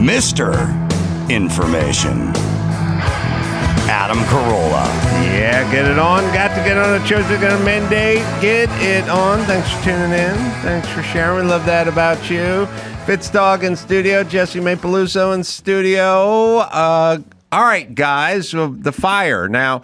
Mr. Information, Adam Carolla. Yeah, get it on. Got to get on the show. We're going to mandate. Get it on. Thanks for tuning in. Thanks for sharing. Love that about you. Fitz Dog in studio. Jessimae Peluso in studio. All right, guys. So the fire. Now,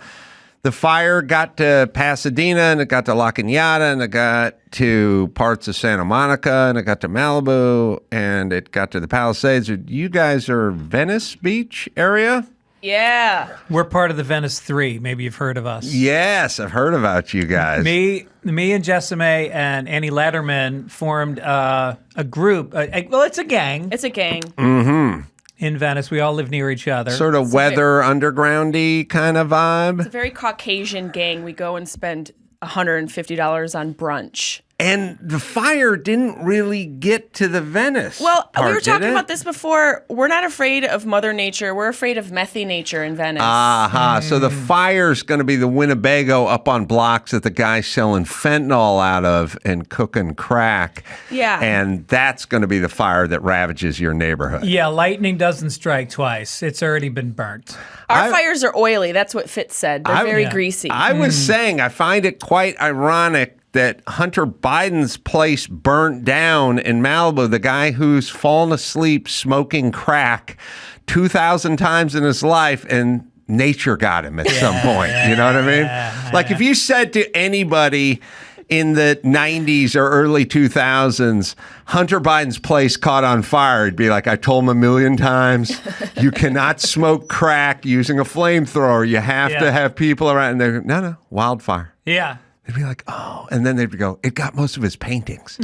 the fire got to Pasadena, and it got to La Cañada, and it got to parts of Santa Monica, and it got to Malibu, and it got to the Palisades. You guys are Venice Beach area? Yeah. We're part of the Venice 3. Maybe you've heard of us. Yes, I've heard about you guys. Me and Jessimae and Annie Letterman formed a group. Well, it's a gang. It's a gang. Mm-hmm. In Venice. We all live near each other. Sort of weather undergroundy kind of vibe. It's a very Caucasian gang. We go and spend $150 on brunch. And the fire didn't really get to the Venice Well, part, we were talking did it? about this before. We're not afraid of Mother Nature. We're afraid of methy nature in Venice. Aha. So the fire's going to be the Winnebago up on blocks that the guy's selling fentanyl out of and cooking crack. Yeah. And that's going to be the fire that ravages your neighborhood. Yeah, lightning doesn't strike twice. It's already been burnt. Our fires are oily. That's what Fitz said. They're very greasy. I was saying, I find it quite ironic that Hunter Biden's place burnt down in Malibu, the guy who's fallen asleep smoking crack 2,000 times in his life, and nature got him at some point. You know what I mean? Like if you said to anybody in the 90s or early 2000s, Hunter Biden's place caught on fire, he'd be like, I told him 1,000,000 times, you cannot smoke crack using a flamethrower. You have to have people around. And they're no, wildfire. Yeah. They'd be like, oh. And then they'd go, it got most of his paintings.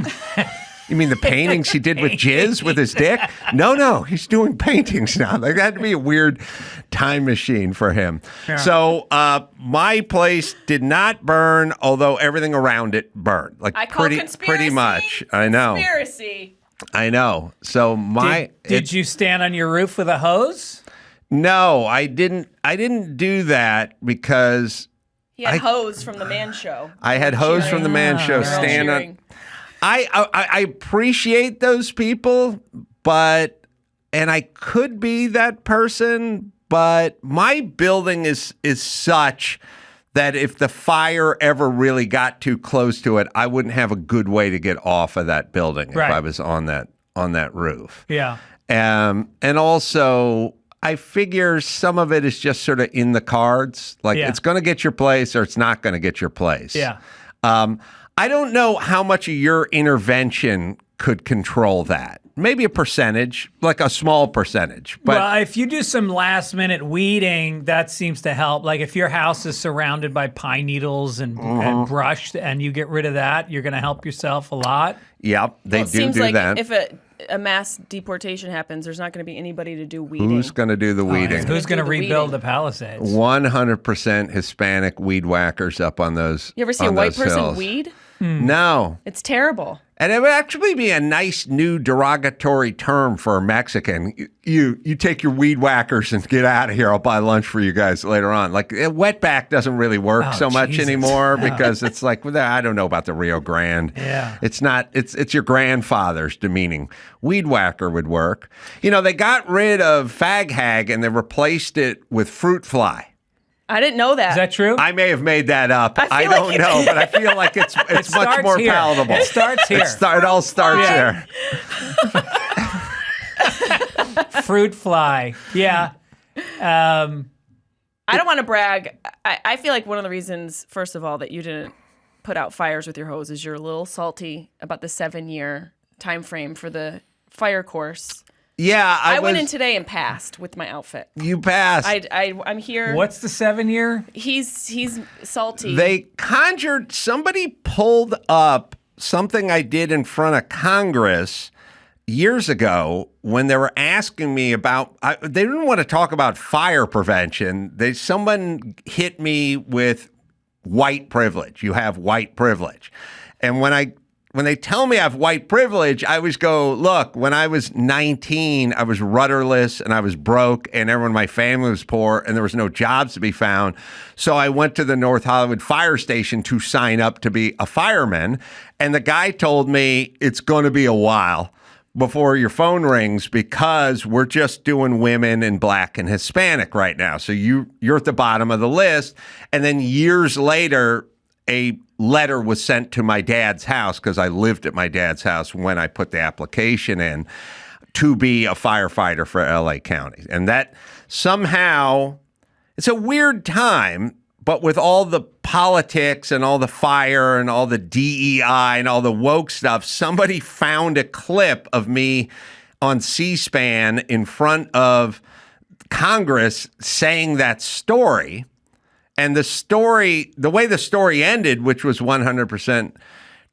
You mean the paintings he did with jizz with his dick? No, he's doing paintings now. Like, that had to be a weird time machine for him. Yeah. So my place did not burn, although everything around it burned. Like I call pretty much. I know. Conspiracy. I know. So Did you stand on your roof with a hose? No, I didn't do that because He had hose from the Man Show. I had hose from the Man Show. Stand on. I appreciate those people, and I could be that person, but my building is such that if the fire ever really got too close to it, I wouldn't have a good way to get off of that building if I was on that roof. Yeah. And also, I figure some of it is just sort of in the cards. Like it's going to get your place or it's not going to get your place. Yeah. I don't know how much of your intervention could control that. Maybe a percentage, like a small percentage. But well, if you do some last minute weeding, that seems to help. Like if your house is surrounded by pine needles and brush and you get rid of that, you're going to help yourself a lot. Yep, they seems do like that. If a mass deportation happens, there's not going to be anybody to do weeding. Who's going to do the weeding? Who's going to rebuild the Palisades? 100% Hispanic weed whackers up on those. You ever see a white person hills. weed? No. It's terrible. And it would actually be a nice new derogatory term for a Mexican. You take your weed whackers and get out of here. I'll buy lunch for you guys later on. Like wetback doesn't really work so much anymore because it's like, well, I don't know about the Rio Grande. Yeah. It's not, it's your grandfather's demeaning. Weed whacker would work. You know, they got rid of fag hag and they replaced it with fruit fly. I didn't know that. Is that true? I may have made that up. I like don't know, but I feel like it's much more palatable. It starts here. It all starts there. Fruit fly. Yeah. I don't want to brag. I feel like one of the reasons, first of all, that you didn't put out fires with your hose is you're a little salty about the 7-year time frame for the fire course. Yeah, I went in today and passed with my outfit. You passed. I'm here. What's the 7-year? He's salty. They somebody pulled up something I did in front of Congress years ago when they were asking me about, they didn't want to talk about fire prevention. Someone hit me with white privilege. You have white privilege. And when they tell me I have white privilege, I always go, look, when I was 19, I was rudderless and I was broke and everyone in my family was poor and there was no jobs to be found. So I went to the North Hollywood fire station to sign up to be a fireman. And the guy told me it's going to be a while, before your phone rings because we're just doing women and Black and Hispanic right now. So you're at the bottom of the list. And then years later, a letter was sent to my dad's house because I lived at my dad's house when I put the application in to be a firefighter for LA County. And that somehow, it's a weird time, but with all the politics and all the fire and all the DEI and all the woke stuff, somebody found a clip of me on C-SPAN in front of Congress saying that story. And the way the story ended, which was 100%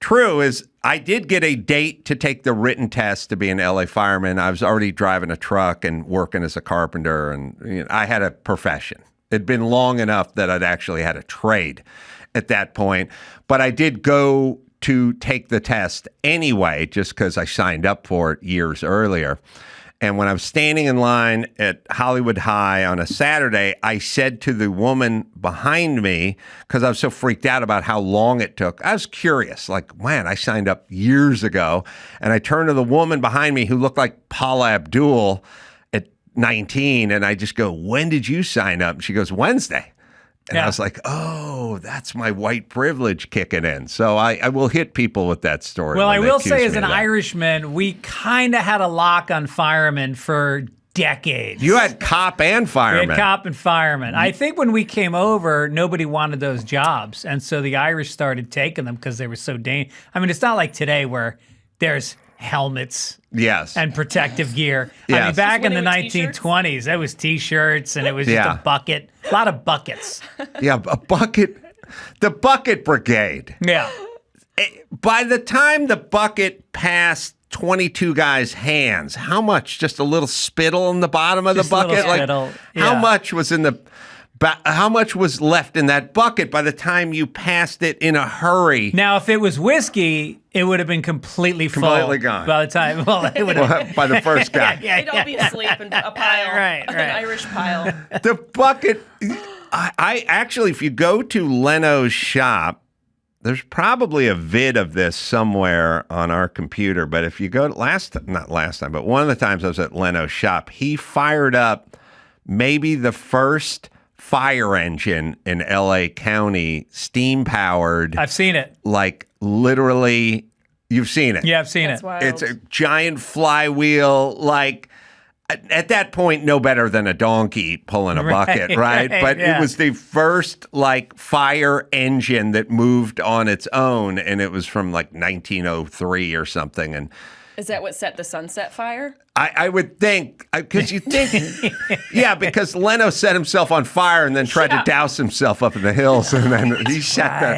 true, is I did get a date to take the written test to be an LA fireman. I was already driving a truck and working as a carpenter, and I had a profession. It'd been long enough that I'd actually had a trade at that point. But I did go to take the test anyway, just because I signed up for it years earlier. And when I was standing in line at Hollywood High on a Saturday, I said to the woman behind me, because I was so freaked out about how long it took, I was curious, like, man, I signed up years ago. And I turned to the woman behind me who looked like Paula Abdul at 19, and I just go, when did you sign up? And she goes, Wednesday. And I was like, oh, that's my white privilege kicking in. So I will hit people with that story. Well, I will say, as an an Irishman, we kind of had a lock on firemen for decades. You had cop and fireman. We had cop and fireman. I think when we came over, nobody wanted those jobs. And so the Irish started taking them because they were so dangerous. I mean, it's not like today where there's helmets and protective gear. I mean, back in the 1920s, that was T-shirts, and it was just a bucket. A lot of buckets. Yeah, a bucket. The bucket brigade. Yeah. By the time the bucket passed 22 guys' hands, how much? Just a little spittle in the bottom of the bucket? How much was in the... How much was left in that bucket by the time you passed it in a hurry? Now, if it was whiskey, it would have been completely gone. By the time, it would have... by the first guy. They'd all be asleep in a pile, right. an Irish pile. The bucket, I actually, if you go to Leno's shop, there's probably a vid of this somewhere on our computer, but if you go not last time, but one of the times I was at Leno's shop, he fired up maybe the first fire engine in LA County, steam powered. I've seen it. Like literally, you've seen it. Yeah, I've seen it. Wild. It's a giant flywheel, like at that point, no better than a donkey pulling a bucket, right? But it was the first like fire engine that moved on its own, and it was from like 1903 or something. And is that what set the Sunset Fire? I would think, because you think, because Leno set himself on fire and then tried to douse himself up in the hills, and then he set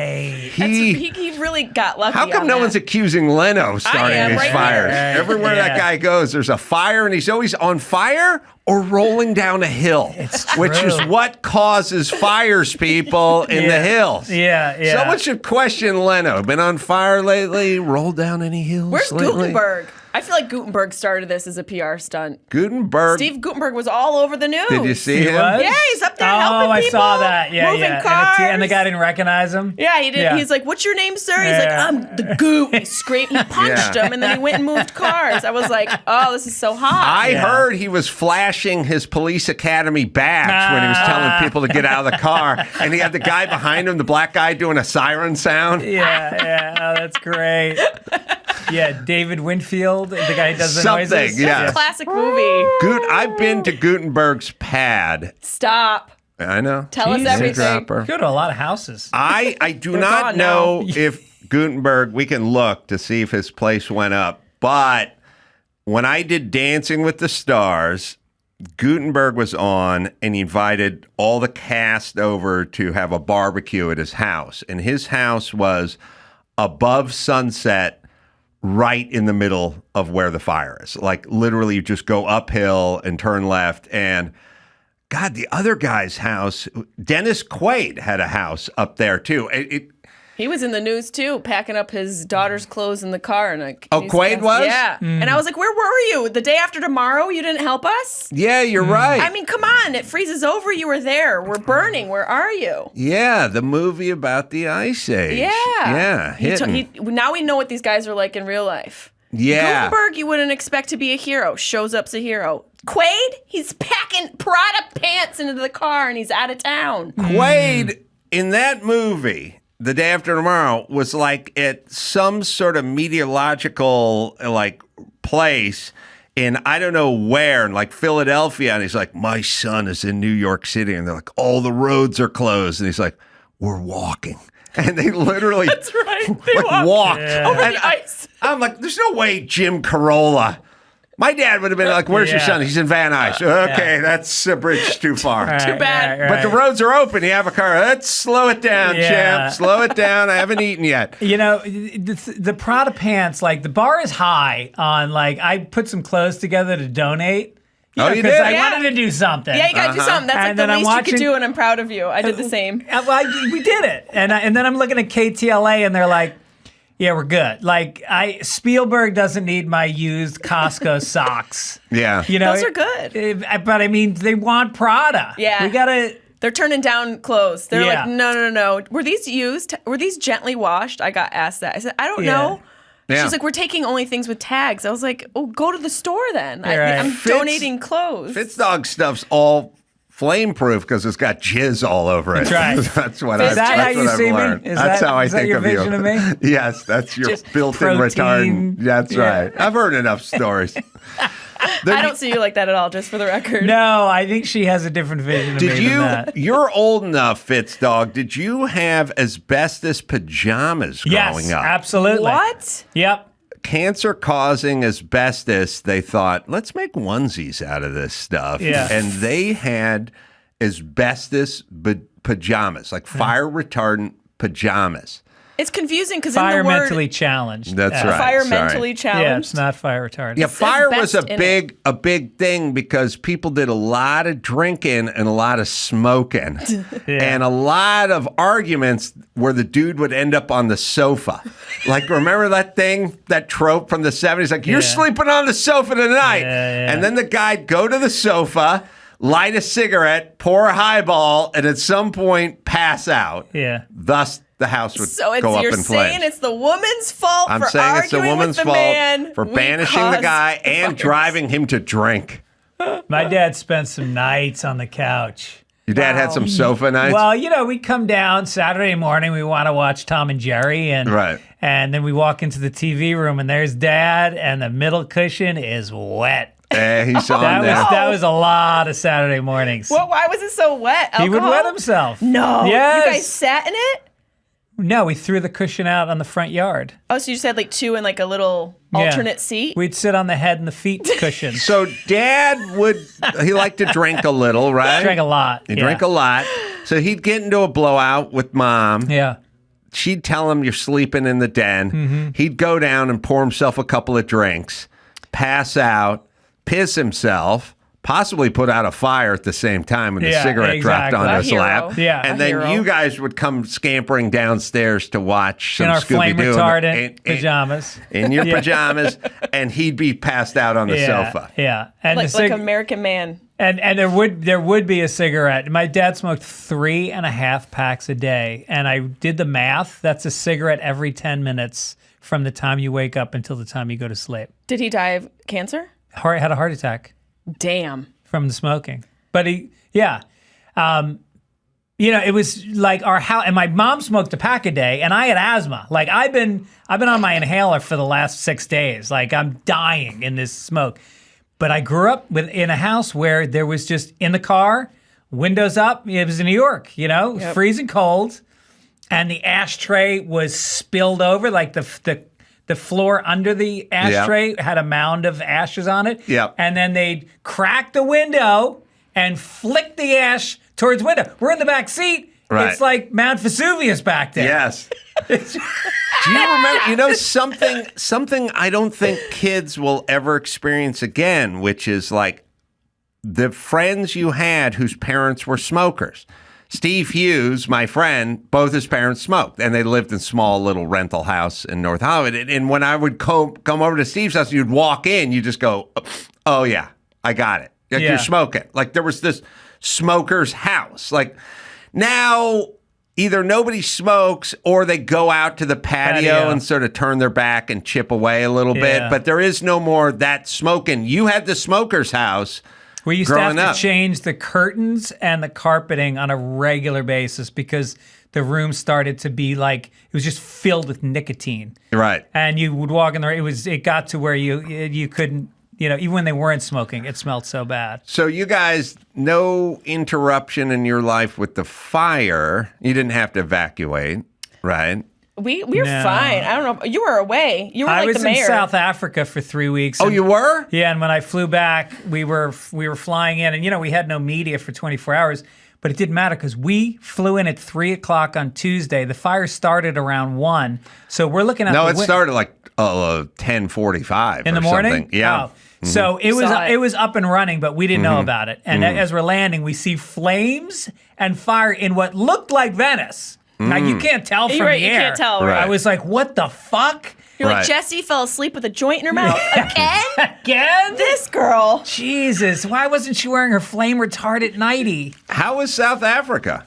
He really got lucky. How come no one's accusing Leno starting these fires? Everywhere that guy goes, there's a fire, and he's always on fire or rolling down a hill, which is what causes fires, people, in the hills. Yeah. Someone should question Leno. Been on fire lately? Rolled down any hills Where's lately? Gutenberg? I feel like Gutenberg started this as a PR stunt. Steve Gutenberg was all over the news. Did you see him? Yeah, he's up there helping people. I saw that. Yeah, moving cars. And the guy didn't recognize him. Yeah, he did. Yeah. He's like, "What's your name, sir?" He's like, "I'm the Goot." He screamed. He punched him, and then he went and moved cars. I was like, "Oh, this is so hot." I heard he was flashing his police academy badge when he was telling people to get out of the car, and he had the guy behind him, the black guy, doing a siren sound. Yeah. Oh, that's great. Yeah, David Winfield, the guy who does the noises. Yeah. Classic movie. I've been to Gutenberg's pad. Stop. I know. Tell us everything. Go to a lot of houses. I do not know if Gutenberg, we can look to see if his place went up, but when I did Dancing with the Stars, Gutenberg was on, and he invited all the cast over to have a barbecue at his house. And his house was above Sunset, right in the middle of where the fire is. Like literally you just go uphill and turn left. And God, the other guy's house, Dennis Quaid had a house up there too. He was in the news too, packing up his daughter's clothes in the car. And Quaid was? Yeah. And I was like, where were you? The day after tomorrow, you didn't help us? Yeah, you're right. I mean, come on. It freezes over. You were there. We're burning. Where are you? Yeah, the movie about the Ice Age. Yeah. Yeah. Now we know what these guys are like in real life. Yeah. Gutenberg, you wouldn't expect to be a hero. Shows up's a hero. Quaid, he's packing Prada pants into the car and he's out of town. Quaid, in that movie, The Day After Tomorrow, was like at some sort of meteorological like place in I don't know where, in like Philadelphia, and he's like, my son is in New York City, and they're like, all the roads are closed, and he's like, we're walking. And they literally That's right. They walked over the ice. I'm like, there's no way Jim Carolla. My dad would have been like, where's your son? He's in Van Nuys. Okay, that's a bridge too far. Too bad. But the roads are open. You have a car. Let's slow it down, champ. Slow it down. I haven't eaten yet. You know, the Prada pants, like the bar is high on like, I put some clothes together to donate. You did? Because I wanted to do something. Yeah, you got to do something. That's And like the then least I'm you could watching- do, and I'm proud of you. I did the same. We did it. And then I'm looking at KTLA and they're like, yeah, we're good. Like Spielberg doesn't need my used Costco socks. Yeah. You know, Those are good. But I mean, they want Prada. Yeah. We got to... They're turning down clothes. They're Yeah. like, no. Were these used? Were these gently washed? I got asked that. I said, I don't know. Yeah. She's like, we're taking only things with tags. I was like, oh, go to the store then. You're right. I'm donating clothes. Fitzdog stuff's all flame-proof because it's got jizz all over it. That's right. That's what Is that how I've you see me? learned. Is That's that- how I is that think your of vision you. of me? Yes, that's your Just built-in protein. retardant. That's right. I've heard enough stories. I don't see you like that at all, just for the record. No, I think she has a different vision of me Did than that. you're old enough, Fitzdog, did you have asbestos pajamas growing Yes, up? absolutely. What? Yep. Cancer-causing asbestos, they thought, let's make onesies out of this stuff. Yeah. And they had asbestos pajamas, like fire-retardant pajamas. It's confusing because in the word Environmentally challenged. That's right. fire Sorry. mentally challenged. Yeah, it's not fire retardant. Yeah, fire was best in a big thing because people did a lot of drinking and a lot of smoking and a lot of arguments where the dude would end up on the sofa. Like, remember that thing, that trope from the 70s? Like, you're sleeping on the sofa tonight. Yeah. And then the guy'd go to the sofa, light a cigarette, pour a highball, and at some point pass out. Yeah. Thus, the house would So it's, go up you're in saying flames. it's the woman's fault I'm for saying it's the arguing woman's with the fault man. for We banishing the caused guy the and fires. driving him to drink. My dad spent some nights on the couch. Your dad had some sofa nights? Well, you know, we come down Saturday morning, we want to watch Tom and Jerry, and Right. and then we walk into the TV room, and there's Dad, and the middle cushion is wet. He's on That there. that was a lot of Saturday mornings. Well, why was it so wet? Alcohol? He would wet himself. No. Yes. You guys sat in it? No, we threw the cushion out on the front yard. Oh, so you just had like two in like a little alternate seat? We'd sit on the head and the feet cushion. So Dad he liked to drink a little, right? Drank a lot. He drank a lot. So he'd get into a blowout with Mom. Yeah. She'd tell him you're sleeping in the den. Mm-hmm. He'd go down and pour himself a couple of drinks, pass out, piss himself, possibly put out a fire at the same time when the Yeah, cigarette dropped exactly. on A his hero. lap. Yeah. And A then hero. you guys would come scampering downstairs to watch some In our flame Scooby-Doo. retardant pajamas. In your pajamas, and he'd be passed out on the sofa. Yeah. And Like, the like American Man. And there would be a cigarette. My dad smoked 3.5 packs a day, and I did the math. That's a cigarette every 10 minutes from the time you wake up until the time you go to sleep. Did he die of cancer? Had a heart attack Damn. from the smoking. But you know, it was like our house, and my mom smoked a pack a day, and I had asthma. Like I've been on my inhaler for the last 6 days. Like I'm dying in this smoke. But I grew up in a house where there was just in the car, windows up. It was in New York, you know, freezing cold, and the ashtray was spilled over, like the floor under the ashtray had a mound of ashes on it. Yep. And then they'd crack the window and flick the ash towards the window. We're in the back seat. Right. It's like Mount Vesuvius back there. Yes. Do you remember? You know something I don't think kids will ever experience again, which is like the friends you had whose parents were smokers. Steve Hughes, my friend, both his parents smoked, and they lived in a small little rental house in North Hollywood. And when I would come over to Steve's house, you'd walk in, you just go, "Oh yeah, I got it." Like you're smoking. Like there was this smoker's house. Like now. either nobody smokes or they go out to the patio and sort of turn their back and chip away a little bit. But there is no more that smoking. You had the smoker's house. We used to have to change the curtains and the carpeting on a regular basis because the room started to be like, it was just filled with nicotine. Right. And you would walk in there, it got to where you couldn't, even when they weren't smoking, it smelled so bad. So you guys, no interruption in your life with the fire. You didn't have to evacuate, right? We were fine. I don't know. You were away. You were like the mayor. I was in South Africa for 3 weeks. Oh, you were? Yeah, and when I flew back, we were flying in, and we had no media for 24 hours, but it didn't matter because we flew in at 3 o'clock on Tuesday. The fire started around 1, so we're looking at it started like 10:45 in the morning. Something. Yeah. Oh. So it was up and running, but we didn't know about it. And as we're landing, we see flames and fire in what looked like Venice. Now, you can't tell from the air. You can't tell, right? I was like, what the fuck? You're like, Jessie fell asleep with a joint in her mouth. Again? Again? This girl. Jesus, why wasn't she wearing her flame retardant nightie? How was South Africa?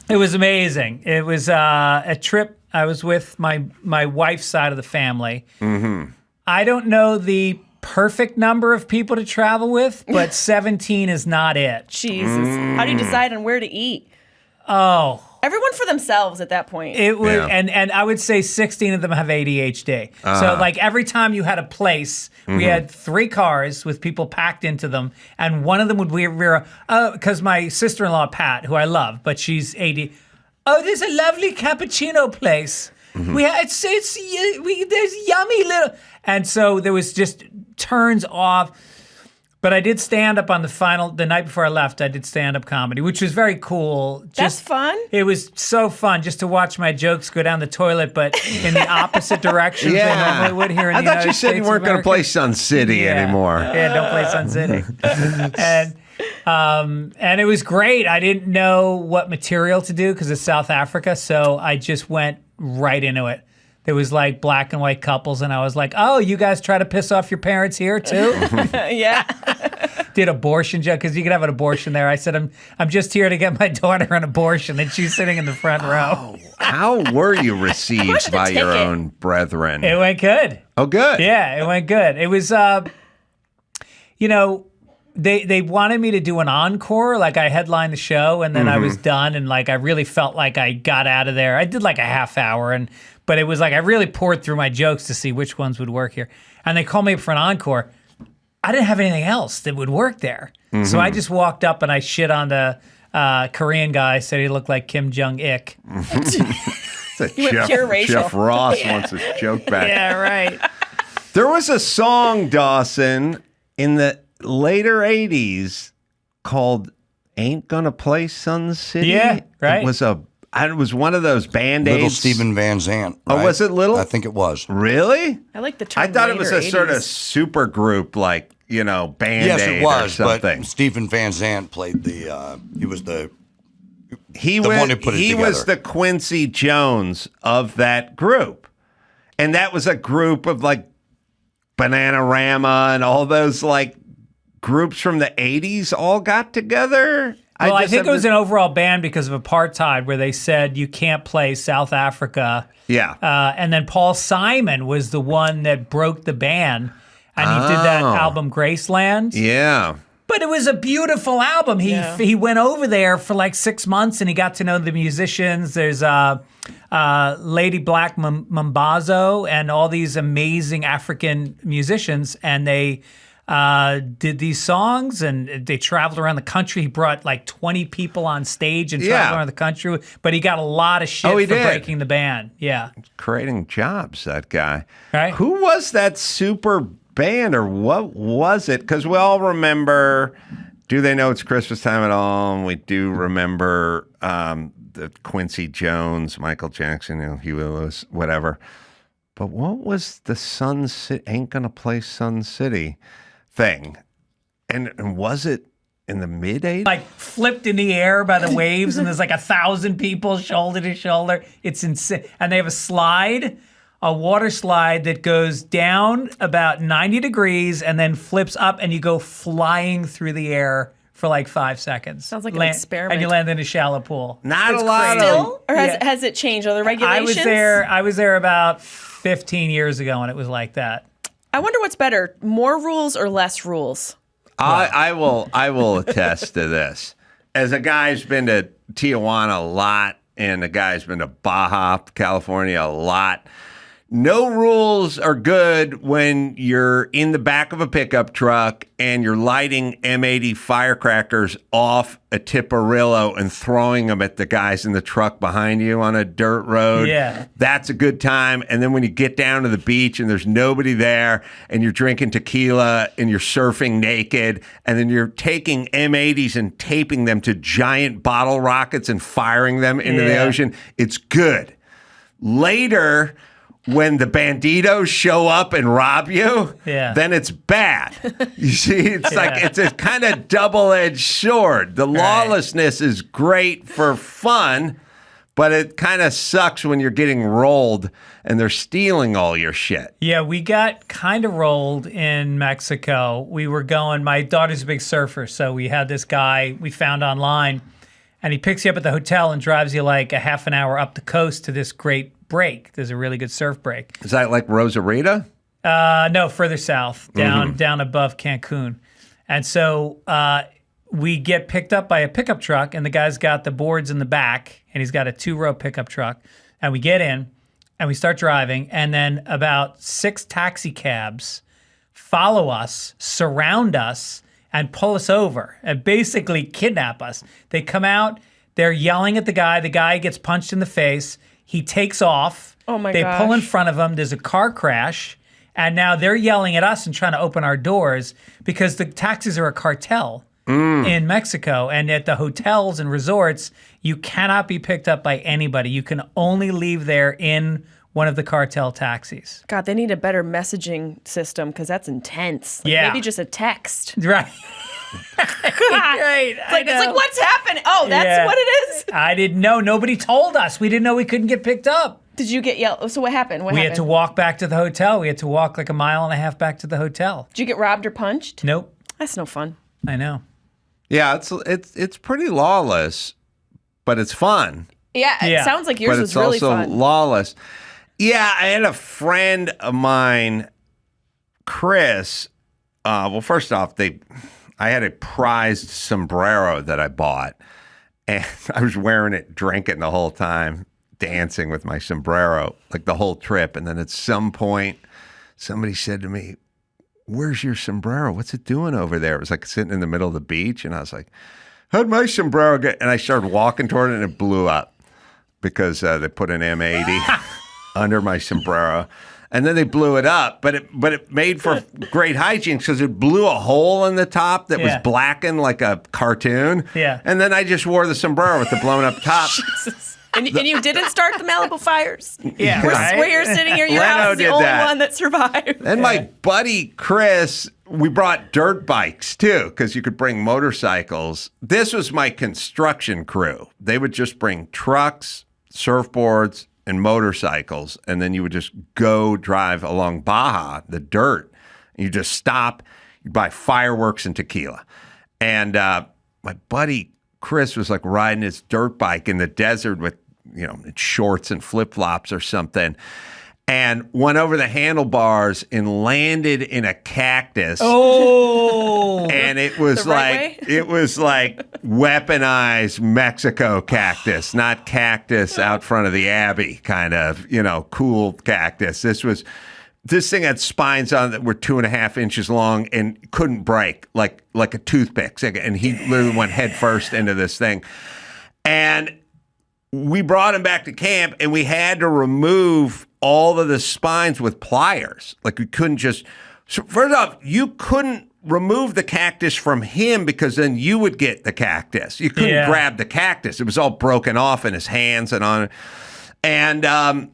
It was amazing. It was a trip. I was with my wife's side of the family. Mm-hmm. I don't know the perfect number of people to travel with, but 17 is not it. Jesus. How do you decide on where to eat? Oh. Everyone for themselves at that point. It was, and I would say 16 of them have ADHD. So like every time you had a place, we had 3 cars with people packed into them, and one of them would veer, because my sister-in-law, Pat, who I love, but she's AD. Oh, there's a lovely cappuccino place. There's yummy little, and so there was just turns off. But I did stand up on the night before I left, I did stand-up comedy, which was very cool. That's fun. It was so fun just to watch my jokes go down the toilet, but in the opposite direction they normally would here in the United States. I thought you said you weren't going to play Sun City anymore. Yeah, don't play Sun City. And it was great. I didn't know what material to do because it's South Africa, so I just went right into it. There was like black and white couples, and I was like, oh, you guys try to piss off your parents here too? Yeah. Did abortion joke, because you could have an abortion there. I said, I'm just here to get my daughter an abortion, and she's sitting in the front row. How were you received by your own brethren? It went good. Oh, good. Yeah, it went good. It was, they wanted me to do an encore. Like I headlined the show, and then I was done, and like I really felt like I got out of there. I did like a half hour, but it was like I really poured through my jokes to see which ones would work here. And they called me up for an encore. I didn't have anything else that would work there. So I just walked up and I shit on the Korean guy, said he looked like Kim Jong-ik. Jeff Ross wants his joke back. Yeah, right. There was a song, Dawson, in the later 80s called Ain't Gonna Play Sun City. Yeah, right. It was one of those Band-Aids. Little Stephen Van Zandt. Right? Oh, was it Little? I think it was. Really? I like the term. I thought it was a 80s. sort of super group, like, Band-Aid Yes, it was, or something. but Stephen Van Zandt played he was the one who put it he together. was the Quincy Jones of that group. And that was a group of like Bananarama and all those like groups from the 80s all got together. Well, I think it was an overall ban because of apartheid, where they said you can't play South Africa. Yeah. And then Paul Simon was the one that broke the ban, and he did that album Graceland. Yeah. But it was a beautiful album. He went over there for like 6 months, and he got to know the musicians. There's Lady Black Mambazo and all these amazing African musicians, and they did these songs, and they traveled around the country. He brought like 20 people on stage and traveled around the country, but he got a lot of shit for breaking the ban. Yeah. Creating jobs, that guy. Right. Who was that super band, or what was it? Because we all remember Do They Know It's Christmas Time at All? And we do remember the Quincy Jones, Michael Jackson, Huey Lewis, whatever. But what was the Sun City, Ain't Gonna Play Sun City thing? And was it in the mid-'80s? Like flipped in the air by the waves, and there's like 1,000 people shoulder to shoulder. It's insane. And they have a water slide that goes down about 90 degrees and then flips up, and you go flying through the air for like 5 seconds. Sounds like an experiment. And you land in a shallow pool. Not a lot Still? Or Yeah. has it changed? Are there regulations? I was there about 15 years ago and it was like that. I wonder what's better, more rules or less rules? I will attest to this. As a guy who's been to Tijuana a lot and a guy who's been to Baja, California a lot, no rules are good when you're in the back of a pickup truck and you're lighting M80 firecrackers off a Tiparillo and throwing them at the guys in the truck behind you on a dirt road. Yeah. That's a good time. And then when you get down to the beach and there's nobody there and you're drinking tequila and you're surfing naked and then you're taking M80s and taping them to giant bottle rockets and firing them into the ocean, it's good. Later, when the banditos show up and rob you, then it's bad. You see, it's like it's a kind of double-edged sword. The lawlessness is great for fun, but it kind of sucks when you're getting rolled and they're stealing all your shit. Yeah, we got kind of rolled in Mexico. We were going, my daughter's a big surfer, so we had this guy we found online, and he picks you up at the hotel and drives you like a half an hour up the coast to this great break. There's a really good surf break. Is that like Rosarita? No, further south, down above Cancun. And so we get picked up by a pickup truck, and the guy's got the boards in the back, and he's got a 2-row pickup truck. And we get in, and we start driving, and then about 6 taxi cabs follow us, surround us, and pull us over, and basically kidnap us. They come out, they're yelling at the guy. The guy gets punched in the face. He takes off. Oh my They gosh. pull in front of him. There's a car crash. And now they're yelling at us and trying to open our doors because the taxis are a cartel in Mexico. And at the hotels and resorts, you cannot be picked up by anybody. You can only leave there in one of the cartel taxis. God, they need a better messaging system because that's intense. Like Yeah. Maybe just a text. Right. Right. It's like, what's happening? Oh, that's what it is? I didn't know. Nobody told us. We didn't know we couldn't get picked up. Did you get yelled? So what happened? We had to walk back to the hotel. We had to walk like a mile and a half back to the hotel. Did you get robbed or punched? Nope. That's no fun. I know. Yeah, it's pretty lawless, but it's fun. Yeah, it Yeah. sounds like yours But was it's really also fun. lawless. Yeah, I had a friend of mine, Chris. Well, first off, I had a prized sombrero that I bought, and I was wearing it, drinking the whole time, dancing with my sombrero, like the whole trip. And then at some point, somebody said to me, "Where's your sombrero? What's it doing over there?" It was like sitting in the middle of the beach, and I was like, "How'd my sombrero get?" And I started walking toward it, and it blew up because they put an M80 under my sombrero. And then they blew it up, but it made for great hygiene because it blew a hole in the top that was blackened like a cartoon. Yeah. And then I just wore the sombrero with the blown up top. And you didn't start the Malibu fires. Yeah, right? Where you're sitting here, your Leno house is the did only that. one that survived. And my buddy Chris, we brought dirt bikes too because you could bring motorcycles. This was my construction crew. They would just bring trucks, surfboards, and motorcycles, and then you would just go drive along Baja, the dirt, and you just stop, you buy fireworks and tequila. And my buddy Chris was like riding his dirt bike in the desert with, shorts and flip-flops or something, and went over the handlebars and landed in a cactus. Oh, And it was The right way? it was like weaponized Mexico cactus, not cactus out front of the Abbey kind of, cool cactus. This thing had spines on it that were 2.5 inches long and couldn't break like a toothpick. And he literally went head first into this thing. And we brought him back to camp and we had to remove all of the spines with pliers. Like we couldn't just, so first off, you couldn't remove the cactus from him because then you would get the cactus. You couldn't grab the cactus. It was all broken off in his hands and on. And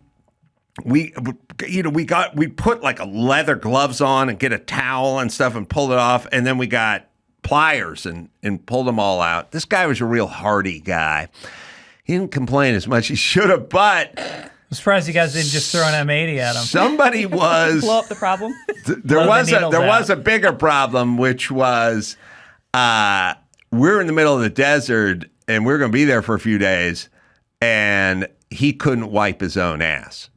we put like a leather gloves on and get a towel and stuff and pull it off. And then we got pliers and pulled them all out. This guy was a real hardy guy. He didn't complain as much as he should have, but I'm surprised you guys didn't just throw an M80 at him. somebody was Blow up the problem. there was a bigger problem, which was we're in the middle of the desert and we're going to be there for a few days, and he couldn't wipe his own ass.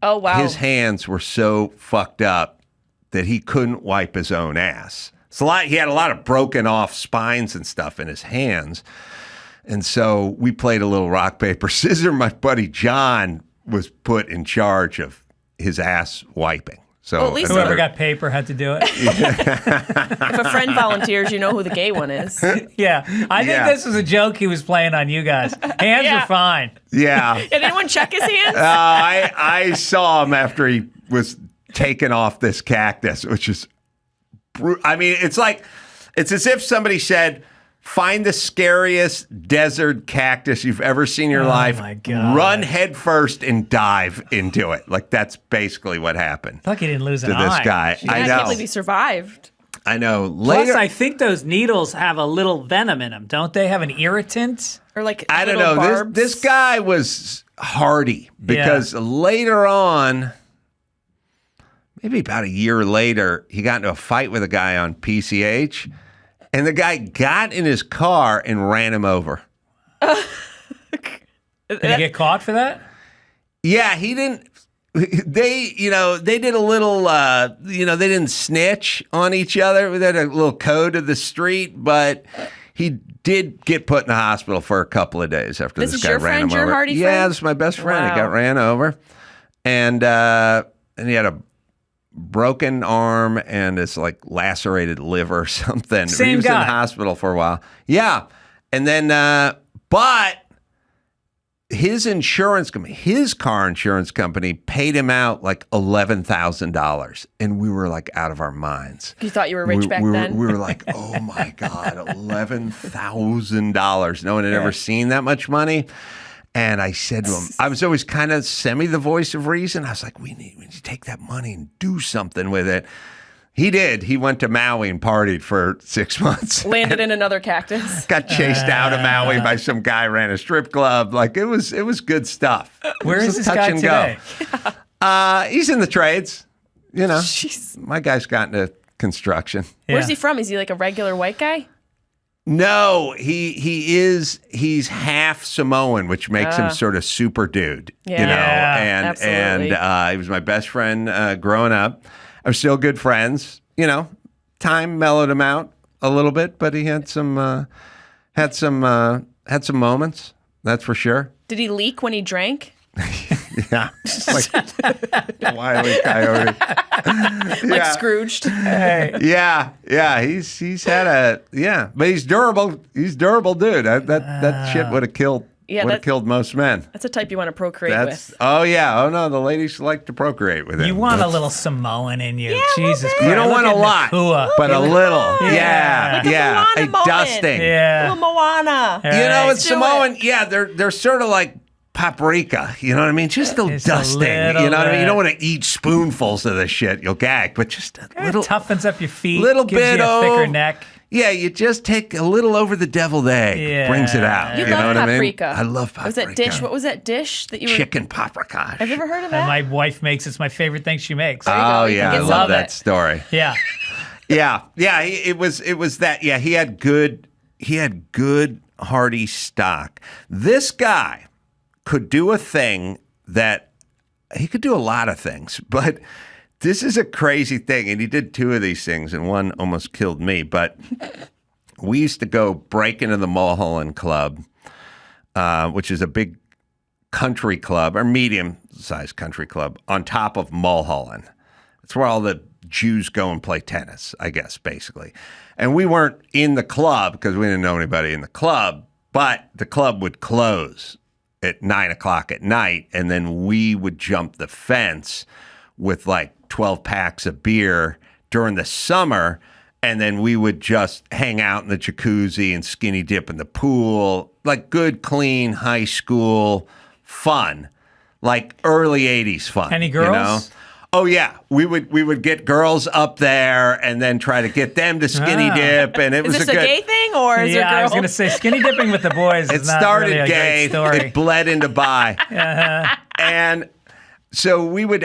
Oh, wow. His hands were so fucked up that he couldn't wipe his own ass. He had a lot of broken off spines and stuff in his hands. And so we played a little rock, paper, scissors. My buddy John was put in charge of his ass wiping. So Well, at least Whoever got paper had to do it. if a friend volunteers, you know who the gay one is. Yeah. I think this was a joke he was playing on you guys. Hands Yeah. are fine. yeah. Did anyone check his hands? I saw him after he was taking off this cactus, which is, I mean, it's as if somebody said, find the scariest desert cactus you've ever seen in your life. My God. Run head first and dive into it. Like, that's basically what happened Lucky he didn't lose to an this eye. guy. I I can't believe he know. survived. I know. Plus, Later, I think those needles have a little venom in them, don't they? Have an irritant? Or like I don't little know. barbs. This guy was hardy because later on, maybe about a year later, he got into a fight with a guy on PCH, and the guy got in his car and ran him over. Did he get caught for that? Yeah, he didn't. They did a little, they didn't snitch on each other. They had a little code of the street, but he did get put in the hospital for a couple of days after This this is guy your ran friend, him your over. hardy Yeah, friend? this is my best friend. He Wow. got ran over, and he had a broken arm and this like lacerated liver or something. He Same was in guy. the hospital for a while. Yeah, and then but his insurance company, his car insurance company, paid him out like $11,000, and we were like out of our minds. You thought you were rich back then? We were like, oh my God, $11,000. No one had ever seen that much money. And I said to him, I was always kind of semi the voice of reason. I was like, we need to take that money and do something with it. He did. He went to Maui and partied for 6 months. Landed in another cactus. Got chased out of Maui by some guy who ran a strip club. Like, it was good stuff. Where It is was this touch guy and go. today? He's in the trades. You know, Jeez. my guy's got into construction. Where's Yeah. he from? Is he like a regular white guy? No, he's half Samoan, which makes him sort of super dude. You know, Yeah, and he was my best friend growing up. I'm still good friends. You know, time mellowed him out a little bit, but he had some moments. That's for sure. Did he leak when he drank? Yeah, like Wile E. Coyote. Like Scrooged? Yeah. He's had but he's durable. He's durable, dude. That shit would have killed. Yeah, would have killed most men. That's a type you want to procreate That's with. oh no, the ladies like to procreate with him. You want a little Samoan in you. Yeah, Jesus little Christ. bit. You don't Look want a at lot, Nakua. but a little. Yeah. Like a Moana moment. dusting. Yeah. Little Moana. You know, Right. it's Do Samoan. Yeah, they're sort of like paprika. You know what I mean? Just a Just a dusting. little You know what I mean? You bit. don't want to eat spoonfuls of this shit. You'll gag, but just a little. Toughens up your feet. Little gives bit you a thicker of- neck. Yeah, you just take a little over the deviled egg, Yeah. brings it out. You You know love what I mean? paprika. I love paprika. Was that dish? What was that dish that you were? Chicken paprika. Have you ever heard of And that? my wife makes it's my favorite thing she makes. you go. Oh You yeah, can I get some love of that it. story. Yeah. Yeah. It was that. Yeah, he had good hearty stock. This guy could do a thing that he could do a lot of things, but this is a crazy thing. And he did two of these things, and one almost killed me. But we used to go break into the Mulholland Club, which is a big country club or medium-sized country club on top of Mulholland. It's where all the Jews go and play tennis, I guess, basically. And we weren't in the club because we didn't know anybody in the club, but the club would close at 9:00 at night, and then we would jump the fence with like 12 packs of beer during the summer, and then we would just hang out in the jacuzzi and skinny dip in the pool, like good, clean high school fun, like early 80s fun. Any You girls? know? Oh yeah, we would get girls up there and then try to get them to skinny dip, and it Is was this a a good. gay thing or is Yeah, it I was girl? going to say skinny dipping with the boys It is not started really a gay, great story. it bled into bi, and so we would.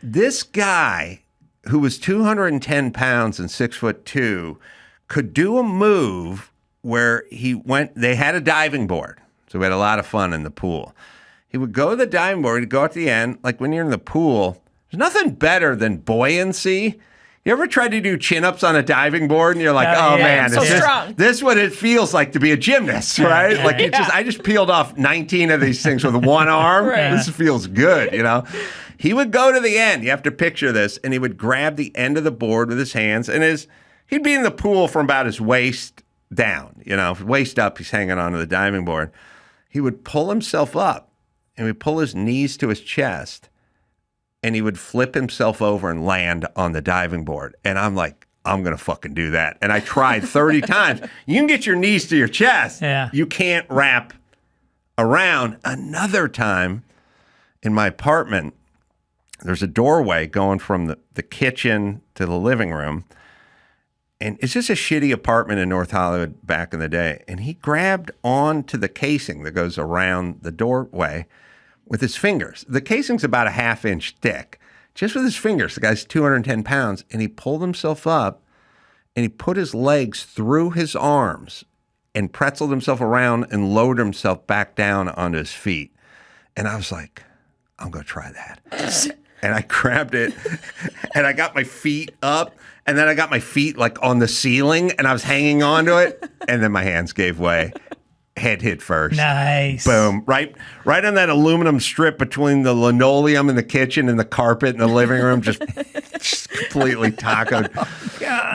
This guy who was 210 pounds and 6'2" could do a move where they had a diving board. So we had a lot of fun in the pool. He would go to the diving board, he'd go at the end, like when you're in the pool, there's nothing better than buoyancy. You ever tried to do chin-ups on a diving board and you're like, man, so this is what it feels like to be a gymnast, right? I just peeled off 19 of these things with one arm. Right. This feels good, you know? He would go to the end. You have to picture this. And he would grab the end of the board with his hands. And he'd be in the pool from about his waist down. You know, waist up, he's hanging onto the diving board. He would pull himself up and he'd pull his knees to his chest. And he would flip himself over and land on the diving board. And I'm like, I'm going to fucking do that. And I tried 30 times. You can get your knees to your chest. Yeah. You can't wrap around. Another time in my apartment, there's a doorway going from the kitchen to the living room. And it's just a shitty apartment in North Hollywood back in the day. And he grabbed onto the casing that goes around the doorway with his fingers. The casing's about a half-inch thick. Just with his fingers. The guy's 210 pounds. And he pulled himself up and he put his legs through his arms and pretzeled himself around and lowered himself back down onto his feet. And I was like, I'm going to try that. And I grabbed it and I got my feet up and then I got my feet like on the ceiling and I was hanging onto it. And then my hands gave way. Head hit first. Nice. Boom. Right on that aluminum strip between the linoleum in the kitchen and the carpet in the living room. Just completely tacoed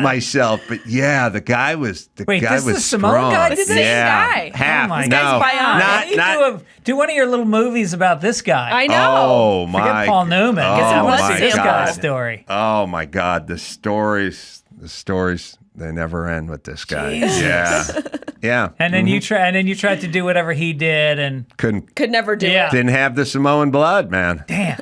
myself. But yeah, the guy was Wait, guy this was is the Samoan strong. guy? The same guy. Half. Oh my no. guy's Do one of your little movies about this guy. I know. Oh my. Forget Paul Newman. Oh, I want to my see this God. guy's story. Oh my God. The stories, they never end with this guy. Jesus. Yeah. Yeah. And then you tried to do whatever he did and Could never do it. Didn't have the Samoan blood, man. damn.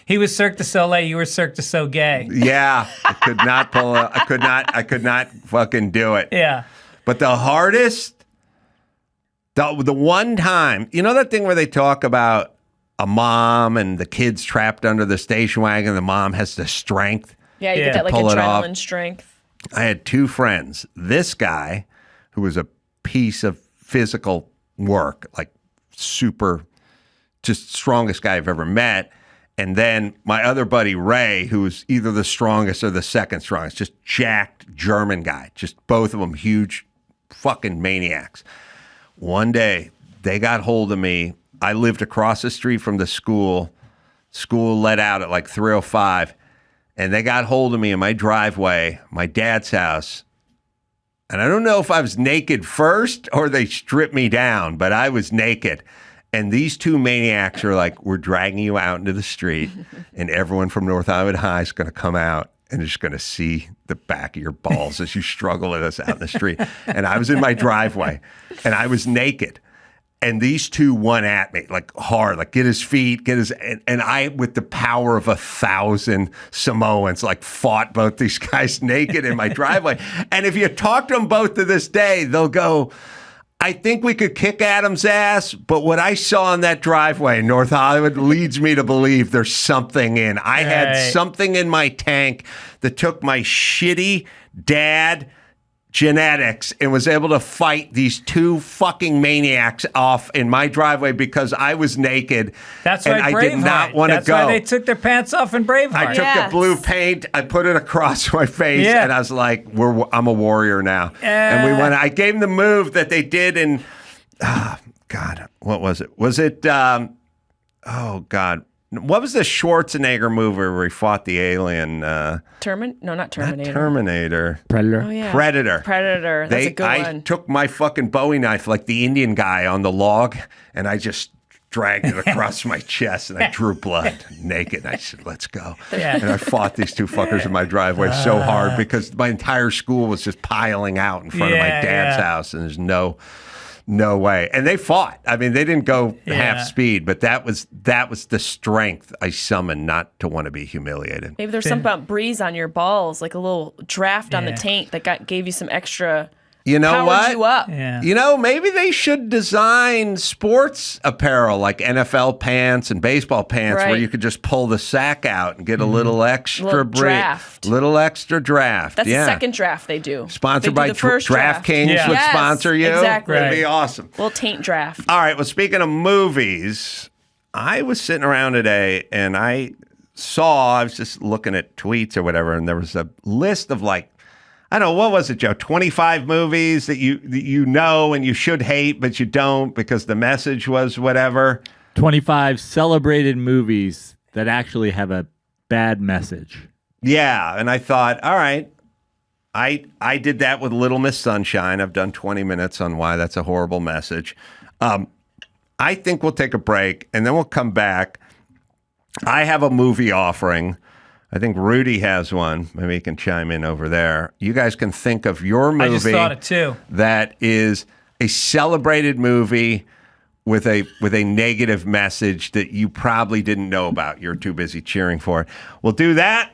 He was Cirque du Soleil, you were Cirque du Soleil. Yeah. I could not pull it. I could not fucking do it. Yeah. But the hardest, the one time, you know that thing where they talk about a mom and the kid's trapped under the station wagon, the mom has the strength. Yeah, you get that like pull it off. adrenaline strength. I had two friends. This guy, who was a piece of physical work, like super, just strongest guy I've ever met. And then my other buddy, Ray, who was either the strongest or the second strongest, just jacked German guy. Just both of them huge fucking maniacs. One day, they got hold of me. I lived across the street from the school. School let out at like 3:05. And they got hold of me in my driveway, my dad's house. And I don't know if I was naked first or they stripped me down, but I was naked. And these two maniacs are like, we're dragging you out into the street, and everyone from North Hollywood High is going to come out and is going to see the back of your balls as you struggle with us out in the street. And I was in my driveway, and I was naked. And these two went at me like hard, like get his feet, and I, with the power of 1,000 Samoans, like fought both these guys naked in my driveway. And if you talk to them both to this day, they'll go, I think we could kick Adam's ass, but what I saw in that driveway in North Hollywood leads me to believe there's something in. I had something in my tank that took my shitty dad genetics and was able to fight these two fucking maniacs off in my driveway because I was naked. That's and right, I did not want to go. That's why they took their pants off in Braveheart. I took the blue paint, I put it across my face, and I was like, I'm a warrior now. And we went. I gave them the move that they did in, God, what was it? Was it, oh, God. What was the Schwarzenegger movie where he fought the alien? Not Terminator. Not Terminator. Predator. Oh, yeah. Predator. That's a good one. I took my fucking Bowie knife like the Indian guy on the log, and I just dragged it across my chest, and I drew blood naked. And I said, let's go. Yeah. And I fought these two fuckers in my driveway so hard because my entire school was just piling out in front of my dad's house, and there's no way. And they fought. I mean, they didn't go half speed, but that was the strength I summoned not to want to be humiliated. Maybe there's something about breeze on your balls, like a little draft on the taint that gave you some extra You know powered what? you up. Yeah. You know, maybe they should design sports apparel like NFL pants and baseball pants where Right. you could just pull the sack out and get a little extra Little draft. Little extra draft. That's yeah. the second draft they do. Sponsored They by do the first draft. DraftKings Yeah. would Yes, sponsor you. exactly. That'd be Right. awesome. Little taint draft. All right. Well, speaking of movies, I was sitting around today and I was just looking at tweets or whatever, and there was a list of like, I don't know, what was it, Joe? 25 movies that you know and you should hate, but you don't because the message was whatever. 25 celebrated movies that actually have a bad message. Yeah. And I thought, all right, I did that with Little Miss Sunshine. I've done 20 minutes on why that's a horrible message. I think we'll take a break and then we'll come back. I have a movie offering. I think Rudy has one. Maybe he can chime in over there. You guys can think of your movie. I just thought it too. That is a celebrated movie with a negative message that you probably didn't know about. You're too busy cheering for it. We'll do that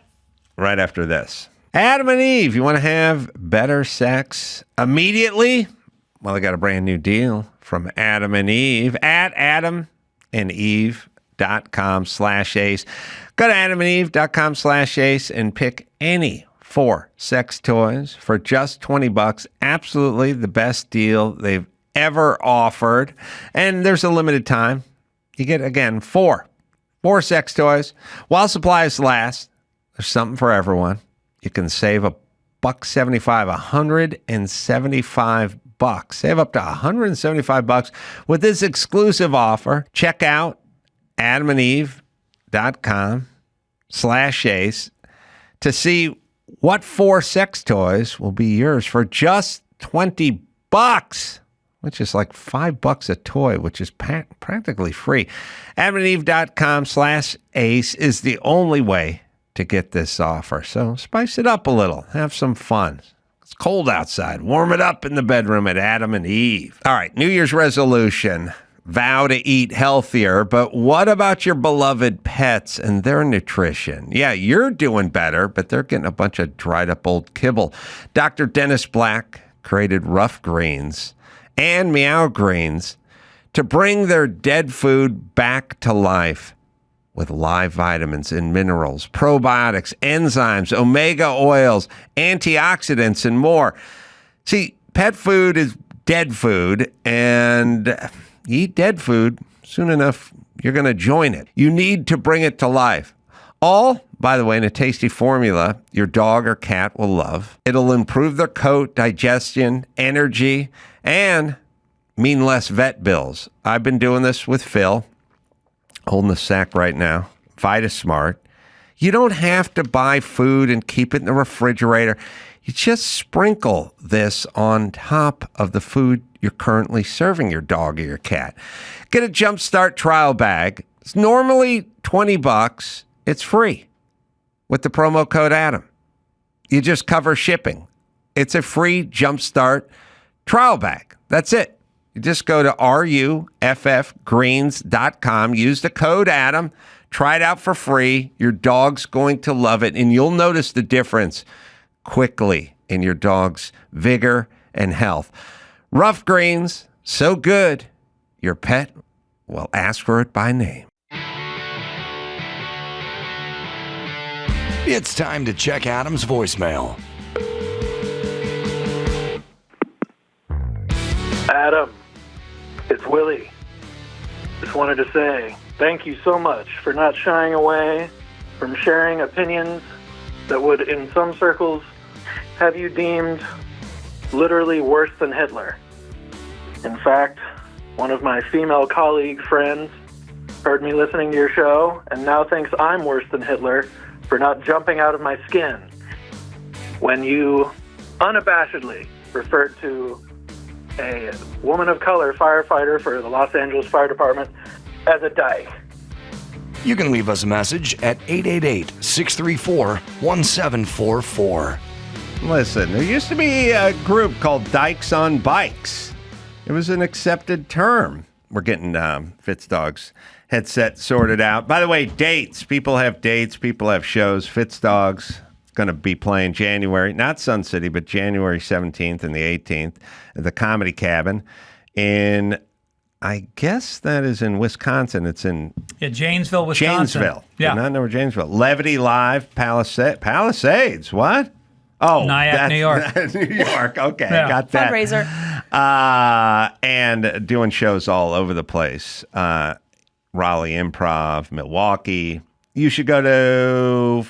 right after this. Adam and Eve, you want to have better sex immediately? Well, I got a brand new deal from Adam and Eve at adamandeve.com/ace. Go to adamandeve.com/ace and pick any 4 sex toys for just $20. Absolutely the best deal they've ever offered. And there's a limited time. You get, again, 4 sex toys. While supplies last, there's something for everyone. You can save $175, $175. Save up to $175 with this exclusive offer. Check out adamandeve.com/ace to see what 4 sex toys will be yours for just $20, which is like $5 a toy, which is practically free. adamandeve.com/ace is the only way to get this offer. So spice it up a little. Have some fun. It's cold outside. Warm it up in the bedroom at Adam and Eve. All right, New Year's resolution. Vow to eat healthier, but what about your beloved pets and their nutrition? Yeah, you're doing better, but they're getting a bunch of dried up old kibble. Dr. Dennis Black created Rough Greens and Meow Greens to bring their dead food back to life with live vitamins and minerals, probiotics, enzymes, omega oils, antioxidants, and more. See, pet food is dead food, and you eat dead food, soon enough, you're going to join it. You need to bring it to life. All, by the way, in a tasty formula your dog or cat will love. It'll improve their coat, digestion, energy, and mean less vet bills. I've been doing this with Phil, holding the sack right now. VitaSmart. You don't have to buy food and keep it in the refrigerator. You just sprinkle this on top of the food you're currently serving your dog or your cat. Get a Jumpstart trial bag. It's normally $20. It's free with the promo code Adam. You just cover shipping. It's a free Jumpstart trial bag. That's it. You just go to ruffgreens.com. Use the code Adam. Try it out for free. Your dog's going to love it, and you'll notice the difference quickly in your dog's vigor and health. Rough Greens, so good, your pet will ask for it by name. It's time to check Adam's voicemail. Adam, it's Willie. Just wanted to say thank you so much for not shying away from sharing opinions that would, in some circles, have you deemed literally worse than Hitler. In fact, one of my female colleague friends heard me listening to your show and now thinks I'm worse than Hitler for not jumping out of my skin when you unabashedly referred to a woman of color firefighter for the Los Angeles Fire Department as a dyke. You can leave us a message at 888-634-1744. Listen, there used to be a group called Dykes on Bikes. It was an accepted term. We're getting Fitzdog's headset sorted out. By the way, dates. People have dates. People have shows. Fitzdog's going to be playing January, not Sun City, but January 17th and the 18th at the Comedy Cabin in, I guess that is in Wisconsin. It's in Janesville, Wisconsin. Janesville. Yeah. Did not know where Janesville. Levity Live, Palisades. What? Oh, Nyack, New York. New York. Okay, Yeah. got that. Fundraiser. And doing shows all over the place. Raleigh Improv, Milwaukee. You should go to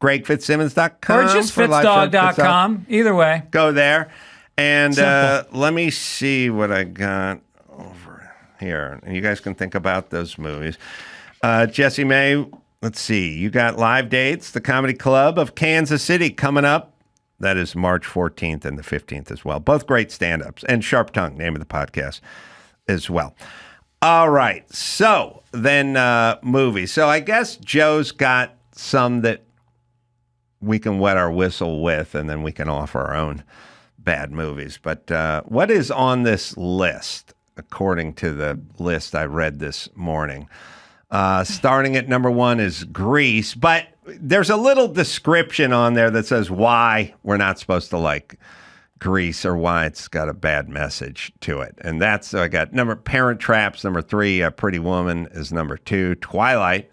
GregFitzsimmons.com. Or just fitzdog.com. Either way. Go there. And Simple. let me see what I got over here. And you guys can think about those movies. Jessimae, let's see. You got live dates. The Comedy Club of Kansas City coming up. That is March 14th and the 15th as well. Both great stand-ups. And Sharp Tongue, name of the podcast, as well. All right. So then movies. So I guess Joe's got some that we can wet our whistle with, and then we can offer our own bad movies. But what is on this list, according to the list I read this morning? Starting at number 1 is Grease, but there's a little description on there that says why we're not supposed to like Grease or why it's got a bad message to it. And that's, so I got Parent Traps, number 3, Pretty Woman is number 2, Twilight,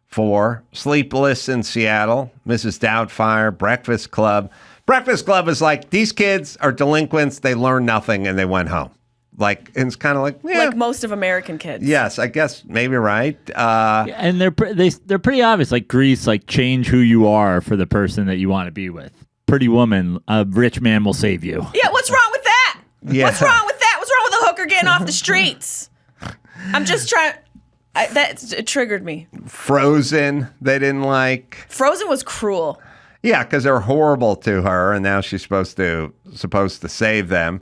4, Sleepless in Seattle, Mrs. Doubtfire, Breakfast Club. Breakfast Club is like, these kids are delinquents, they learned nothing, and they went home. Like, and it's kind of like, yeah. Like most of American kids. Yes, I guess maybe right. And they're pretty obvious. Like Grease, like change who you are for the person that you want to be with. Pretty Woman, a rich man will save you. Yeah, what's wrong with that? Yeah. What's wrong with that? What's wrong with a hooker getting off the streets? I'm just trying. It triggered me. Frozen, they didn't like. Frozen was cruel. Yeah, because they're horrible to her, and now she's supposed to save them.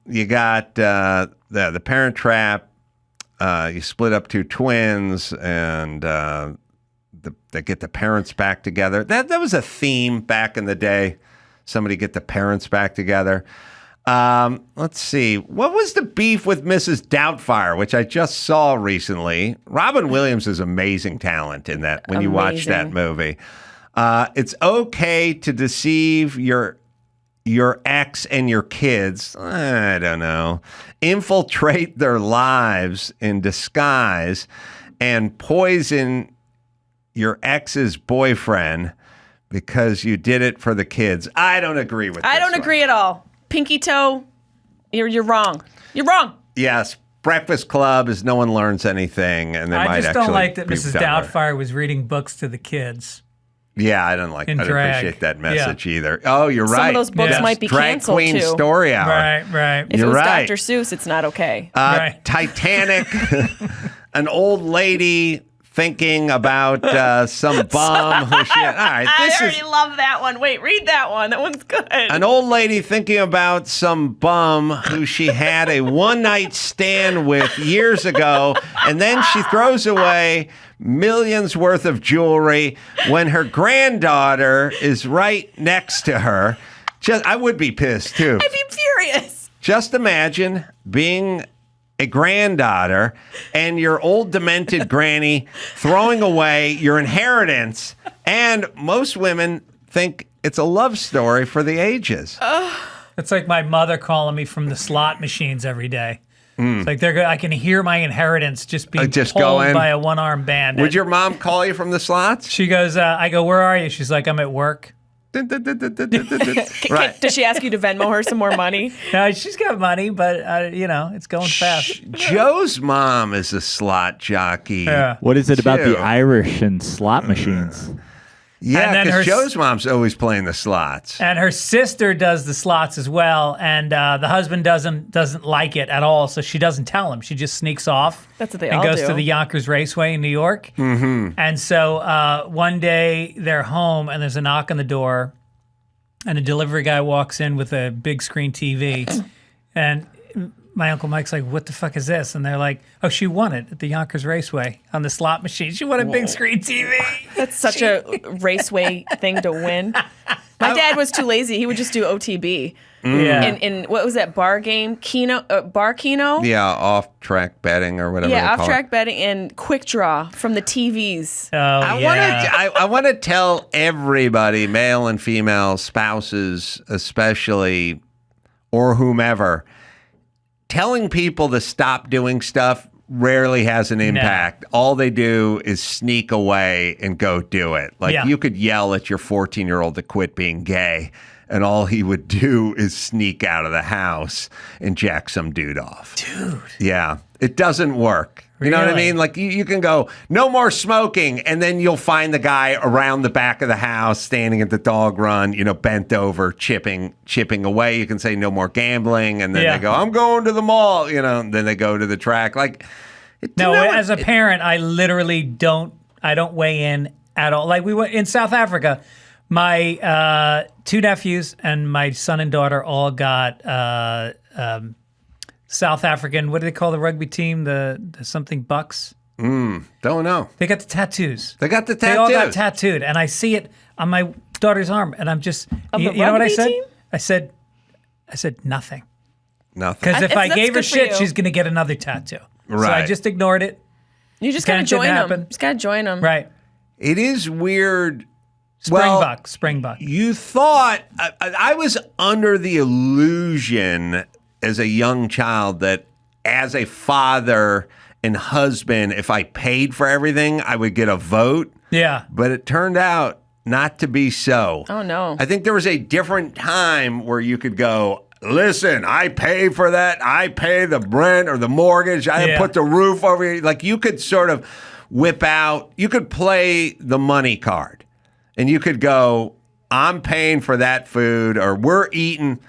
You got the Parent Trap. You split up 2 twins, and they get the parents back together. That was a theme back in the day. Somebody get the parents back together. Let's see. What was the beef with Mrs. Doubtfire, which I just saw recently? Robin Williams is amazing talent in that when you watch that movie. It's okay to deceive your ex and your kids. I don't know. Infiltrate their lives in disguise and poison your ex's boyfriend because you did it for the kids. I don't agree with this. I don't agree at all. Pinky toe, you're wrong. You're wrong. Yes, Breakfast Club is no one learns anything, and they might I just actually don't like that be Mrs. dumber. Doubtfire was reading books to the kids. Yeah, I don't like. I don't drag. appreciate that message either. Oh, you're right. Some of those books might be Drag canceled Queen too. Story Hour. Right. If You're it was right. Dr. Seuss, it's not okay. Right. Titanic, an old lady thinking about some bum who she had. All right, I this already is love that one. Wait, read that one. That one's good. an old lady thinking about some bum who she had a one-night stand with years ago, and then she throws away millions worth of jewelry when her granddaughter is right next to her. I would be pissed too. I'd be furious. Just imagine being a granddaughter and your old demented granny throwing away your inheritance, and most women think it's a love story for the ages. It's like my mother calling me from the slot machines every day. It's like I can hear my inheritance just being pulled going by a one-armed bandit. Would your mom call you from the slots? She goes, I go, where are you? She's like, I'm at work. Right. Does she ask you to Venmo her some more money? No, she's got money, but it's going fast. Joe's mom is a slot jockey. Yeah. What is it about Too. the Irish and slot machines? Yeah, And then because her- Joe's mom's always playing the slots. And her sister does the slots as well, and the husband doesn't like it at all, so she doesn't tell him. She just sneaks off. That's what they and all goes do. to the Yonkers Raceway in New York. Mm-hmm. And so one day they're home, and there's a knock on the door, and a delivery guy walks in with a big screen TV, and my Uncle Mike's like, what the fuck is this? And they're like, oh, she won it at the Yonkers Raceway on the slot machine. She won a big screen TV. That's such a raceway thing to win. My dad was too lazy. He would just do OTB. Yeah. In what was that bar game? Bar Keno? Yeah, off-track betting or whatever. Yeah, they call off-track it. betting and quick draw from the TVs. Oh, I want to tell everybody, male and female spouses especially, or whomever, telling people to stop doing stuff rarely has an impact. All they do is sneak away and go do it. Like you could yell at your 14-year-old to quit being gay, and all he would do is sneak out of the house and jack some dude off. Dude. Yeah. It doesn't work. You know what I mean? Like you can go, no more smoking, and then you'll find the guy around the back of the house standing at the dog run, bent over, chipping away. You can say no more gambling, and then they go, I'm going to the mall, and then they go to the track. Like as a parent, I literally don't weigh in at all. Like we went in South Africa, my 2 nephews and my son and daughter all got South African, what do they call the rugby team? The something Bucks? Don't know. They got the tattoos. They got the tattoos. They all got tattooed. And I see it on my daughter's arm. And I'm just, you know what I said? Team? I said nothing. Nothing. Because if I gave her good for shit, you. she's going to get another tattoo. Right. So I just ignored it. You just got to join happen. them. Just got to join them. Right. It is weird. Springbok. You thought, I was under the illusion as a young child that as a father and husband, if I paid for everything, I would get a vote. Yeah. But it turned out not to be so. Oh, no. I think there was a different time where you could go, listen, I pay for that. I pay the rent or the mortgage. I put the roof over you. Like you could sort of whip out, you could play the money card. And you could go, I'm paying for that food, or we're eating.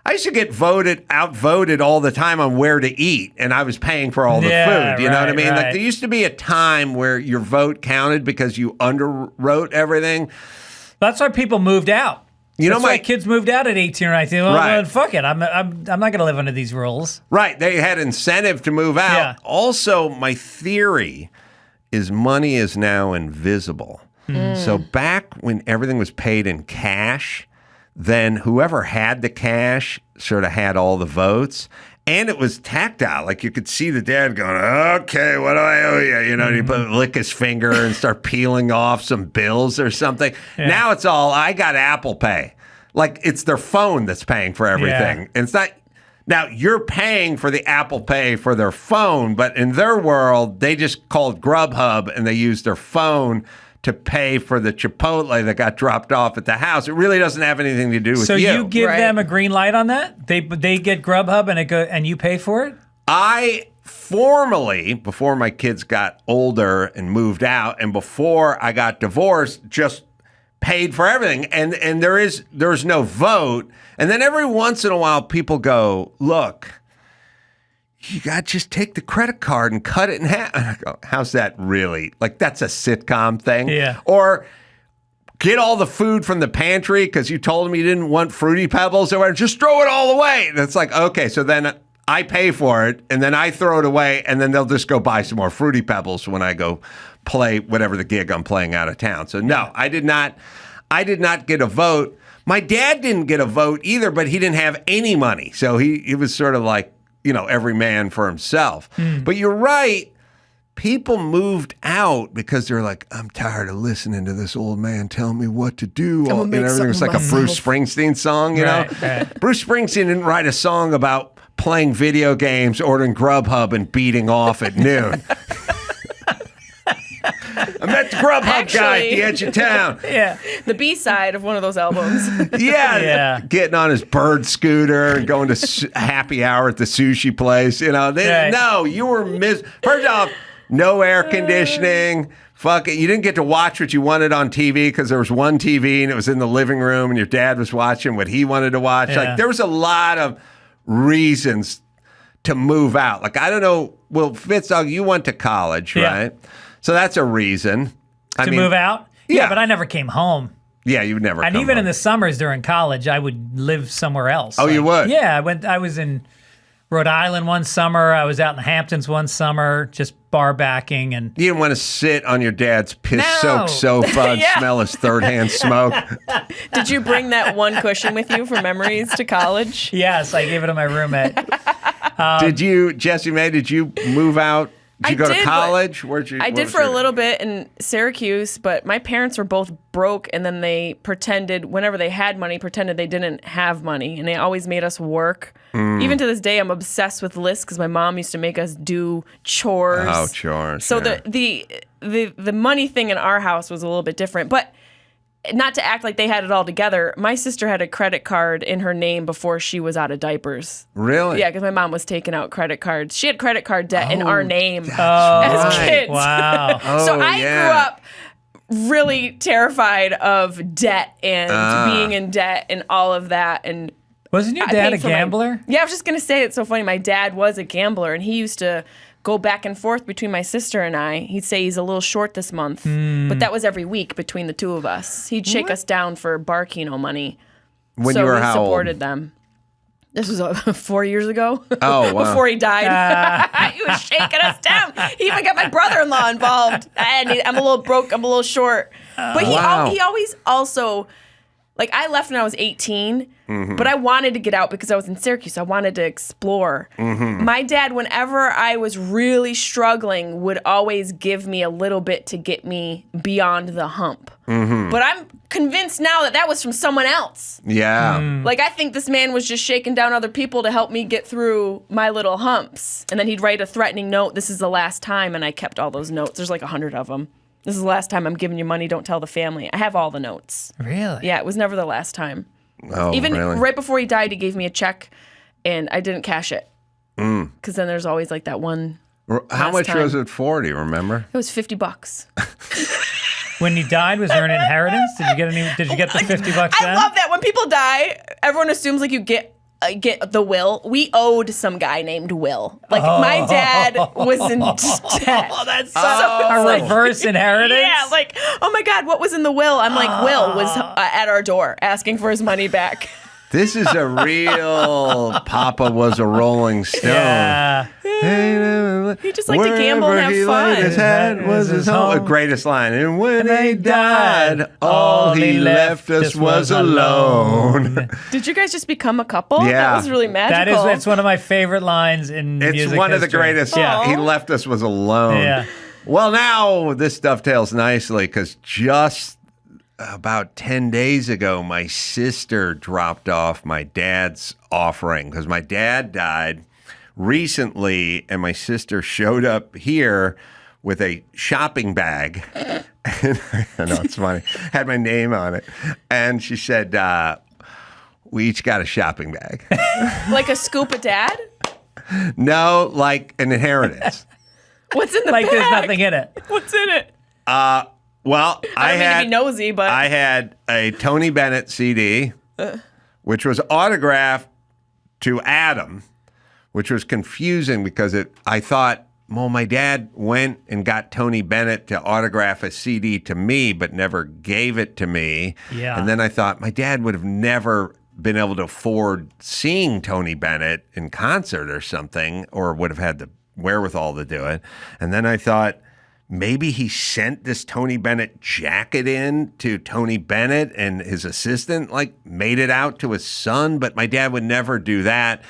I used to get outvoted all the time on where to eat, and I was paying for all the food. You know what I mean? Like there used to be a time where your vote counted because you underwrote everything. That's why people moved out. That's why kids moved out at 18 or 19. Well, fuck it. I'm not going to live under these rules. Right. They had incentive to move out. Yeah. Also, my theory is money is now invisible. So back when everything was paid in cash, then whoever had the cash sort of had all the votes. And it was tactile. Like you could see the dad going, okay, what do I owe you? And he'd lick his finger and start peeling off some bills or something. Yeah. Now it's all, I got Apple Pay. Like it's their phone that's paying for everything. Yeah. And it's not, now you're paying for the Apple Pay for their phone, but in their world, they just called Grubhub and they used their phone to pay for the Chipotle that got dropped off at the house. It really doesn't have anything to do with you. So you give them a green light on that? They get Grubhub and you pay for it? I formally, before my kids got older and moved out, and before I got divorced, just paid for everything. And there's no vote. And then every once in a while, people go, look, you got to just take the credit card and cut it in half. And I go, how's that really? Like, that's a sitcom thing? Yeah. Or get all the food from the pantry because you told them you didn't want Fruity Pebbles or whatever. Just throw it all away. And it's like, okay, so then I pay for it, and then I throw it away, and then they'll just go buy some more Fruity Pebbles when I go play whatever the gig I'm playing out of town. So, no, I did not get a vote. My dad didn't get a vote either, but he didn't have any money. So he was sort of like, every man for himself. But you're right. People moved out because they're like, I'm tired of listening to this old man tell me what to do. And everything was like a Bruce Springsteen song, you know? Right. Bruce Springsteen didn't write a song about playing video games, ordering Grubhub, and beating off at noon. I met the Grubhub guy at the edge of town. Yeah. The B-side of one of those albums. Yeah. Getting on his bird scooter and going to happy hour at the sushi place. No, you were First off, no air conditioning. Fuck it. You didn't get to watch what you wanted on TV because there was one TV and it was in the living room and your dad was watching what he wanted to watch. Yeah. Like there was a lot of reasons to move out. Like, I don't know. Well, Fitz, you went to college, right? So that's a reason. To move out? Yeah, but I never came home. Yeah, you would never And come even home. in the summers during college, I would live somewhere else. Oh, you would? Yeah, I was in Rhode Island one summer. I was out in the Hamptons one summer, just bar backing. And you didn't want to sit on your dad's piss-soaked sofa and smell his third-hand smoke. Did you bring that one cushion with you for memories to college? Yes, I gave it to my roommate. Did you, Jessimae, did you move out? Did you go to college? I did for a little bit in Syracuse, but my parents were both broke, and then they pretended, whenever they had money, pretended they didn't have money, and they always made us work. Even to this day, I'm obsessed with lists because my mom used to make us do chores. Oh, chores. So the money thing in our house was a little bit different, but not to act like they had it all together. My sister had a credit card in her name before she was out of diapers. Really? Yeah, because my mom was taking out credit cards. She had credit card debt in our name as kids. Wow. So I grew up really terrified of debt and being in debt and all of that. And wasn't your dad a gambler? Yeah, I was just going to say, it's so funny. My dad was a gambler, and he used to go back and forth between my sister and I. He'd say he's a little short this month, but that was every week between the two of us. He'd shake us down for bar keno money. When so you were we how old? supported them. This was 4 years ago. Oh, wow. Before he died. He was shaking us down. He even got my brother-in-law involved. I'm a little broke. I'm a little short. But he always also, like, I left when I was 18, but I wanted to get out because I was in Syracuse. I wanted to explore. My dad, whenever I was really struggling, would always give me a little bit to get me beyond the hump. But I'm convinced now that that was from someone else. Yeah. Like, I think this man was just shaking down other people to help me get through my little humps. And then he'd write a threatening note, "This is the last time," and I kept all those notes. There's like 100 of them. "This is the last time I'm giving you money. Don't tell the family." I have all the notes. Really? Yeah, it was never the last time. Oh, Even really? right before he died, he gave me a check, and I didn't cash it. Because then there's always like that one. How last much time. was it for? Do you remember? It was $50. When he died, was there an inheritance? Did you get Did you get the $50 then? I love that. When people die, everyone assumes like you get the will. We owed some guy named Will. Like, my dad was in debt. Oh, that's a reverse inheritance? Yeah, like, oh my God, what was in the will? I'm like, Will was at our door asking for his money back. This is a real Papa was a Rolling Stone. Yeah. He just liked to gamble and have fun. His head was his home. The greatest line. And when he died, all he left us was alone. Did you guys just become a couple? Yeah. That was really magical. It's one of my favorite lines in music It's one of the history. greatest. Yeah. He left us was alone. Yeah. Well, now this dovetails nicely because just about 10 days ago, my sister dropped off my dad's offering because my dad died recently, and my sister showed up here with a shopping bag. And I know, it's funny. Had my name on it. And she said, we each got a shopping bag. Like a scoop of dad? No, like an inheritance. What's in the Like bag? there's nothing in it. What's in it? Well, I don't mean to be nosy, but I had a Tony Bennett CD, which was autographed to Adam, which was confusing because I thought, well, my dad went and got Tony Bennett to autograph a CD to me, but never gave it to me. Yeah. And then I thought my dad would have never been able to afford seeing Tony Bennett in concert or something, or would have had the wherewithal to do it. And then I thought, maybe he sent this Tony Bennett jacket in to Tony Bennett and his assistant, like, made it out to his son, but my dad would never do that.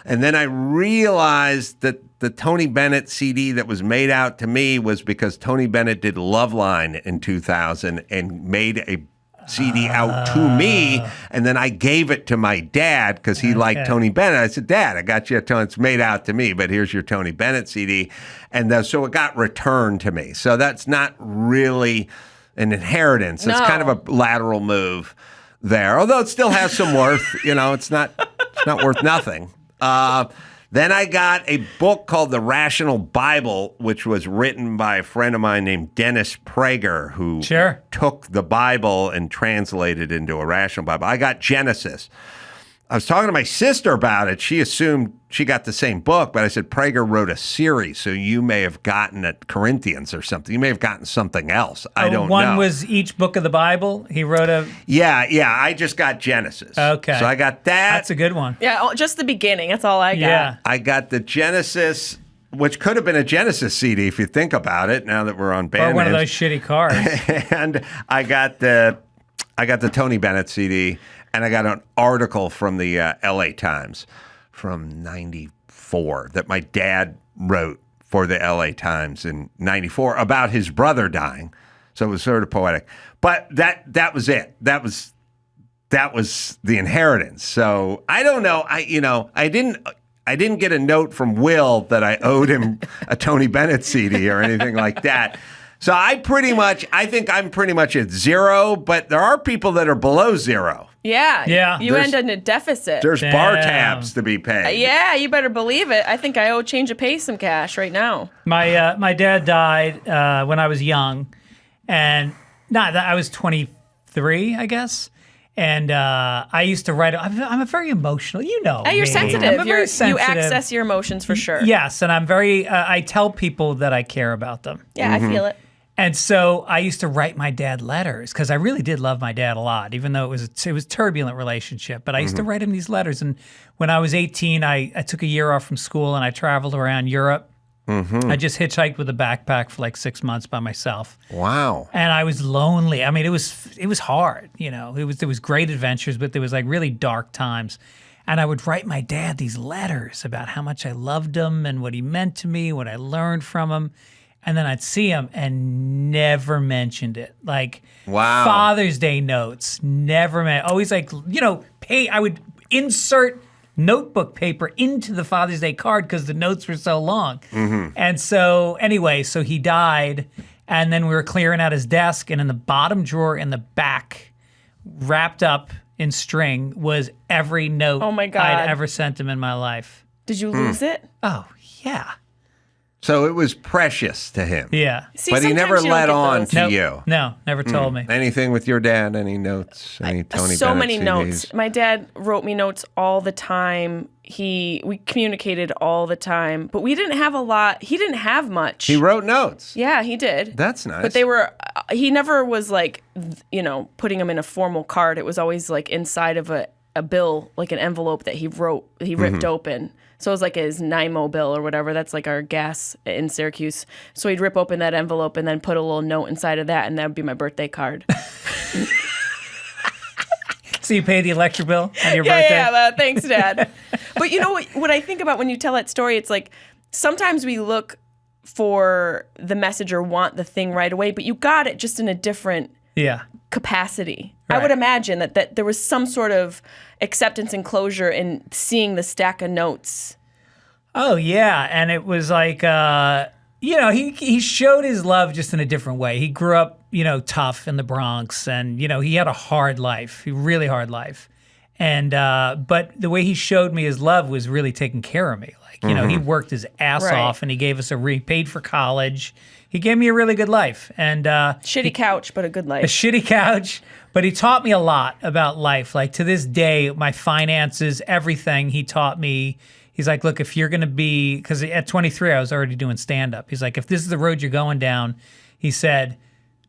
And then I realized that the Tony Bennett CD that was made out to me was because Tony Bennett did Loveline in 2000 and made a CD out to me, and then I gave it to my dad because he liked Tony Bennett. I said, Dad, I got you a Tony. It's made out to me, but here's your Tony Bennett CD. And so it got returned to me. So that's not really an inheritance. It's kind of a lateral move there, although it still has some worth. You know, it's not worth nothing. Then I got a book called The Rational Bible, which was written by a friend of mine named Dennis Prager, who took the Bible and translated it into a rational Bible. I got Genesis. I was talking to my sister about it. She assumed she got the same book, but I said, Prager wrote a series, so you may have gotten it Corinthians or something. You may have gotten something else. I don't know. One was each book of the Bible. He wrote a... Yeah, I just got Genesis. Okay. So I got that. That's a good one. Yeah, just the beginning. That's all I got. Yeah. I got the Genesis, which could have been a Genesis CD if you think about it, now that we're on band Or one of names. those shitty cars. And I got the Tony Bennett CD, and I got an article from the LA Times from 94 that my dad wrote for the LA Times in 94 about his brother dying. So it was sort of poetic. But that was it. That was the inheritance. So I don't know. I didn't get a note from Will that I owed him a Tony Bennett CD or anything like that. So I think I'm pretty much at zero, but there are people that are below zero. Yeah. You end in a deficit. There's bar tabs to be paid. Yeah, you better believe it. I think I owe Change of Pace some cash right now. My dad died when I was young, and I was 23, I guess. And I used to write. I'm a very emotional. You know, You're me. sensitive. I'm very sensitive. You access your emotions for sure. Yes, and I'm very. I tell people that I care about them. Yeah, I feel it. And so I used to write my dad letters because I really did love my dad a lot, even though it was a turbulent relationship. But I used to write him these letters. And when I was 18, I took a year off from school and I traveled around Europe. I just hitchhiked with a backpack for like 6 months by myself. Wow. And I was lonely. I mean, it was hard. There was great adventures, but there was like really dark times. And I would write my dad these letters about how much I loved him and what he meant to me, what I learned from him. And then I'd see him and never mentioned it. Like Father's Day notes, never always like, I would insert notebook paper into the Father's Day card because the notes were so long. And so anyway, so he died, and then we were clearing out his desk, and in the bottom drawer in the back, wrapped up in string, was every note I'd ever sent him in my life. Did you lose it? Oh, yeah. So it was precious to him. Yeah. See, but he never let on to Nope. you. No, never told me. Anything with your dad? Any notes? Any Tony So Bennett many CDs? notes. My dad wrote me notes all the time. We communicated all the time, but we didn't have a lot. He didn't have much. He wrote notes. Yeah, he did. That's nice. But they were. He never was like, putting them in a formal card. It was always like inside of a bill, like an envelope that he ripped open. So it was like his NIMO bill or whatever. That's like our gas in Syracuse. So he'd rip open that envelope and then put a little note inside of that, and that would be my birthday card. So you pay the electric bill on your birthday? Yeah, thanks, Dad. But you know what I think about when you tell that story? It's like sometimes we look for the message or want the thing right away, but you got it just in a different capacity. Right. I would imagine that there was some sort of acceptance and closure in seeing the stack of notes. Oh, yeah. And it was like, he showed his love just in a different way. He grew up, tough in the Bronx, and, he had a hard life, a really hard life. And, but the way he showed me his love was really taking care of me. Like, he worked his ass off, and he gave us paid for college. He gave me a really good life. And shitty couch, but a good life. A shitty couch, but he taught me a lot about life. Like to this day, my finances, everything he taught me. He's like, look, if you're going to be, because at 23, I was already doing stand-up. He's like, if this is the road you're going down, he said,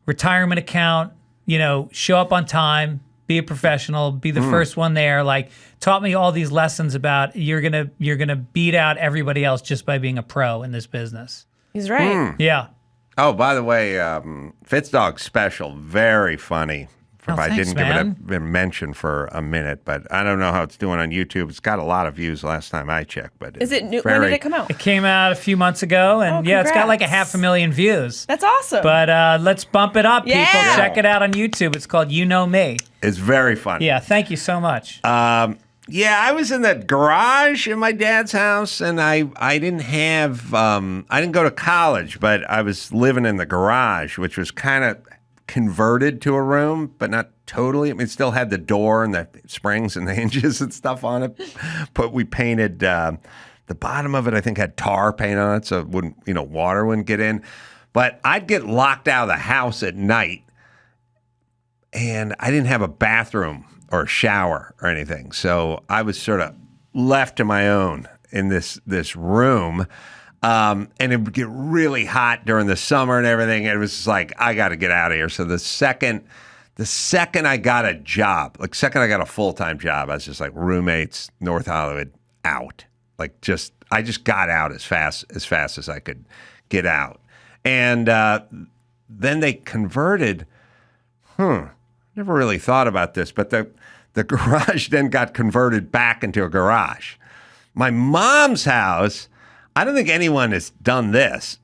retirement account, show up on time, be a professional, be the first one there. Like, taught me all these lessons about you're gonna beat out everybody else just by being a pro in this business. He's right. Yeah. Oh, by the way, Fitzdog special, very funny. If I thanks, didn't man. give it a mention for a minute, but I don't know how it's doing on YouTube. It's got a lot of views last time I checked. But Is it new? When did it come out? It came out a few months ago, and it's got like 500,000 views. That's awesome. But let's bump it up, people. Yeah. Check it out on YouTube. It's called You Know Me. It's very funny. Yeah, thank you so much. Yeah, I was in that garage in my dad's house, and I didn't have I didn't go to college, but I was living in the garage, which was kind of converted to a room, but not totally. I mean, it still had the door and the springs and the hinges and stuff on it. But we painted the bottom of it. I think had tar paint on it, so it wouldn't, water wouldn't get in. But I'd get locked out of the house at night, and I didn't have a bathroom or a shower or anything. So I was sort of left to my own in this room. And it would get really hot during the summer and everything. And it was just like, I got to get out of here. So the second I got a job, like second I got a full-time job, I was just like roommates, North Hollywood, out. Like I just got out as fast as I could get out. And then they converted, never really thought about this, but the garage then got converted back into a garage. My mom's house, I don't think anyone has done this.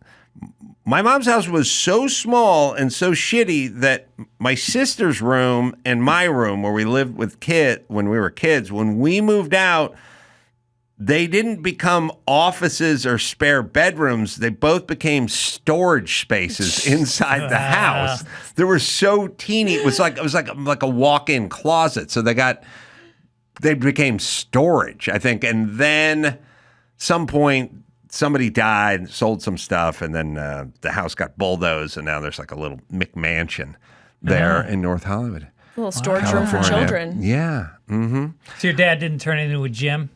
My mom's house was so small and so shitty that my sister's room and my room, where we lived with when we were kids, when we moved out, they didn't become offices or spare bedrooms. They both became storage spaces inside the house. They were so teeny. It was like a walk-in closet. So they became storage, I think. And then some point somebody died, sold some stuff, and then the house got bulldozed, and now there's like a little McMansion there in North Hollywood. A little storage room for children. Yeah. Mm-hmm. So your dad didn't turn it into a gym?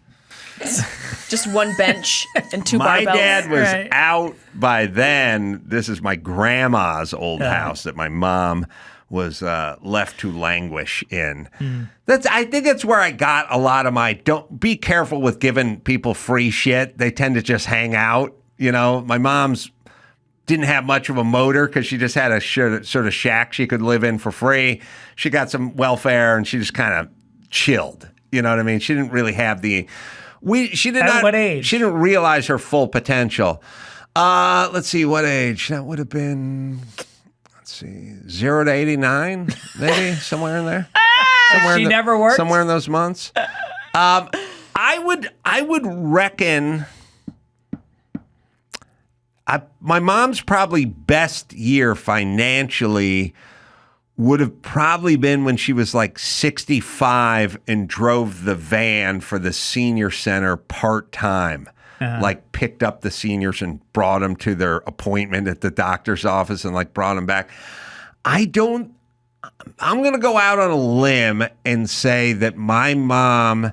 Just one bench and two My barbells. dad was out by then. This is my grandma's old house that my mom was left to languish in. I think that's where I got a lot of my, don't be careful with giving people free shit. They tend to just hang out. You know, my mom's didn't have much of a motor because she just had a sort of shack she could live in for free. She got some welfare and she just kind of chilled. You know what I mean? She didn't really have she didn't realize her full potential. Let's see, what age? That would have been, 0 to 89, maybe, somewhere in there. She never worked? Somewhere in those months. I would reckon my mom's probably best year financially would have probably been when she was like 65 and drove the van for the senior center part-time. Like picked up the seniors and brought them to their appointment at the doctor's office and like brought them back. I'm going to go out on a limb and say that my mom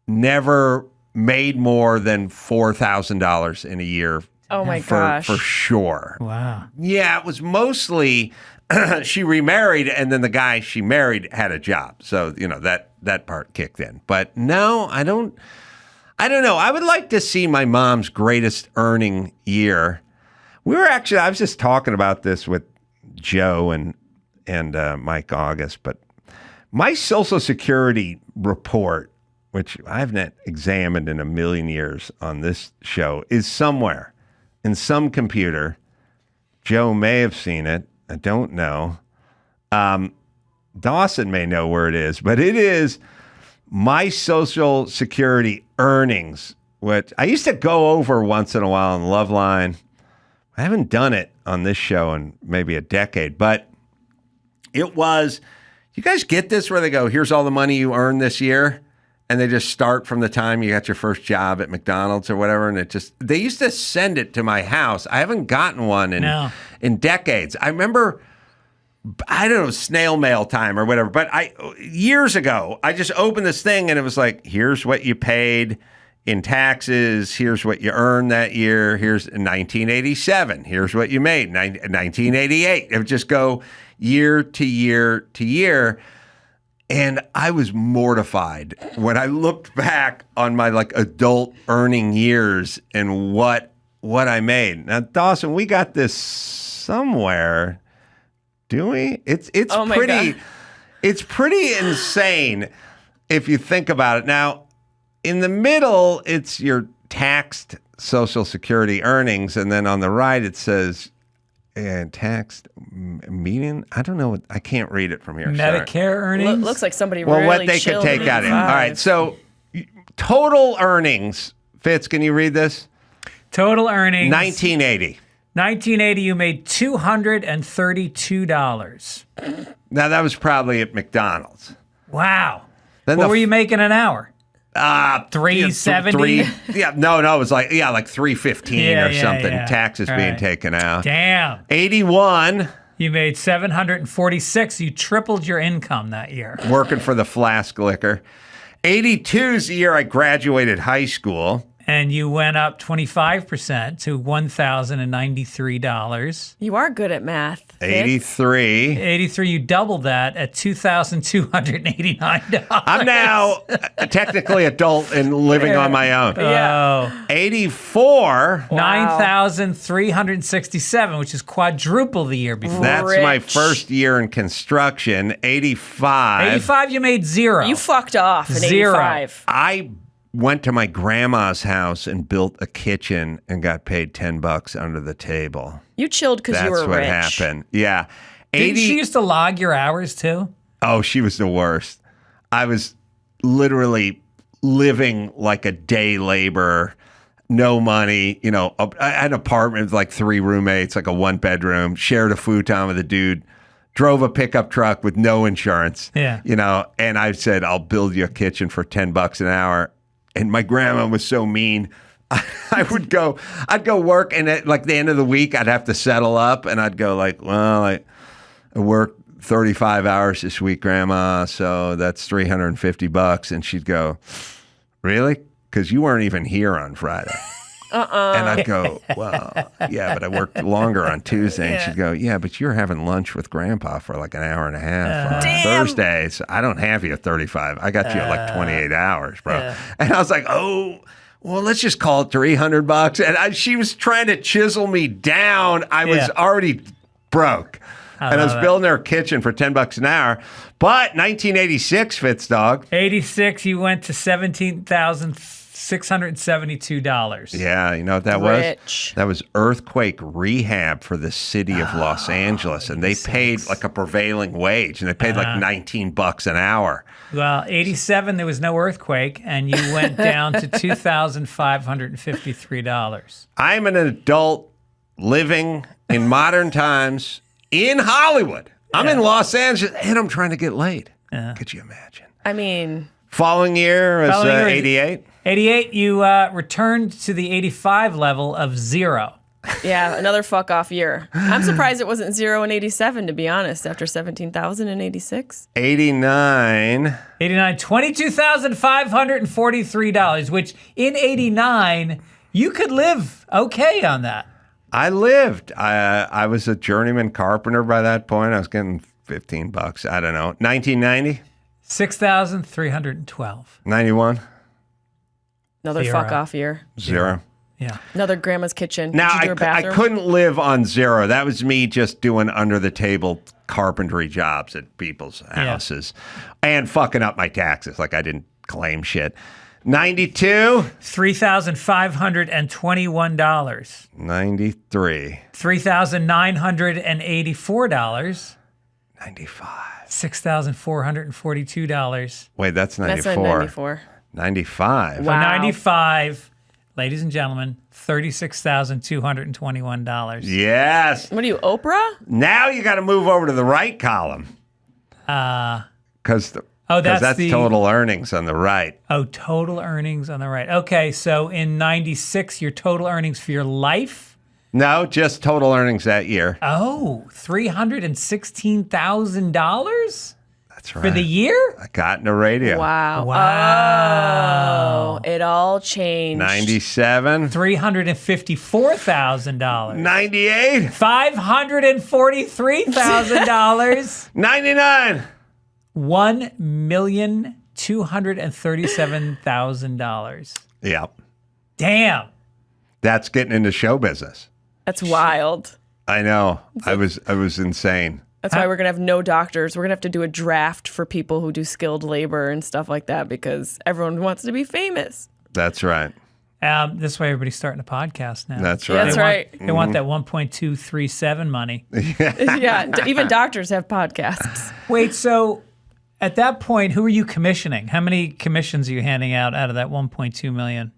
never made more than $4,000 in a year. Oh my gosh. For sure. Wow. Yeah, it was mostly she remarried, and then the guy she married had a job. So, you know, that part kicked in. But no, I don't know. I would like to see my mom's greatest earning year. I was just talking about this with Joe and Mike August, but my Social Security report, which I haven't examined in a million years on this show, is somewhere in some computer. Joe may have seen it. I don't know. Dawson may know where it is, but it is my Social Security earnings, which I used to go over once in a while on Loveline. I haven't done it on this show in maybe a decade, but it was, you guys get this where they go, here's all the money you earned this year? And they just start from the time you got your first job at McDonald's or whatever. And they used to send it to my house. I haven't gotten one in decades. I remember, I don't know, snail mail time or whatever. But years ago, I just opened this thing and it was like, here's what you paid in taxes. Here's what you earned that year. Here's 1987. Here's what you made 1988. It would just go year to year to year. And I was mortified when I looked back on my like adult earning years and what I made. Now, Dawson, we got this somewhere. Do we? It's pretty insane if you think about it. Now, in the middle, it's your taxed Social Security earnings, and then on the right it says taxed median. I don't know. I can't read it from here. Medicare earnings. Looks like somebody well, really what they could take out of it. All right. So total earnings. Fitz, can you read this? Total earnings. 1980. 1980, you made $232. Now that was probably at McDonald's. Wow. Then what were you making an hour? $3.70. No, it was like $3.15 or something. Yeah. Taxes being taken out. Damn. 81. You made $746. You tripled your income that year. Working for the flask liquor. 82 is the year I graduated high school. And you went up 25% to $1,093. You are good at math. Fitz. 83. 83, you doubled that at $2,289. I'm now technically adult and living on my own. Oh. 84. 9,367, which is quadruple the year before. That's my Rich. first year in construction. 85. 85, you made zero. You fucked off in Zero. 85. I went to my grandma's house and built a kitchen and got paid $10 under the table. You chilled because you were That's what rich. happened. Yeah. Didn't she used to log your hours too? Oh, she was the worst. I was literally living like a day laborer, no money. You know, I had an apartment with like 3 roommates, like a 1-bedroom, shared a futon with a dude, drove a pickup truck with no insurance. Yeah. You know, and I said, I'll build you a kitchen for $10 an hour. And my grandma was so mean. I'd go work, and at like the end of the week, I'd have to settle up, and I'd go like, well, I worked 35 hours this week, Grandma, so that's $350. And she'd go, really? Because you weren't even here on Friday. And I'd go, well, yeah, but I worked longer on Tuesday. And she'd go, yeah, but you're having lunch with Grandpa for like an hour and a half on Thursday. So I don't have you at 35. I got you at like 28 hours, bro. And I was like, oh, well, let's just call it $300. And she was trying to chisel me down. I was already broke. And I was building her kitchen for $10 an hour. But 1986, Fitzdog. 86, you went to $17,672. Yeah, you know what that Rich. was? That was earthquake rehab for the city of Los Angeles. And they paid like a prevailing wage. And they paid like $19 an hour. Well, 87, there was no earthquake, and you went down to $2,553. I'm an adult living in modern times in Hollywood. I'm in Los Angeles, and I'm trying to get laid. Could you imagine? I mean, Following year was 88. 88, you returned to the 85 level of zero. yeah, another fuck off year. I'm surprised it wasn't 0 in 87, to be honest, after 17,000 in 86. 89. 89, $22,543, which in 89, you could live okay on that. I lived. I was a journeyman carpenter by that point. I was getting $15. I don't know. 1990? 6,312. 91? Another Zero. fuck off year. 0. Yeah. Another grandma's kitchen. Now, Did you do a I bathroom? couldn't live on 0. That was me just doing under-the-table carpentry jobs at people's houses and fucking up my taxes. Like I didn't claim shit. 92? $3,521. 93. $3,984. 95. $6,442. Wait, that's 94. That's at 94. 95. Wow. 95, ladies and gentlemen, $36,221. Yes. What are you, Oprah? Now you got to move over to the right column. Because that's the total earnings on the right. Oh, total earnings on the right. Okay, so in 96, your total earnings for your life? No, just total earnings that year. Oh, $316,000? That's right. For the year? I got into radio. Wow. Wow. Oh, it all changed. 97. $354,000. 98. $543,000. 99. $1,237,000. Yep. Damn. That's getting into show business. That's wild. I know. I was insane. That's why we're going to have no doctors. We're going to have to do a draft for people who do skilled labor and stuff like that because everyone wants to be famous. That's right. This is why everybody's starting a podcast now. That's right. That's right. They want that 1.237 money. Yeah, even doctors have podcasts. Wait, so at that point, who are you commissioning? How many commissions are you handing out of that 1.2 million?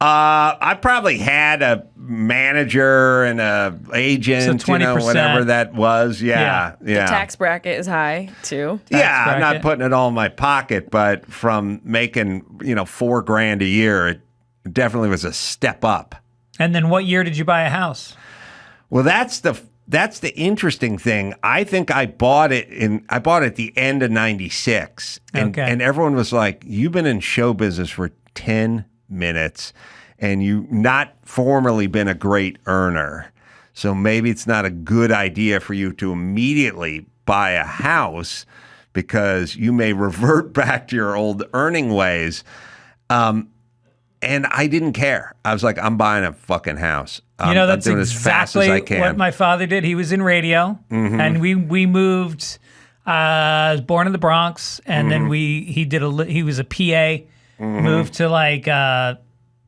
I probably had a manager and a agent, So 20%. whatever that was. Yeah. The tax bracket is high, too. Yeah, I'm not bracket. putting it all in my pocket, but from making, $4,000 a year, it definitely was a step up. And then what year did you buy a house? Well, that's the that's the interesting thing. I think I bought it at the end of 96. And everyone was like, you've been in show business for 10 minutes and you've not formerly been a great earner. So maybe it's not a good idea for you to immediately buy a house because you may revert back to your old earning ways. And I didn't care. I was like, I'm buying a fucking house. That's exactly what my father did. He was in radio, and we moved. I was born in the Bronx, and then he was a PA, moved to like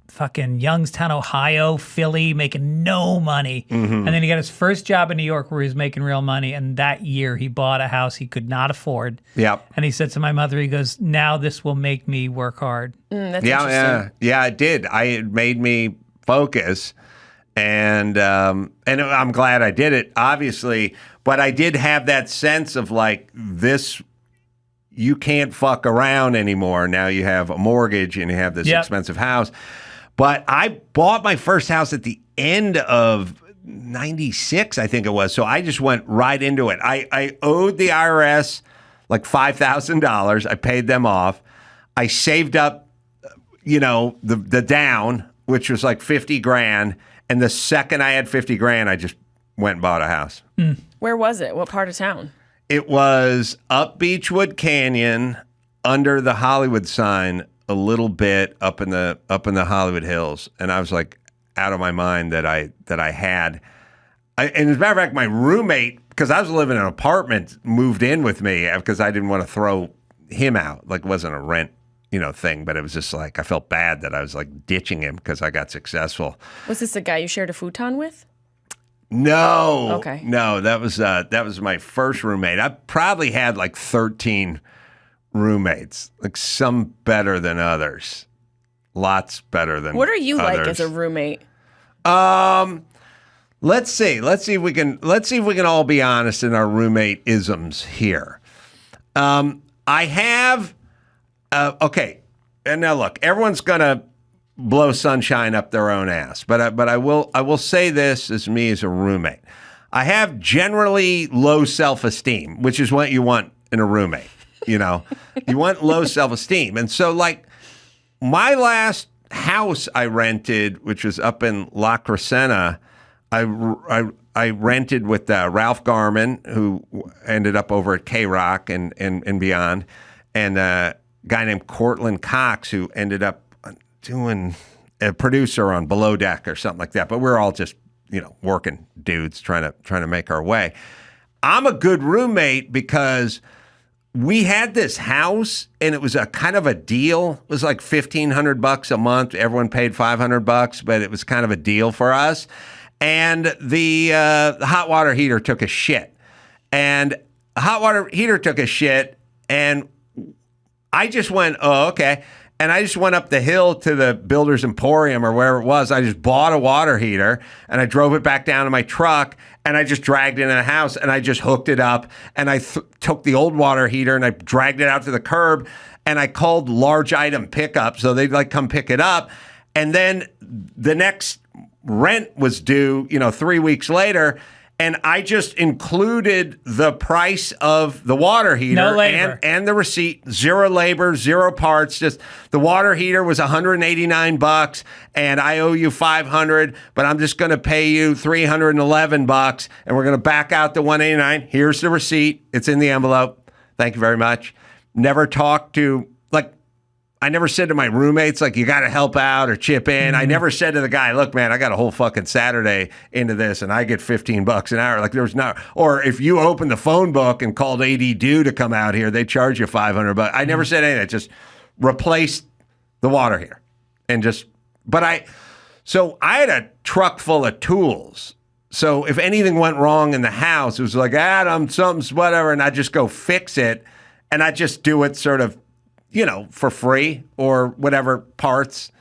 fucking Youngstown, Ohio, Philly, making no money. And then he got his first job in New York where he was making real money. And that year he bought a house he could not afford. Yep. And he said to my mother, he goes, now this will make me work hard. That's interesting. Yeah, it did. It made me focus. And I'm glad I did it, obviously. But I did have that sense of like this, you can't fuck around anymore. Now you have a mortgage and you have this expensive house. But I bought my first house at the end of 96, I think it was. So I just went right into it. I owed the IRS like $5,000. I paid them off. I saved up, the down, which was like 50 grand. And the second I had 50 grand, I just went and bought a house. Where was it? What part of town? It was up Beechwood Canyon under the Hollywood sign, a little bit up in the Hollywood Hills, and I was like out of my mind that I had. And as a matter of fact, my roommate, because I was living in an apartment, moved in with me because I didn't want to throw him out. Like it wasn't a rent, thing, but it was just like I felt bad that I was like ditching him because I got successful. Was this the guy you shared a futon with? No. Okay. No, that was my first roommate. I probably had like 13 roommates, like some better than others, lots better than. What are you others. like as a roommate? Let's see if we can all be honest in our roommate isms here. I have okay, and now look, everyone's gonna blow sunshine up their own ass, but I will say this as me as a roommate. I have generally low self-esteem, which is what you want in a roommate. You want low self-esteem. And so, like, my last house I rented, which was up in La Crescenta, I rented with Ralph Garman, who ended up over at K-Rock and beyond, and a guy named Cortland Cox, who ended up doing a producer on Below Deck or something like that. But we're all just, working dudes trying to make our way. I'm a good roommate because we had this house, and it was a kind of a deal. It was like $1,500 a month. Everyone paid $500, but it was kind of a deal for us. And the hot water heater took a shit. And the hot water heater took a shit, and I just went, oh, okay. And I just went up the hill to the Builder's Emporium or wherever it was. I just bought a water heater, and I drove it back down to my truck, and I just dragged it in the house, and I just hooked it up, and I took the old water heater, and I dragged it out to the curb, and I called large item pickup, so they'd like come pick it up. And then the next rent was due, 3 weeks later, and I just included the price of the water heater and the receipt, zero labor, zero parts. Just the water heater was $189, and I owe you $500, but I'm just going to pay you $311, and we're going to back out the $189. Here's the receipt. It's in the envelope. Thank you very much. Never talked to, I never said to my roommates, you got to help out or chip in. Mm-hmm. I never said to the guy, look, man, I got a whole fucking Saturday into this and I get $15 an hour. There was no, or if you opened the phone book and called AD Dew to come out here, they charge you $500. I never said anything. Just replaced the water here so I had a truck full of tools. So if anything went wrong in the house, it was like, Adam, something's whatever. And I'd just go fix it. And I'd just do it sort of, for free or whatever parts,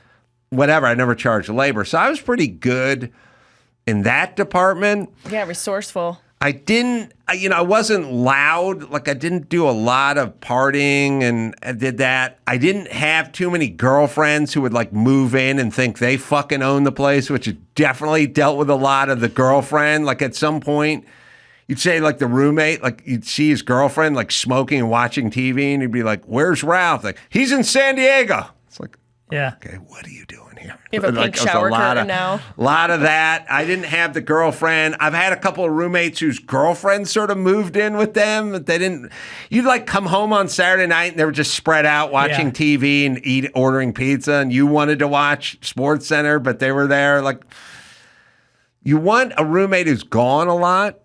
whatever. I never charged labor. So I was pretty good in that department. Yeah, resourceful. I wasn't loud. Like, I didn't do a lot of partying and I did that. I didn't have too many girlfriends who would like move in and think they fucking own the place, which is definitely dealt with a lot of the girlfriend. Like, at some point, you'd say, like, the roommate, like, you'd see his girlfriend, like, smoking and watching TV, and he'd be like, where's Ralph? Like, he's in San Diego. It's like, Yeah. okay, what are you doing here? You have a pink shower curtain now. A lot of that. I didn't have the girlfriend. I've had a couple of roommates whose girlfriends sort of moved in with them. But they didn't. You'd like come home on Saturday night and they were just spread out watching TV and ordering pizza, and you wanted to watch Sports Center, but they were there. Like, you want a roommate who's gone a lot,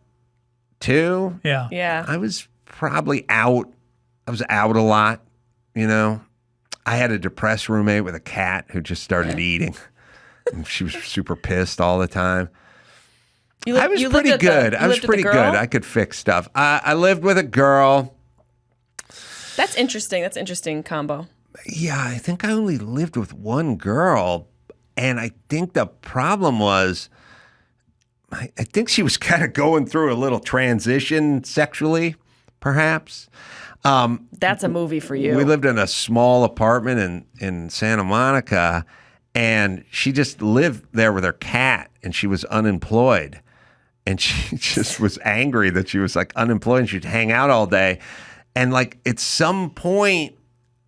too. Yeah. Yeah. I was probably out. I was out a lot, you know. I had a depressed roommate with a cat who just started eating. And she was super pissed all the time. I was pretty good. I was pretty good. I could fix stuff. I lived with a girl. That's interesting. That's an interesting combo. Yeah, I think I only lived with one girl. And I think the problem was, I think she was kind of going through a little transition sexually, perhaps. That's a movie for you. We lived in a small apartment in Santa Monica, and she just lived there with her cat, and she was unemployed. And she just was angry that she was like unemployed and she'd hang out all day. And like at some point,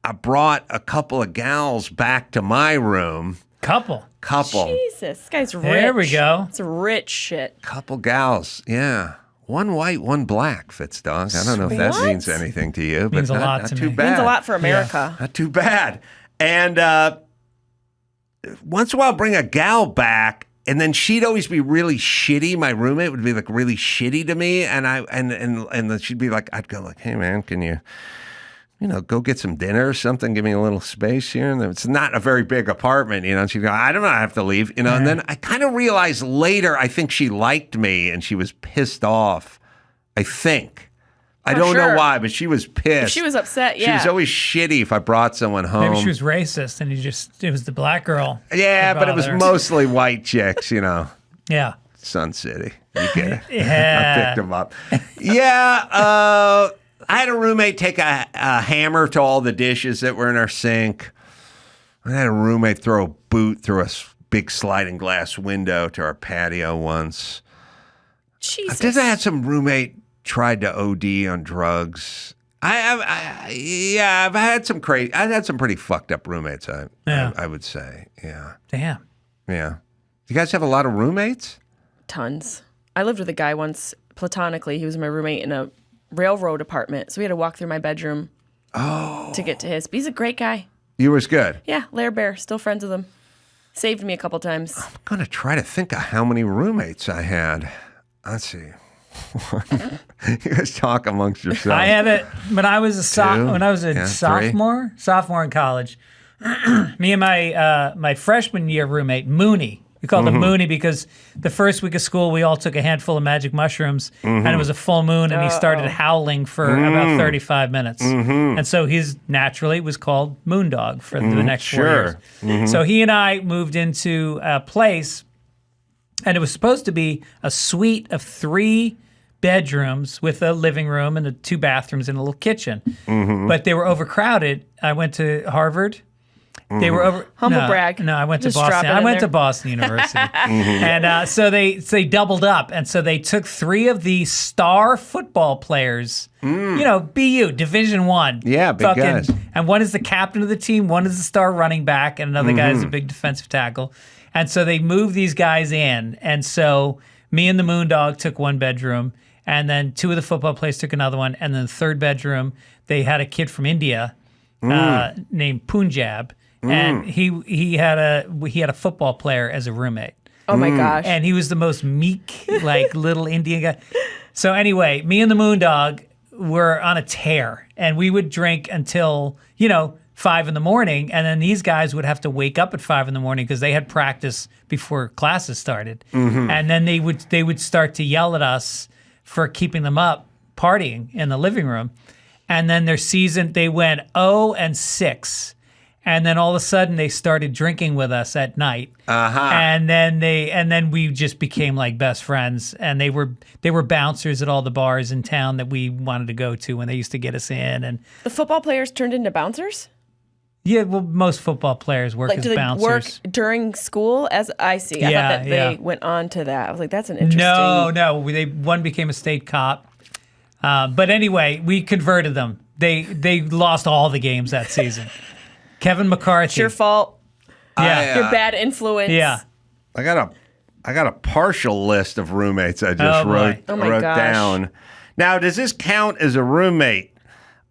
I brought a couple of gals back to my room. Couple. Jesus, this guy's rich. There we go. It's rich shit. Couple gals, yeah. One white, one black, Fitzdog. I don't know if that What? means anything to you, but Means a not, lot not to too me. bad. Means a lot for America. Not too bad. And once in a while, bring a gal back, and then she'd always be really shitty. My roommate would be like really shitty to me, and then she'd be like, I'd go like, hey man, can you go get some dinner or something? Give me a little space here. And it's not a very big apartment, And she'd go, I don't know, I have to leave, And then I kind of realized later, I think she liked me and she was pissed off. I think. I don't know why, but she was pissed. If she was upset, She was always shitty if I brought someone home. Maybe she was racist and it was the black girl. Yeah, but it was mostly white chicks, Yeah. Sun City. You get it. Yeah. I picked them up. Yeah. I had a roommate take a hammer to all the dishes that were in our sink. I had a roommate throw a boot through a big sliding glass window to our patio once. Jesus. I had some roommate tried to OD on drugs. I've had some crazy. I've had some pretty fucked up roommates. I would say. Yeah. Damn. Yeah. You guys have a lot of roommates? Tons. I lived with a guy once platonically. He was my roommate in a railroad apartment, so we had to walk through my bedroom to get to his. But he's a great guy. You was good. Yeah, Lair Bear, still friends with him. Saved me a couple times. I'm gonna try to think of how many roommates I had. Let's see. You guys talk amongst yourselves. I had it when I was a sophomore in college. Me and my freshman year roommate Mooney. We called him Mooney because the first week of school we all took a handful of magic mushrooms and it was a full moon and he started howling for about 35 minutes. And so he's naturally was called Moondog for the next 4 years. So he and I moved into a place and it was supposed to be a suite of 3 bedrooms with a living room and 2 bathrooms and a little kitchen. But they were overcrowded. I went to Harvard. They were over. Humble brag. No, I went Just to Boston. drop it I in went there. to Boston University, and so they doubled up, and so they took 3 of the star football players. BU Division I. Yeah, big guys. And one is the captain of the team, one is the star running back, and another guy is a big defensive tackle. And so they moved these guys in, and so me and the Moondog took 1 bedroom, and then 2 of the football players took another one, and then the 3rd bedroom they had a kid from India named Punjab. And he had a football player as a roommate. Oh my gosh. And he was the most meek, like little Indian guy. So anyway, me and the Moondog were on a tear, and we would drink until 5 in the morning, and then these guys would have to wake up at 5 in the morning because they had practice before classes started, and then they would start to yell at us for keeping them up partying in the living room, and then their season they went 0-6. And then all of a sudden they started drinking with us at night. And then we just became like best friends. And they were bouncers at all the bars in town that we wanted to go to when they used to get us in. And The football players turned into bouncers? yeah, well, most football players work as Do they bouncers. work during school? As I see. I thought that they went on to that. I was like, that's an interesting. No. One became a state cop. But anyway, we converted them. They lost all the games that season. Kevin McCarthy. It's your fault. Yeah. Your bad influence. Yeah. I got a partial list of roommates I just wrote down. Now, does this count as a roommate?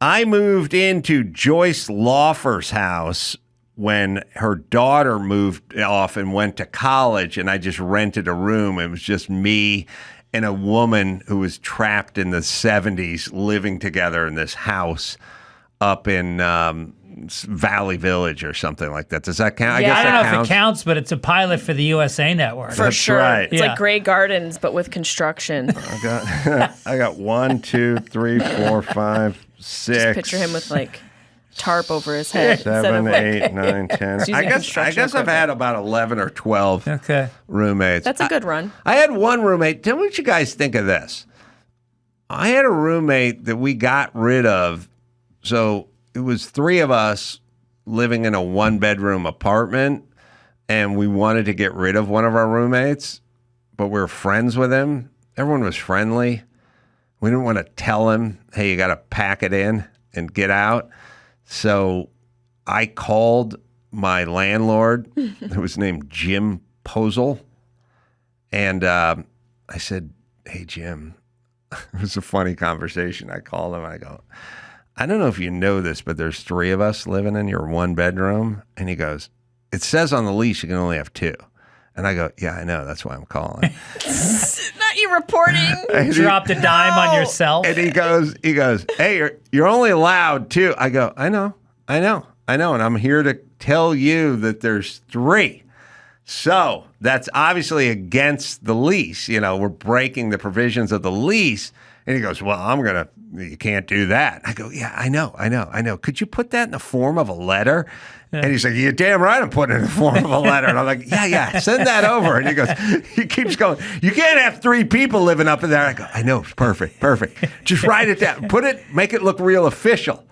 I moved into Joyce Laufer's house when her daughter moved off and went to college, and I just rented a room. It was just me and a woman who was trapped in the 70s living together in this house up in Valley Village or something like that. Does that count? Yeah, I don't know counts. if it counts, but it's a pilot for the USA Network. For sure. right. It's Yeah. like Grey Gardens, but with construction. I got 1, 2, 3, 4, 5, 6. Just picture him with like tarp over his head. instead of, 7, like- 8, 9, 10. using I guess construction I've had about 11 or 12 Okay. roommates. That's a good run. I had one roommate. Tell me what you guys think of this. I had a roommate that we got rid of. So it was 3 of us living in a 1-bedroom apartment, and we wanted to get rid of one of our roommates, but we were friends with him. Everyone was friendly. We didn't want to tell him, hey, you got to pack it in and get out. So I called my landlord, who was named Jim Posel, and I said, hey, Jim, it was a funny conversation. I called him. I go, I don't know if you know this, but there's 3 of us living in your 1-bedroom. And he goes, it says on the lease you can only have 2. And I go, yeah, I know. That's why I'm calling. Not you reporting. Dropped a dime on yourself. And he goes, hey, you're only allowed 2. I go, I know. And I'm here to tell you that there's 3. So that's obviously against the lease. You know, we're breaking the provisions of the lease. And he goes, well, you can't do that. I go, yeah, I know. Could you put that in the form of a letter? And he's like, you're damn right I'm putting it in the form of a letter. And I'm like, yeah, send that over. And he keeps going, you can't have 3 people living up in there. I go, I know, perfect. Just write it down. Make it look real official,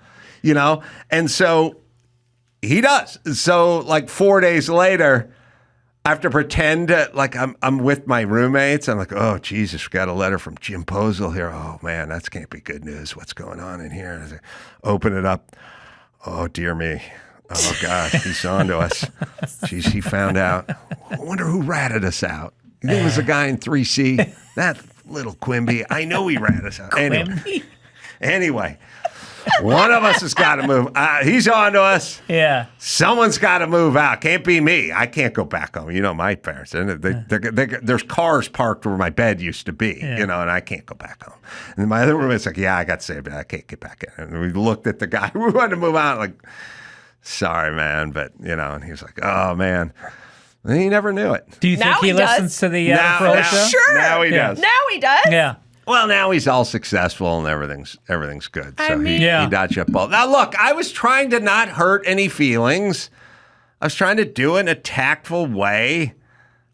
you know? And so he does. So like 4 days later, I have to pretend like I'm with my roommates. I'm like, oh, Jesus, we got a letter from Jim Posel here. Oh, man, that can't be good news. What's going on in here? And I open it up. Oh, dear me. Oh, gosh, he's on to us. Jeez, he found out. I wonder who ratted us out. You think it was a guy in 3C? That little Quimby. I know he ratted us out. Anyway, one of us has got to move. He's on to us. Yeah. Someone's got to move out. Can't be me. I can't go back home. You know, my parents, there's cars parked where my bed used to be, you know, and I can't go back home. And my other roommate's like, yeah, I got saved. I can't get back in. And we looked at the guy who wanted to move out, like, sorry, man. But, you know, and he was like, oh, man. And he never knew it. Do you think Now he he listens does. to the Now- Carolla now- show? Sure. Now he does. Now he does. Yeah. Well, now he's all successful and everything's good. I So mean- Yeah. he dodged a bullet. Now, look, I was trying to not hurt any feelings. I was trying to do it in a tactful way.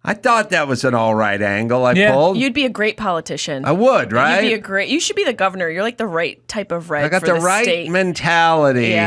I thought that was an all right angle I pulled. You'd be a great politician. I would, right? You should be the governor. You're like the right type of red I got for the the right state. mentality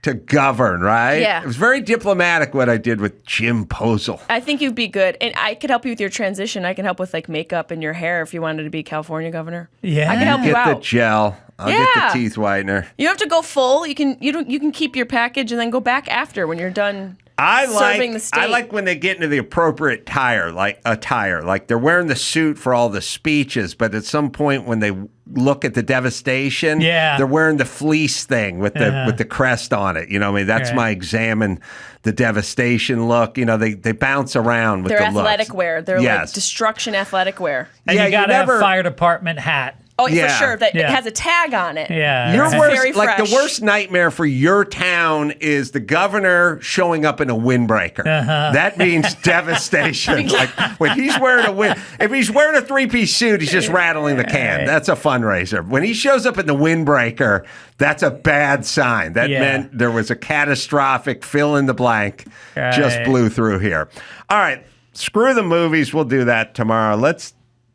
to govern, right? Yeah. It was very diplomatic what I did with Jim Posel. I think you'd be good. And I could help you with your transition. I can help with like makeup and your hair if you wanted to be California governor. Yeah. I can help you Get the out. gel. I'll get Yeah. the teeth whitener. You don't have to go full. You can keep your package and then go back after when you're done serving the state. I like when they get into the appropriate attire. Like they're wearing the suit for all the speeches, but at some point when they look at the devastation, they're wearing the fleece thing with the crest on it. You know what I mean? That's my examine the devastation look. You know, they bounce around with They're the looks. athletic wear. They're like destruction athletic wear. And you got to have fire department hat. Oh, for Yeah. sure. That it Yeah. has a tag on it. Yeah. Your It's worst, very like the fresh. worst nightmare for your town is the governor showing up in a windbreaker. That means devastation. Like when he's wearing if he's wearing a 3-piece suit, he's just rattling the can. That's a fundraiser. When he shows up in the windbreaker, that's a bad sign. That meant there was a catastrophic fill in the blank just blew through here. All right, screw the movies. We'll do that tomorrow.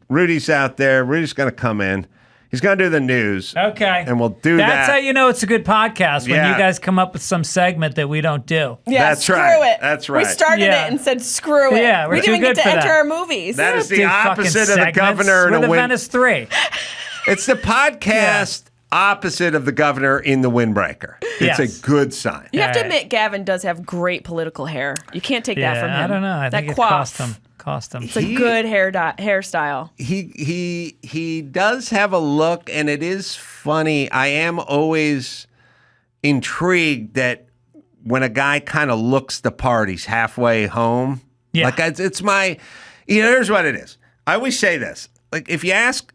Rudy's out there. Rudy's going to come in. He's going to do the news. Okay. And we'll do that. That's how you know it's a good podcast, when Yeah. you guys come up with some segment that we don't do. Yeah, That's screw right. it. That's right. We started Yeah. it and said screw it. Yeah, we're we too didn't even good get to for enter that. our movies. That is the Do fucking opposite of the segments. governor in We're a the wind. Venice 3. It's the podcast opposite of the governor in the windbreaker. It's Yes. a good sign. You have to All right. admit, Gavin does have great political hair. You can't take that from him. I don't know. I that think it coif. cost him. It's a good hairstyle. He does have a look, and it is funny. I am always intrigued that when a guy kind of looks the part, he's halfway home. Yeah. Like it's my, here's what it is. I always say this. Like if you ask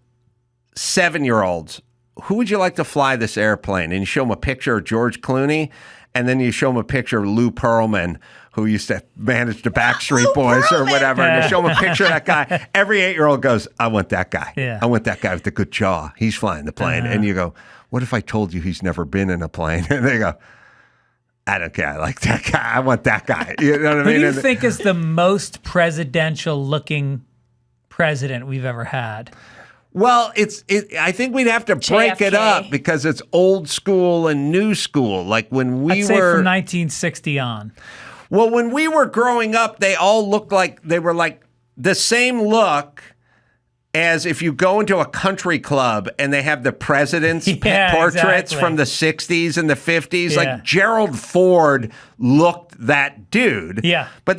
7-year-olds, who would you like to fly this airplane? And you show them a picture of George Clooney, and then you show them a picture of Lou Pearlman, who used to manage the Backstreet Boys or whatever, and you show them a picture of that guy. Every 8-year-old goes, I want that guy. Yeah. I want that guy with the good jaw. He's flying the plane. And you go, what if I told you he's never been in a plane? And they go, I don't care. I like that guy. I want that guy. You know what I Who mean? do you And- think is the most presidential looking president we've ever had? Well, I think we'd have to break it JFK. up because it's old school and new school. Like when we I'd say were from 1960 on. Well, when we were growing up, they all looked like they were like the same look as if you go into a country club and they have the president's Yeah, portraits exactly. from the 60s and the 50s. Yeah. Like Gerald Ford looked that dude. Yeah. But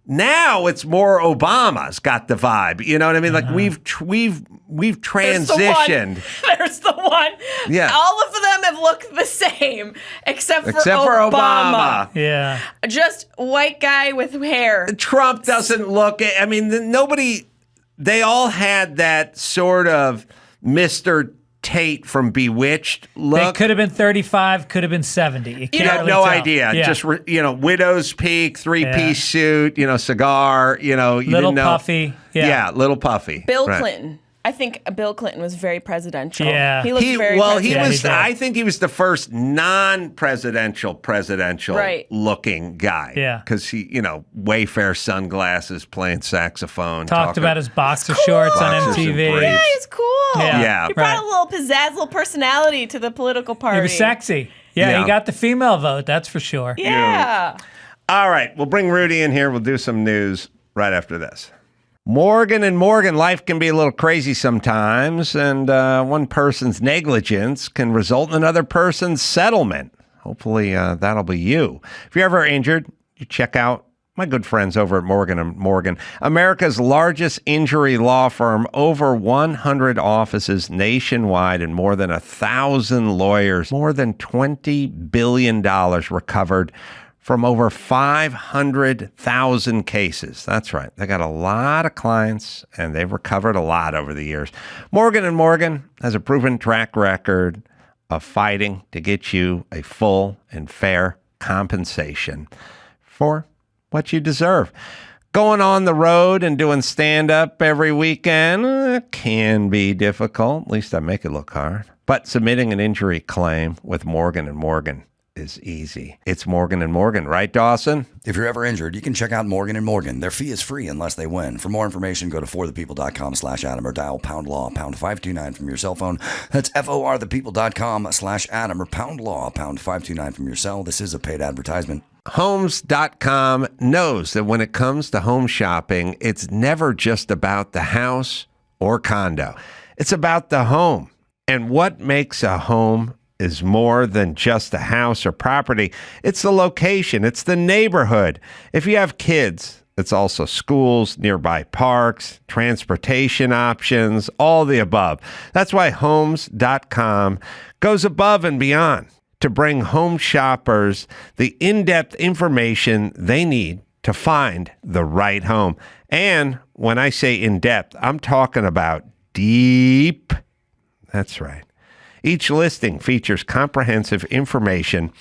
now it's more Obama's got the vibe. You know what I mean? Like we've transitioned. There's the one. Yeah. All of them have looked the same except for Obama. Yeah. Just white guy with hair. Trump doesn't look. I mean, nobody. They all had that sort of Mr. Tate from Bewitched look. They could have been 35, could have been 70. You You can't had really no tell. idea. Yeah. Just widow's peak, 3-piece suit. Cigar. You Little didn't know. puffy. Yeah. little puffy. Bill Right. Clinton. I think Bill Clinton was very presidential. Yeah. He looked very He presidential. was. he did. I think he was the first non-presidential Right. looking guy. Yeah. because he, Wayfair sunglasses, playing saxophone, Talked talking- about his boxer shorts on Boxers and MTV. briefs. Yeah, he's cool. Yeah. He brought Right. a little pizzazz, little personality to the political party. He was sexy. Yeah, Yeah. he got the female vote, that's for sure. Yeah. All right, we'll bring Rudy in here. We'll do some news right after this. Morgan and Morgan, life can be a little crazy sometimes, and one person's negligence can result in another person's settlement. Hopefully, that'll be you. If you're ever injured, you check out my good friends over at Morgan & Morgan, America's largest injury law firm, over 100 offices nationwide and more than 1,000 lawyers, more than $20 billion recovered from over 500,000 cases. That's right. They got a lot of clients, and they've recovered a lot over the years. Morgan & Morgan has a proven track record of fighting to get you a full and fair compensation for what you deserve. Going on the road and doing stand-up every weekend can be difficult. At least I make it look hard. But submitting an injury claim with Morgan & Morgan is easy. It's Morgan & Morgan, right, Dawson? If you're ever injured, you can check out Morgan & Morgan. Their fee is free unless they win. For more information, go to forthepeople.com/Adam or dial #law #529 from your cell phone. That's forthepeople.com/Adam or #law #529 from your cell. This is a paid advertisement. Homes.com knows that when it comes to home shopping, it's never just about the house or condo. It's about the home. And what makes a home is more than just a house or property. It's the location. It's the neighborhood. If you have kids, it's also schools, nearby parks, transportation options, all the above. That's why Homes.com goes above and beyond to bring home shoppers the in-depth information they need to find the right home. And when I say in-depth, I'm talking about deep That's right. Each listing features comprehensive information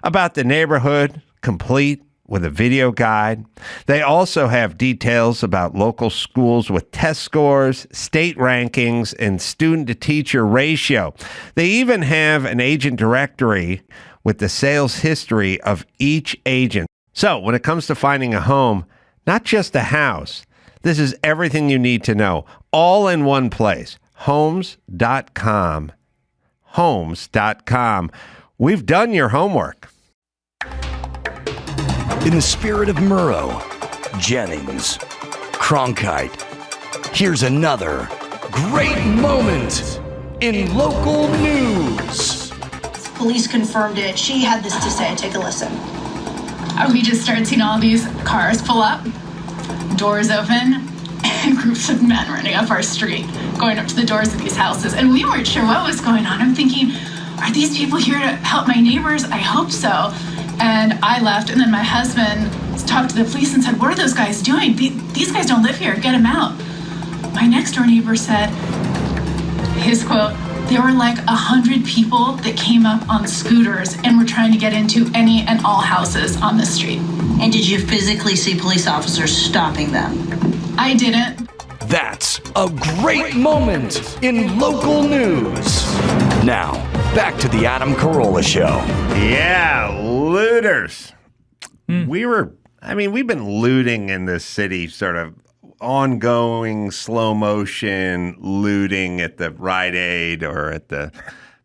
about the neighborhood, complete with a video guide. They also have details about local schools with test scores, state rankings, and student-to-teacher ratio. They even have an agent directory with the sales history of each agent. So when it comes to finding a home, not just a house, this is everything you need to know, all in one place. Homes.com. Homes.com. We've done your homework. In the spirit of Murrow, Jennings, Cronkite, here's another great moment in local news. Police confirmed it. She had this to say. Take a listen. We just started seeing all these cars pull up, doors open, and groups of men running up our street, going up to the doors of these houses. And we weren't sure what was going on. I'm thinking, are these people here to help my neighbors? I hope so. And I left, and then my husband talked to the police and said, what are those guys doing? These guys don't live here. Get them out. My next door neighbor said, his quote, there were like 100 people that came up on scooters and were trying to get into any and all houses on the street. And did you physically see police officers stopping them? I didn't. That's a great moment in local news. Now, back to the Adam Carolla Show. Yeah, looters. We've been looting in this city, sort of ongoing slow motion looting at the Rite Aid or at the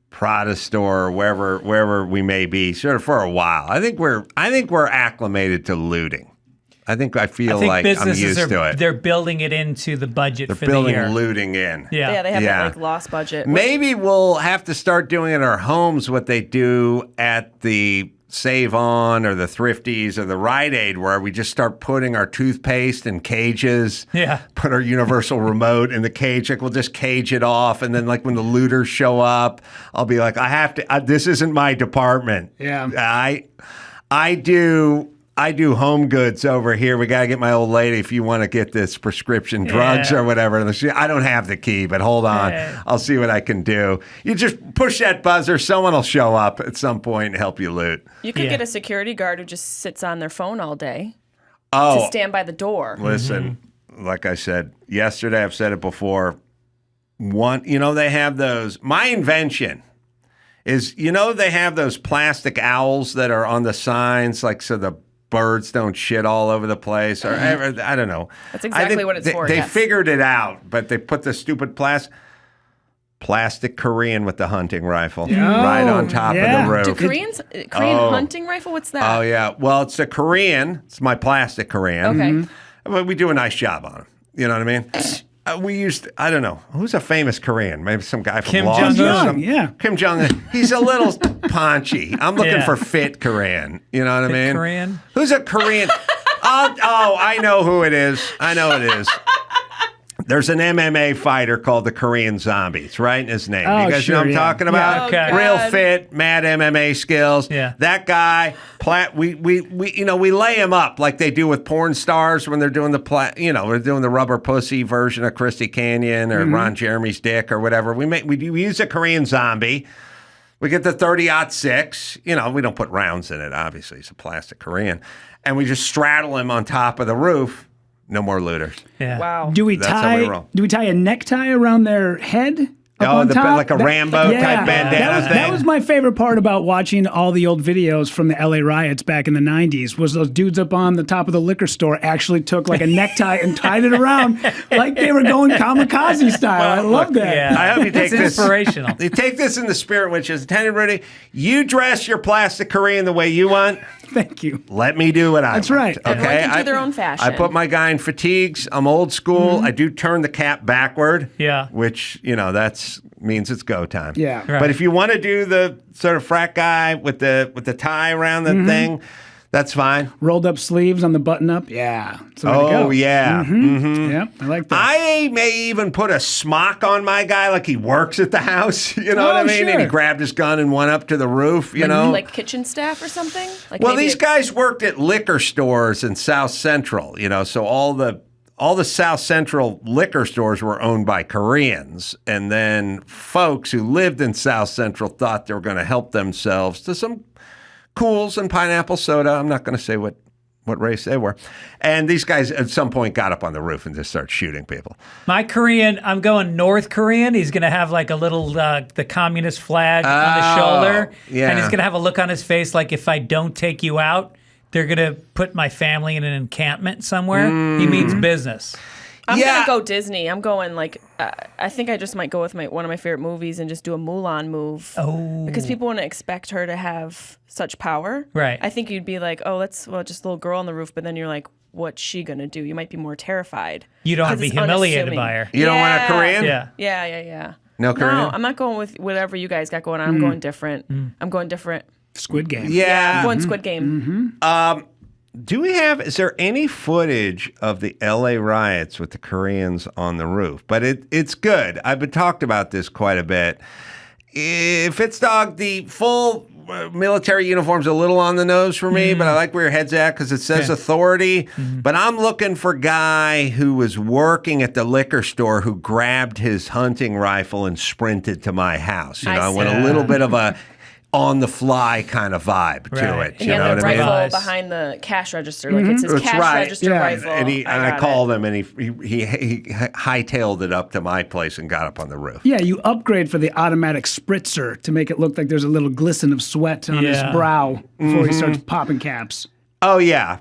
Prada store or wherever we may be, sort of for a while. I think we're acclimated to looting. I feel like I'm used to it. They're building it into the budget for the year. They're building looting in. Yeah, they have that lost budget. Maybe we'll have to start doing in our homes what they do at the Save On or the Thrifties or the Rite Aid, where we just start putting our toothpaste in cages. Yeah. Put our universal remote in the cage. Like we'll just cage it off, and then like when the looters show up, I'll be like, I have to. This isn't my department. Yeah. I do home goods over here. We got to get my old lady if you want to get this prescription drugs or whatever. I don't have the key, but hold on. I'll see what I can do. You just push that buzzer. Someone will show up at some point and help you loot. You could get a security guard who just sits on their phone all day to stand by the door. Listen, like I said yesterday, I've said it before. They have those. My invention is, they have those plastic owls that are on the signs, like so the birds don't shit all over the place, or I don't know. That's exactly what it's for. They figured it out, but they put the stupid plastic Korean with the hunting rifle right on top of the roof. Do Korean hunting rifle? What's that? Oh yeah, well it's a Korean. It's my plastic Korean. Okay, but we do a nice job on them. You know what I mean? We used, I don't know, who's a famous Korean? Maybe some guy from Kim Lost. Jong-un. Kim Jong-un. He's a little paunchy. I'm looking for fit Korean. You know what I mean? Korean? Who's a Korean? I know who it is. There's an MMA fighter called the Korean Zombie. It's right in his name. You guys know what I'm talking about? Yeah. Okay. Real fit, mad MMA skills. Yeah. That guy, we lay him up like they do with porn stars when they're doing we're doing the rubber pussy version of Christy Canyon or Ron Jeremy's dick or whatever. We use a Korean Zombie. We get the 30-06. We don't put rounds in it, obviously. It's a plastic Korean. And we just straddle him on top of the roof. No more looters. Yeah. Wow. Do we tie a necktie around their head? Up on top? Like a Rambo type bandana thing. That was my favorite part about watching all the old videos from the LA riots back in the 90s, was those dudes up on the top of the liquor store actually took like a necktie and tied it around like they were going kamikaze style. I love that. Yeah. I hope you take this. Inspirational. You take this in the spirit, which is, Lieutenant Rudy, you dress your plastic Korean the way you want. Thank you. Let me do what I want. That's right. Okay? Everyone can do their own fashion. I put my guy in fatigues. I'm old school. I do turn the cap backward. Yeah. Which, that's means it's go time. Yeah. Right. But if you want to do the sort of frat guy with the tie around the thing, that's fine. Rolled up sleeves on the button up. Yeah. That's the way to go. Yeah. Yeah, I like that. I may even put a smock on my guy like he works at the house. You know what I mean? Sure. And he grabbed his gun and went up to the roof, like kitchen staff or something? Well, these guys worked at liquor stores in South Central, so all all the South Central liquor stores were owned by Koreans. And then folks who lived in South Central thought they were going to help themselves to some Cools and pineapple soda. I'm not going to say what race they were. And these guys at some point got up on the roof and just started shooting people. My Korean, I'm going North Korean. He's going to have like a little, the communist flag on his shoulder. Yeah. And he's going to have a look on his face like, if I don't take you out, they're going to put my family in an encampment somewhere. He means business. I'm going to go Disney. I'm going like, I think I just might go with one of my favorite movies and just do a Mulan move. Oh. Because people wouldn't expect her to have such power. Right. I think you'd be like, oh, just a little girl on the roof. But then you're like, what's she going to do? You might be more terrified. You don't have to be humiliated by her. You don't want a Korean? Yeah. No Korean? No, I'm not going with whatever you guys got going on. I'm going different. I'm going different. Squid Game. Yeah. I'm going Squid Game. Is there any footage of the LA riots with the Koreans on the roof? But it's good. I've been talked about this quite a bit. Fitzdog, the full military uniform's a little on the nose for me, but I like where your head's at because it says authority. But I'm looking for guy who was working at the liquor store who grabbed his hunting rifle and sprinted to my house. You know, I went a little bit of a on the fly kind of vibe to it. And You he know had the what I mean? rifle behind the cash register. Like it's his cash register rifle. And I called him, and he hightailed it up to my place and got up on the roof. Yeah, you upgrade for the automatic spritzer to make it look like there's a little glisten of sweat on his brow before he starts popping caps. Oh, yeah.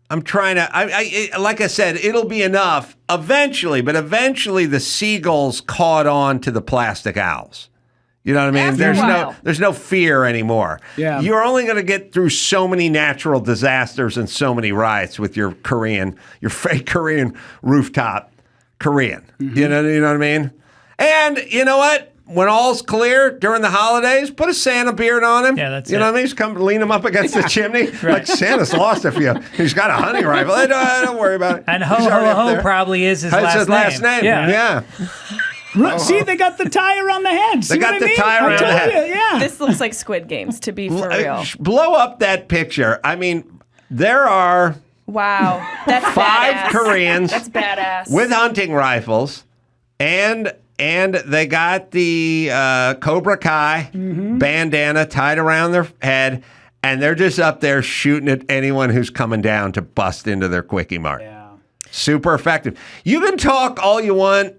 I'm trying to, like I said, it'll be enough eventually, but eventually the seagulls caught on to the plastic owls. You know what I mean? There's no fear anymore. Yeah. You're only going to get through so many natural disasters and so many riots with your fake Korean rooftop Korean. You know what I mean? And you know what? When all's clear during the holidays, put a Santa beard on him. Yeah, that's You know what I mean? Just come lean him up against the chimney. Like Santa's lost a few. He's got a hunting rifle. Don't worry about it. And ho probably is his last name. Yeah. See, they got the tie around the head. See They got what I the mean? tie around the head. Yeah. This looks like Squid Games, to be for real. Blow up that picture. I mean, there are Wow. That's 5 badass. Koreans That's badass. with hunting rifles, and they got the Cobra Kai bandana tied around their head, and they're just up there shooting at anyone who's coming down to bust into their Quickie Mart. Yeah. Super effective. You can talk all you want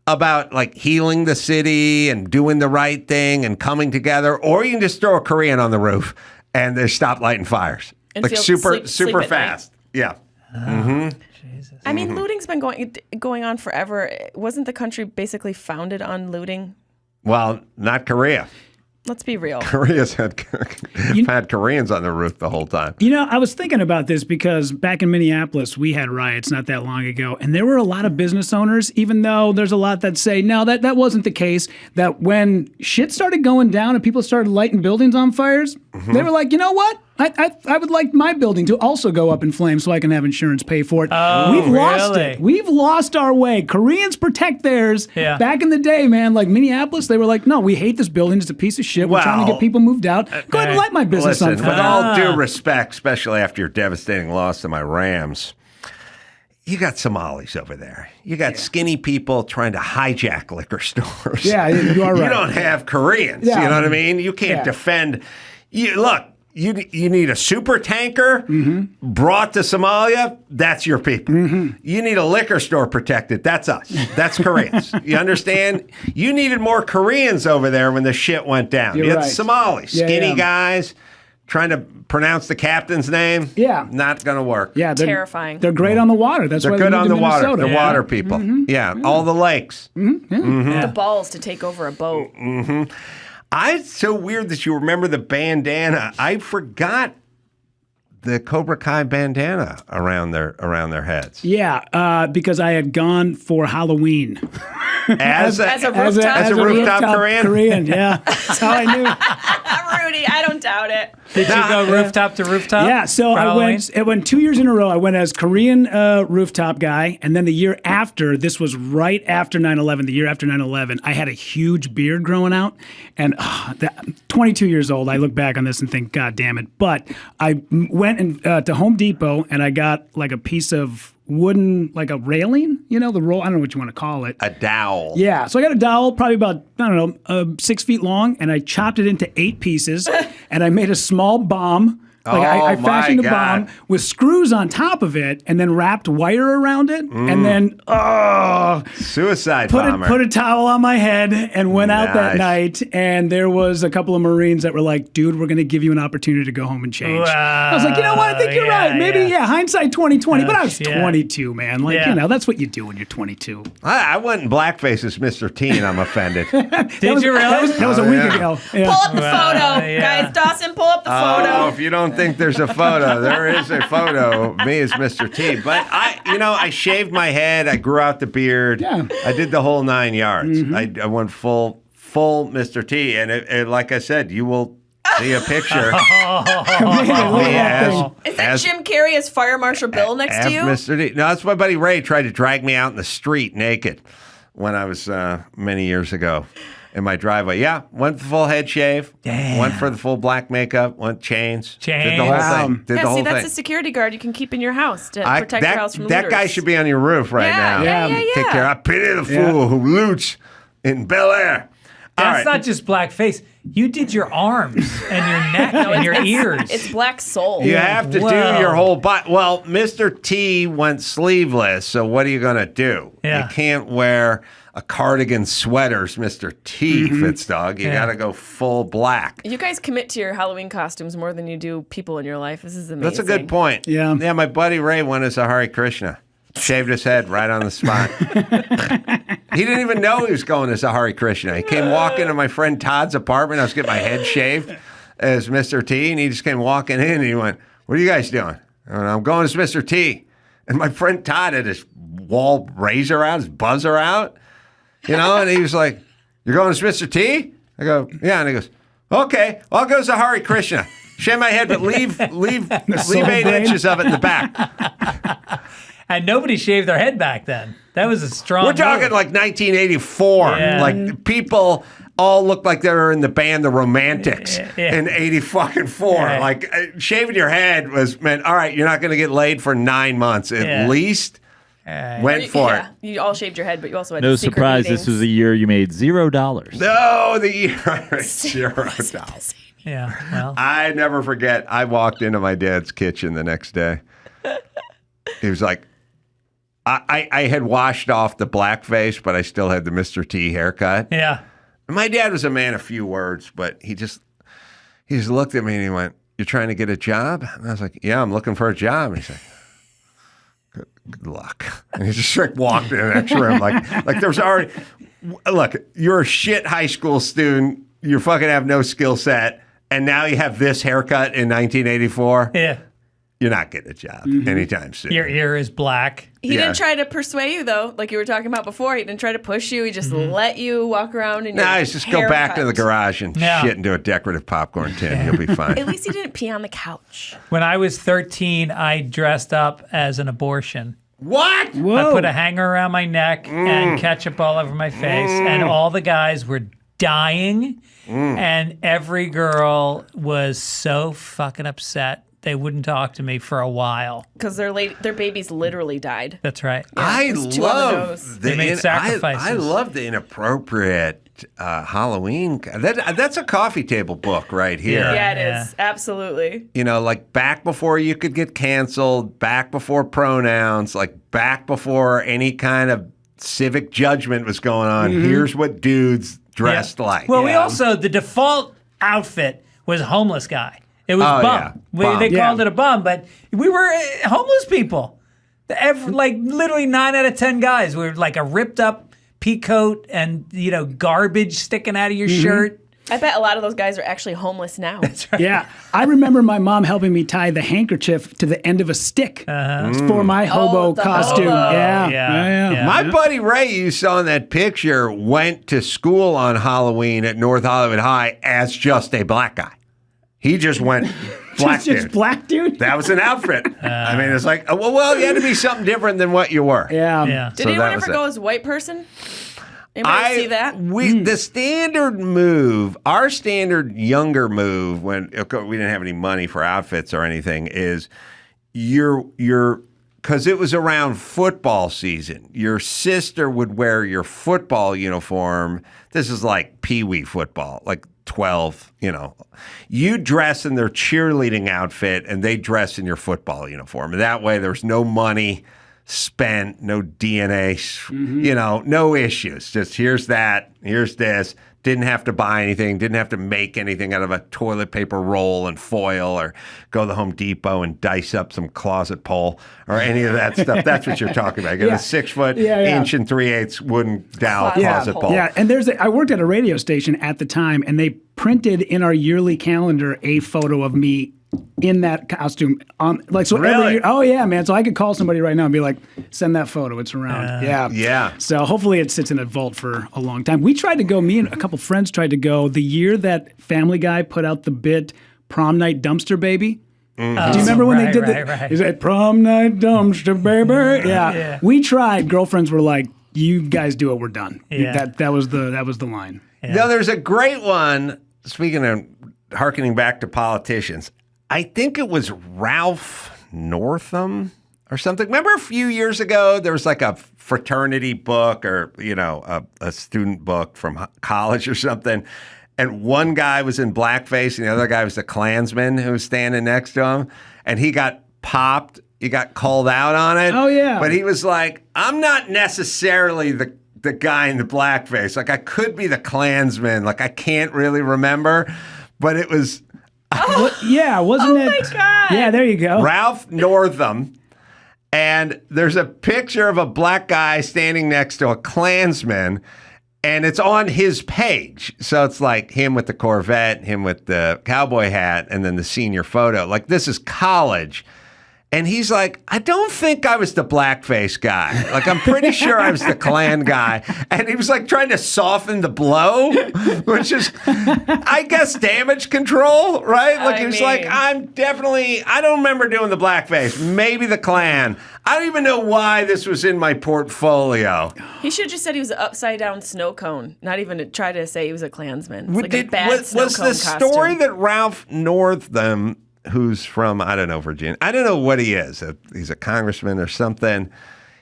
about like healing the city and doing the right thing and coming together, or you can just throw a Korean on the roof and they stop lighting fires. And Like super sleep at fast. Yeah. I mean, looting's been going on forever. Wasn't the country basically founded on looting? Well, not Korea. Let's be real. Korea's had Koreans on the roof the whole time. You know, I was thinking about this because back in Minneapolis, we had riots not that long ago, and there were a lot of business owners, even though there's a lot that say, no, that wasn't the case, that when shit started going down and people started lighting buildings on fires, they were like, you know what? I would like my building to also go up in flames so I can have insurance pay for it. Oh, We've lost really? it. We've lost our way. Koreans protect theirs. Yeah. Back in the day, man, like Minneapolis, they were like, no, we hate this building. It's a piece of shit. We're trying to get people moved out. Go ahead and light my business on Listen, fire. with all due respect, especially after your devastating loss to my Rams, you got Somalis over there. You got skinny people trying to hijack liquor stores. Yeah, you are right. You don't have Koreans. Yeah. You know what I mean? You can't defend. Look, you need a super tanker brought to Somalia. That's your people. You need a liquor store protected. That's us. That's Koreans. You understand? You needed more Koreans over there when the shit went down. You're You had right. Somalis, Yeah, skinny yeah. guys trying to pronounce the captain's name. Yeah. Not going to work. Yeah, they're Terrifying. They're great on the water. That's They're why good they on moved the to water. Minnesota. The water people. Yeah, all the lakes. The balls to take over a boat. It's so weird that you remember the bandana. I forgot the Cobra Kai bandana around their heads. Yeah, because I had gone for Halloween. As a rooftop Korean? Yeah, that's how I knew. Rudy, I don't doubt it. Did you go rooftop to rooftop? Yeah, so for I Halloween? went 2 years in a row. I went as Korean rooftop guy, and then the year after, this was right after 9/11. The year after 9/11, I had a huge beard growing out, and 22 years old. I look back on this and think, God damn it! But I went to Home Depot and I got like a piece of wooden, like a railing, the roll. I don't know what you want to call it. A dowel. Yeah. So I got a dowel, probably about, 6 feet long, and I chopped it into 8 pieces, and I made a small bomb. I fashioned a bomb with screws on top of it, and then wrapped wire around it, and then suicide bomber. Put a towel on my head and went out that night. And there was a couple of Marines that were like, "Dude, we're going to give you an opportunity to go home and change." I was like, "You know what? I think you're right. Maybe hindsight 2020." But I was 22, man. That's what you do when you're 22. I went in blackface as Mr. T, and I'm offended. Did you really? That was a week ago. Yeah. Pull up the photo, guys. Dawson, pull up the photo. If you don't think there's a photo, there is a photo of me as Mr. T. But I shaved my head. I grew out the beard. Yeah. I did the whole 9 yards. I went full Mr. T. And like I said, you will see a picture of me as Jim Carrey as Fire Marshal Bill next to you? Mr. T. No, that's my buddy Ray tried to drag me out in the street naked when I was many years ago. In my driveway. Yeah, went full head shave. Damn. Went for the full black makeup. Went chains. Did the whole thing. That's a security guard you can keep in your house to protect your house from looters. That guy should be on your roof right now. Yeah. Take care. I pity the fool who loots in Bel Air. That's not just blackface. You did your arms and your neck and your ears. It's black soul. You have to do your whole body. Well, Mr. T went sleeveless, so what are you going to do? Yeah. You can't wear a cardigan sweaters, Mr. T, Fitzdog. You got to go full black. You guys commit to your Halloween costumes more than you do people in your life. This is amazing. That's a good point. Yeah, my buddy Ray went as a Hare Krishna. Shaved his head right on the spot. He didn't even know he was going as a Hare Krishna. He came walking to my friend Todd's apartment. I was getting my head shaved as Mr. T, and he just came walking in, and he went, "What are you guys doing?" And I'm going as Mr. T. And my friend Todd had his wall razor out, his buzzer out. And he was like, "You're going as Mr. T?" I go, "Yeah." And he goes, "Okay, I'll go as a Hare Krishna. Shave my head, but leave 8 inches of it in the back." And nobody shaved their head back then. That was a strong We're talking like 1984. Yeah. Like people all looked like they were in the band The Romantics in 84. Yeah. Like shaving your head meant, all right, you're not going to get laid for 9 months. At least went for it. You all shaved your head, but you also had no secret surprise. meetings. This was the year you made $0. No, the year $0. Yeah. Well, I never forget. I walked into my dad's kitchen the next day. He was like, I had washed off the blackface, but I still had the Mr. T haircut. Yeah. My dad was a man of few words, but he just looked at me and he went, "You're trying to get a job?" And I was like, "Yeah, I'm looking for a job." And he's like, Good luck. And he just walked in the next room like there was already. Look, you're a shit high school student. You fucking have no skill set, and now you have this haircut in 1984. Yeah. You're not getting a job anytime soon. Your ear is black. He didn't try to persuade you, though, like you were talking about before. He didn't try to push you. He just let you walk around in your he's just go back to the garage and shit into a decorative popcorn tin. You'll be fine. At least he didn't pee on the couch. When I was 13, I dressed up as an abortion. What? Whoa. I put a hanger around my neck and ketchup all over my face, and all the guys were dying, and every girl was so fucking upset. They wouldn't talk to me for a while because their babies literally died. That's right. Yeah, I love they made sacrifices. I love the inappropriate Halloween. That's a coffee table book right here. Yeah, it is. Absolutely. Like back before you could get canceled, back before pronouns, like back before any kind of civic judgment was going on. Here's what dudes dressed like. Well, we also, the default outfit was homeless guy. It was bum. Bum. They called it a bum, but we were homeless people. Literally 9 out of 10 guys were like a ripped up pea coat and garbage sticking out of your shirt. I bet a lot of those guys are actually homeless now. That's right. Yeah. I remember my mom helping me tie the handkerchief to the end of a stick for my hobo costume. Hobo. Yeah. My buddy Ray you saw in that picture went to school on Halloween at North Hollywood High as just a black guy. He just went black dude. Just black dude? That was an outfit. I mean, it's like, well, you had to be something different than what you were. Yeah. Did anyone ever go as a white person? Anybody see that? The standard move, our standard younger move when we didn't have any money for outfits or anything is you're because it was around football season. Your sister would wear your football uniform. This is like peewee football, like 12, You dress in their cheerleading outfit, and they dress in your football uniform. And that way there's no money spent, no DNA, no issues. Just here's that, here's this. Didn't have to buy anything, didn't have to make anything out of a toilet paper roll and foil or go to the Home Depot and dice up some closet pole or any of that stuff. That's what you're talking about. Get a 6 foot inch and 3/8 wooden dowel closet pole. Yeah, and I worked at a radio station at the time, and they printed in our yearly calendar a photo of me in that costume every year. Oh yeah, man. So I could call somebody right now and be like, send that photo. It's around. Yeah. So hopefully it sits in a vault for a long time. We tried to go, me and a couple friends tried to go the year that Family Guy put out the bit Prom Night Dumpster Baby. Mm-hmm. Do you remember when they did that? Is it Prom Night Dumpster Baby? Yeah. We tried. Girlfriends were like, you guys do it, we're done. Yeah. That was the line. Yeah. No, there's a great one, speaking of hearkening back to politicians. I think it was Ralph Northam or something. Remember a few years ago, there was like a fraternity book or, a student book from college or something. And one guy was in blackface and the other guy was the Klansman who was standing next to him. And he got popped. He got called out on it. Oh, yeah. But he was like, I'm not necessarily the guy in the blackface. Like, I could be the Klansman. Like, I can't really remember. But it was... wasn't it? Oh, my God. Yeah, there you go. Ralph Northam. And there's a picture of a black guy standing next to a Klansman, and it's on his page. So it's like him with the Corvette, him with the cowboy hat, and then the senior photo. Like, this is college. And he's like, I don't think I was the blackface guy. Like, I'm pretty sure I was the Klan guy. And he was like trying to soften the blow, which is, I guess, damage control, right? Like, he was like, I don't remember doing the blackface. Maybe the Klan. I don't even know why this was in my portfolio. He should have just said he was an upside down sno cone, not even to try to say he was a Klansman. It's like a bad snow cone was the costume. story that Ralph Northam, who's from, I don't know, Virginia. I don't know what he is. He's a congressman or something.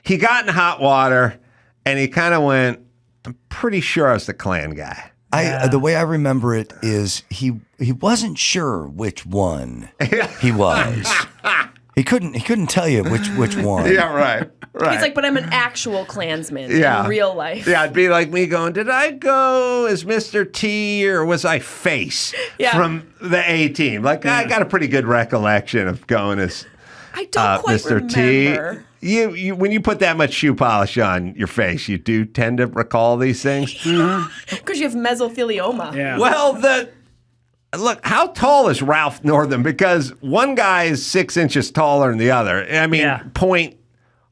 He got in hot water, and he kind of went, I'm pretty sure I was the Klan guy. The way I remember it is he wasn't sure which one he was. He couldn't tell you which one. Yeah, right. He's like, but I'm an actual Klansman in real life. Yeah, it'd be like me going, did I go as Mr. T or was I Face from the A-Team? Like, I got a pretty good recollection of going as I don't quite Mr. remember. T. You when you put that much shoe polish on your face, you do tend to recall these things. Because you have mesothelioma. Yeah. Well, look, how tall is Ralph Northam? Because one guy is 6 inches taller than the other. I mean, point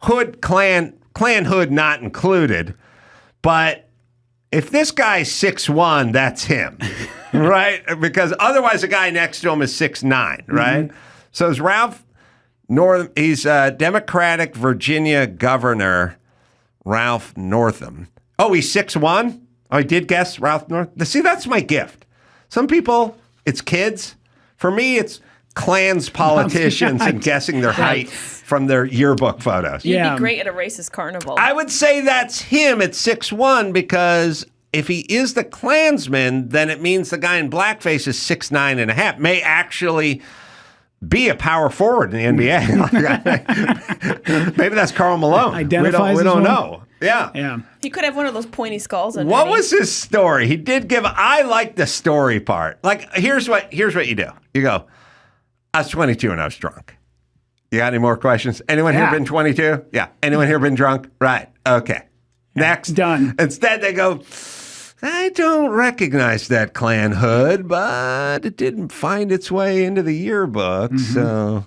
hood, Klan hood not included. But if this guy's 6'1", that's him, right? Because otherwise the guy next to him is 6'9", right? Mm-hmm. So is Ralph Northam. He's a Democratic Virginia governor, Ralph Northam. Oh, he's 6'1"? Oh, I did guess Ralph Northam. See, that's my gift. Some people, it's kids. For me, it's Klans politicians and guessing their height from their yearbook photos. You'd be great at a racist carnival. I would say that's him at 6'1", because if he is the Klansman, then it means the guy in blackface is 6'9" and a half. May actually be a power forward in the NBA. Maybe that's Karl Malone. Identifies we don't as one? know. Yeah. He could have one of those pointy skulls underneath. What was his story? He did give. I like the story part. Like, here's what you do. You go, I was 22 and I was drunk. You got any more questions? Anyone here been 22? Yeah. Anyone here been drunk? Right. Okay. Next. Done. Instead, they go, I don't recognize that Klan hood, but it didn't find its way into the yearbook. Mm-hmm. So,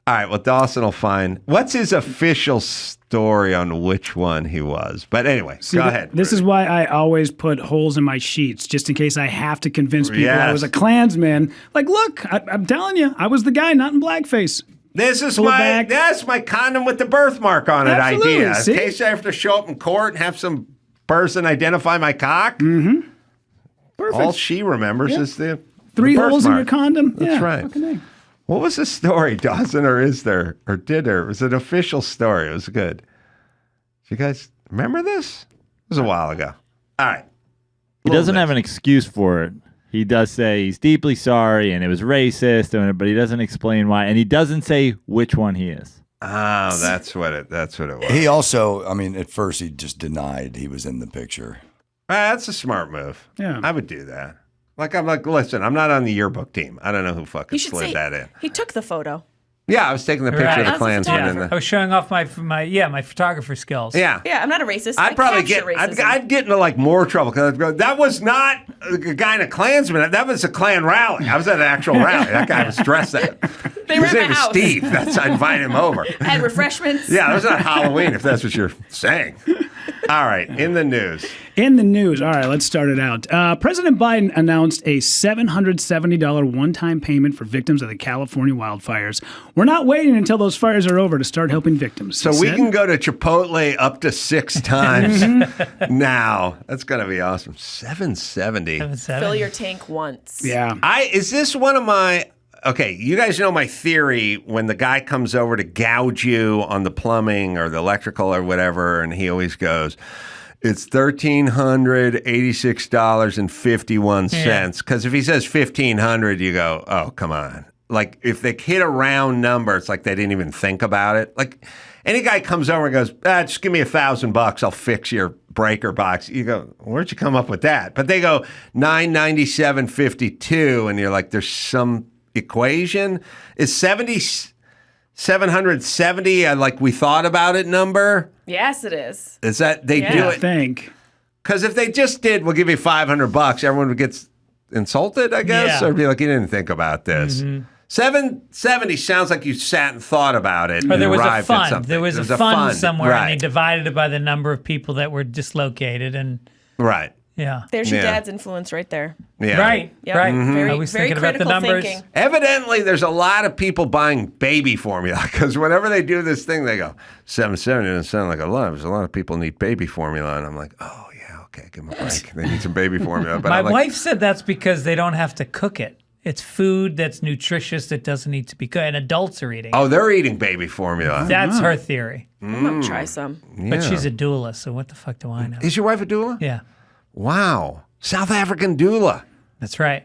all right. Well, Dawson will find. What's his official story on which one he was? But anyway, go ahead. This is why I always put holes in my sheets, just in case I have to convince people I was a Klansman. Like, look, I'm telling you, I was the guy, not in blackface. This is my condom with the birthmark on it idea. In case I have to show up in court and have some person identify my cock. Mm-hmm. Perfect. All she remembers is the 3 the holes in birthmark. your condom. That's right. What was the story, Dawson, or is there, or did there? It was an official story. It was good. Do you guys remember this? It was a while ago. All right. He doesn't have an excuse for it. He does say he's deeply sorry and it was racist, but he doesn't explain why, and he doesn't say which one he is. Oh, that's what it was. He also, at first he just denied he was in the picture. That's a smart move. Yeah. I would do that. I'm like, listen, I'm not on the yearbook team. I don't know who fucking slid that in. He took the photo. Yeah, I was taking the picture of the Klansman. I was showing off my photographer skills. Yeah. Yeah, I'm not a racist. I'd get into more trouble because I'd go, that was not a guy in a Klansman. That was a Klan rally. I was at an actual rally. That guy was dressed that. They were His at name my was house. Steve. I invited him over. Had refreshments. Yeah, that was not Halloween, if that's what you're saying. All right, in the news. In the news. All right, let's start it out. President Biden announced a $770 one-time payment for victims of the California wildfires. We're not waiting until those fires are over to start helping victims. So we can go to Chipotle up to 6 times now. That's going to be awesome. $770. Fill your tank once. Yeah. Is this one of my... Okay, you guys know my theory when the guy comes over to gouge you on the plumbing or the electrical or whatever, and he always goes, it's $1,386.51. Because if he says $1,500, you go, oh, come on. Like, if they hit a round number, it's like they didn't even think about it. Like, any guy comes over and goes, just give me $1,000, I'll fix your breaker box. You go, where'd you come up with that? But they go $997.52, and you're like, there's some equation. Is 770 like we thought about it number? Yes, it is. Is that they do it? I think. Because if they just did, we'll give you $500, everyone would get insulted, I guess, or be like, you didn't think about this. 770 sounds like you sat and thought about it. Or there was a arrived at fund. something. There was a fund somewhere, right. and they divided it by the number of people that were dislocated, and right. Yeah. There's your dad's influence right there. Yeah. Right. Yep. Right. Very, I was very thinking about the critical numbers. thinking. Evidently, there's a lot of people buying baby formula because whenever they do this thing, they go, 770 doesn't sound like a lot. There's a lot of people need baby formula. And I'm like, oh, yeah, okay, give them a break. They need some baby formula. But my I'm like, wife said that's because they don't have to cook it. It's food that's nutritious that doesn't need to be cooked, and adults are eating it. oh, they're eating baby formula. That's her theory. I'm going to try some. But she's a doula, so what the fuck do I know? Is your wife a doula? Yeah. Wow. South African doula. That's right.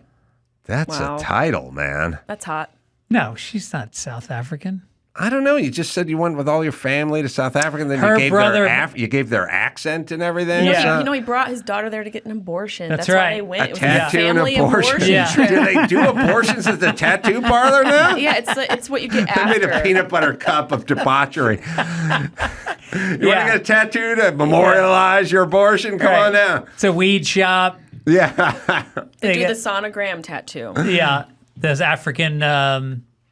That's Wow. a title, man. That's hot. No, she's not South African. I don't know. You just said you went with all your family to South Africa, and then Her you gave brother- you gave their accent and everything. Yeah. He brought his daughter there to get an abortion. That's why right. they went. A It was tattoo and family abortion. Yeah. trip. Do they do abortions at the tattoo parlor now? Yeah, it's what you get They after. made a peanut butter cup of debauchery. You want to get a tattoo to memorialize your abortion? Come on down. It's a weed shop. Yeah. They do get- the sonogram tattoo. Yeah. There's African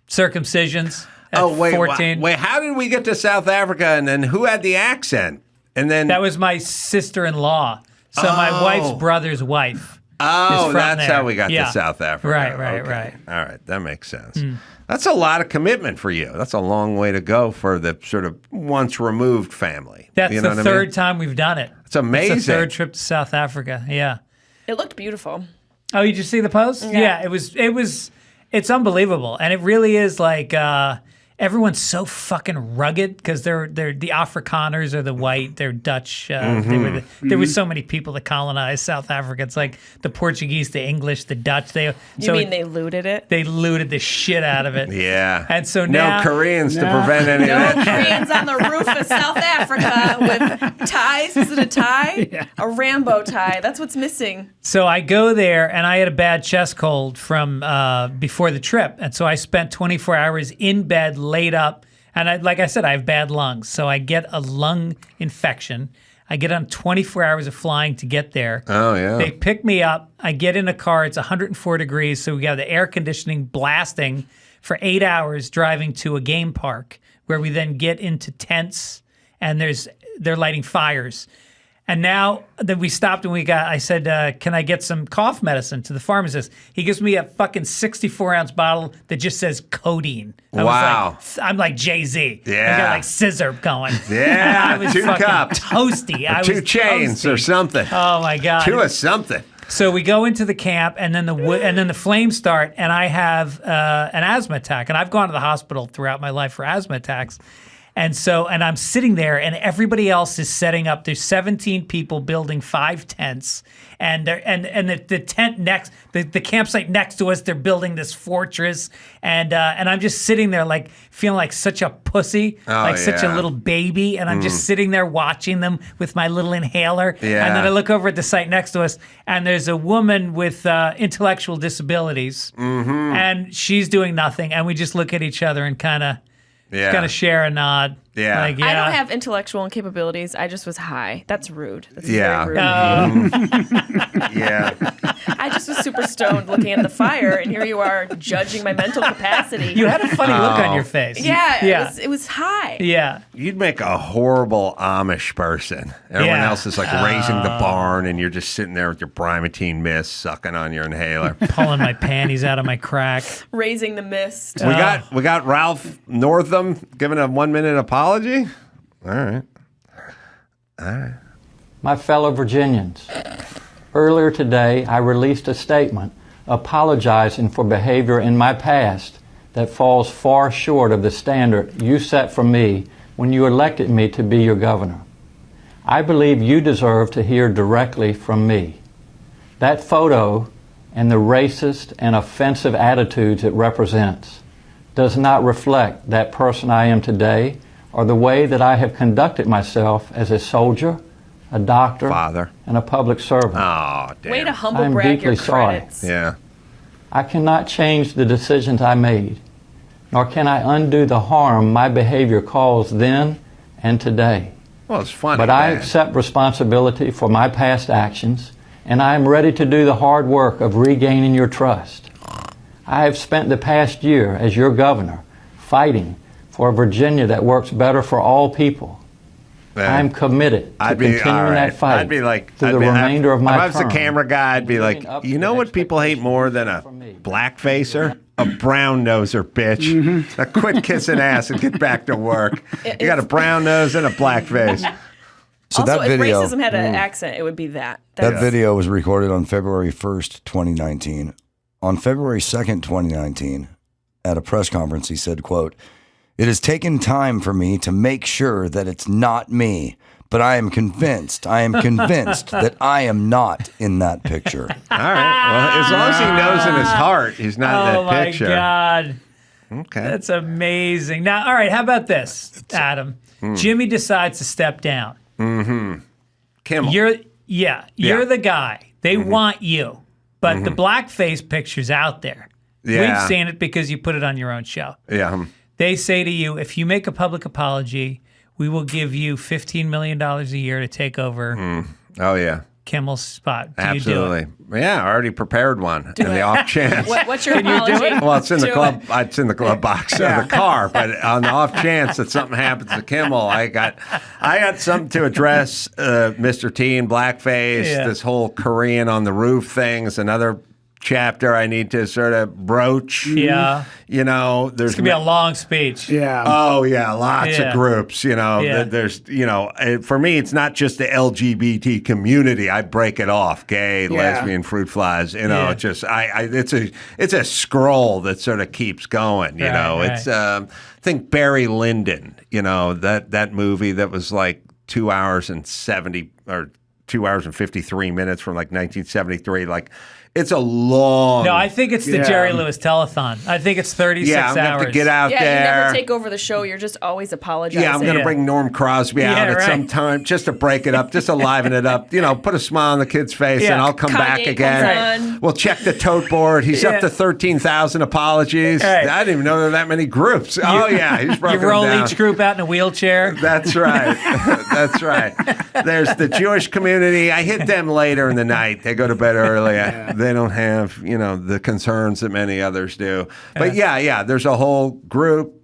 circumcisions at Oh, wait. 14. Wait, how did we get to South Africa, and then who had the accent? And then That was my sister-in-law. So my wife's brother's wife. is from that's there. how we got Yeah. to South Africa. Right. Okay. All right, that makes sense. That's a lot of commitment for you. That's a long way to go for the sort of once removed family. That's You know the what I third mean? time we've done it. It's amazing. It's the third trip to South Africa. Yeah. It looked beautiful. Oh, you just see the post? Yeah, it's unbelievable. And it really is like everyone's so fucking rugged because they're the Afrikaners are the white, they're Dutch. There was so many people that colonized South Africa. It's like the Portuguese, the English, the Dutch. You mean they looted it? They looted the shit out of it. Yeah. And so now no Koreans to prevent any No of that shit. Koreans on the roof of South Africa with ties. Is it a tie? Yeah. A Rambo tie. That's what's missing. So I go there, and I had a bad chest cold from before the trip, and so I spent 24 hours in bed, laid up, and like I said, I have bad lungs, so I get a lung infection. I get on 24 hours of flying to get there. Oh, yeah. They pick me up. I get in a car. It's 104 degrees, so we got the air conditioning blasting for 8 hours driving to a game park, where we then get into tents, and they're lighting fires. And now that we stopped and I said, can I get some cough medicine to the pharmacist? He gives me a fucking 64-ounce bottle that just says codeine. Wow. I'm like Jay-Z. Yeah. I got like scissor going. Yeah, I was 2 fucking cups. toasty. I 2 was chains toasty. or something. Oh my God. 2 of something. So we go into the camp, and then the flames start, and I have an asthma attack, and I've gone to the hospital throughout my life for asthma attacks. And I'm sitting there, and everybody else is setting up. There's 17 people building 5 tents, and the tent next, the campsite next to us, they're building this fortress, and I'm just sitting there like feeling like such a pussy, such a little baby, and I'm just sitting there watching them with my little inhaler, and then I look over at the site next to us, and there's a woman with intellectual disabilities, and she's doing nothing, and we just look at each other and kind of share a nod. Yeah. I don't have intellectual capabilities. I just was high. That's rude. That's very rude. Yeah. I just was super stoned looking at the fire, and here you are judging my mental capacity. You had a funny look on your face. Yeah. It was high. Yeah. You'd make a horrible Amish person. Everyone else is like raising the barn, and you're just sitting there with your Primatine mist sucking on your inhaler. Pulling my panties out of my crack. Raising the mist. We got Ralph Northam giving a 1-minute apology. All right. My fellow Virginians, earlier today I released a statement apologizing for behavior in my past that falls far short of the standard you set for me when you elected me to be your governor. I believe you deserve to hear directly from me. That photo and the racist and offensive attitudes it represents does not reflect that person I am today or the way that I have conducted myself as a soldier, a doctor, father, and a public servant. Oh, damn. Way to humble brag your credits. Sorry. Yeah. I cannot change the decisions I made, nor can I undo the harm my behavior caused then and today. Well, it's funny. But I accept responsibility for my past actions, and I am ready to do the hard work of regaining your trust. I have spent the past year as your governor fighting for a Virginia that works better for all people. I'm committed to continuing that fight through the remainder of my term. If I was the camera guy, I'd be like, you know what people hate more than a blackfacer? A brown noser, bitch. Now quit kissing ass and get back to work. You got a brown nose and a black face. So also, that video, if racism had an accent, it would be that. That video was recorded on February 1st, 2019. On February 2nd, 2019, at a press conference, he said, quote, "It has taken time for me to make sure that it's not me, but I am convinced that I am not in that picture." All right. Well, as long as he knows in his heart he's not in that picture. Oh, my God. Okay. That's amazing. Now, all right, how about this, Adam? Jimmy decides to step down. Kimmel. You're the guy. They want you, but the blackface picture's out there. Yeah. We've seen it because you put it on your own show. Yeah. They say to you, if you make a public apology, we will give you $15 million a year to take over Oh, yeah. Kimmel's spot. Do Absolutely. you do it? Yeah, I already prepared one in the off chance. What's your apology? Well, it's in the glove. It's in the glove box of the car. But on the off chance that something happens to Kimmel, I got something to address. Mr. T in blackface. Yeah. This whole Korean on the roof thing is another chapter I need to sort of broach. Yeah. You know, there's It's going to be a long speech. Yeah. Oh, yeah, lots of groups, you know. Yeah. There's, you know, for me, it's not just the LGBT community. I break it off. Gay, lesbian, fruit flies, you know. It's just, it's a scroll that sort of keeps going, you know. Right. It's, I think Barry Lyndon, you know, that movie that was like 2 hours and 53 minutes from like 1973, like, it's a long... No, I think it's the Jerry Lewis telethon. I think it's 36 hours. Yeah, I'm going to have to get out there. Yeah, you never take over the show. You're just always apologizing. Yeah, I'm going to bring Norm Crosby out at some time just to break it up, just to liven it up. You know, put a smile on the kid's face, and I'll come back again. We'll check the tote board. He's up to 13,000 apologies. I didn't even know there were that many groups. Oh, yeah, he's broken them down. You roll each group out in a wheelchair. That's right. That's right. There's the Jewish community. I hit them later in the night. They go to bed early. They don't have, you know, the concerns that many others do. But yeah, there's a whole group.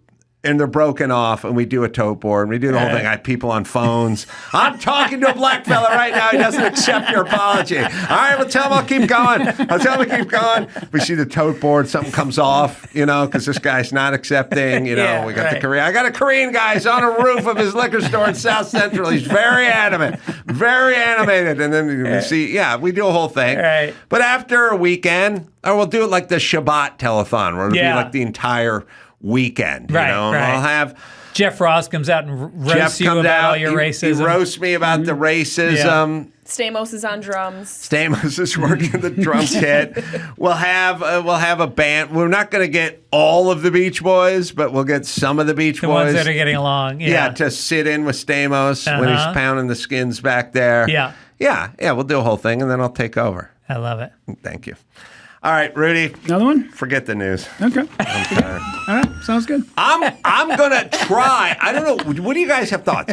and they're broken off, and we do a tote board, and we do the whole thing. I have people on phones. I'm talking to a black fella right now. He doesn't accept your apology. All right, well, tell him I'll keep going. I'll tell him to keep going. We see the tote board. Something comes off, because this guy's not accepting. We got the Korean. I got a Korean guy. He's on a roof of his liquor store in South Central. He's very adamant, very animated. And then we see, we do a whole thing. Right. But after a weekend, or we'll do it like the Shabbat telethon, where it'll be like the entire weekend. Right, And I'll have Jeff Ross comes out and roasts you about all your racism. He roasts me about the racism. Stamos is on drums. Stamos is working the drum kit. We'll have a band. We're not going to get all of the Beach Boys, but we'll get some of the Beach the Boys. ones that are getting along. Yeah, to sit in with Stamos when he's pounding the skins back there. Yeah. We'll do a whole thing, and then I'll take over. I love it. Thank you. All right, Rudy. Another one? Forget the news. Okay. I'm tired. All right. Sounds good. I'm gonna try. I don't know. What do you guys have thoughts?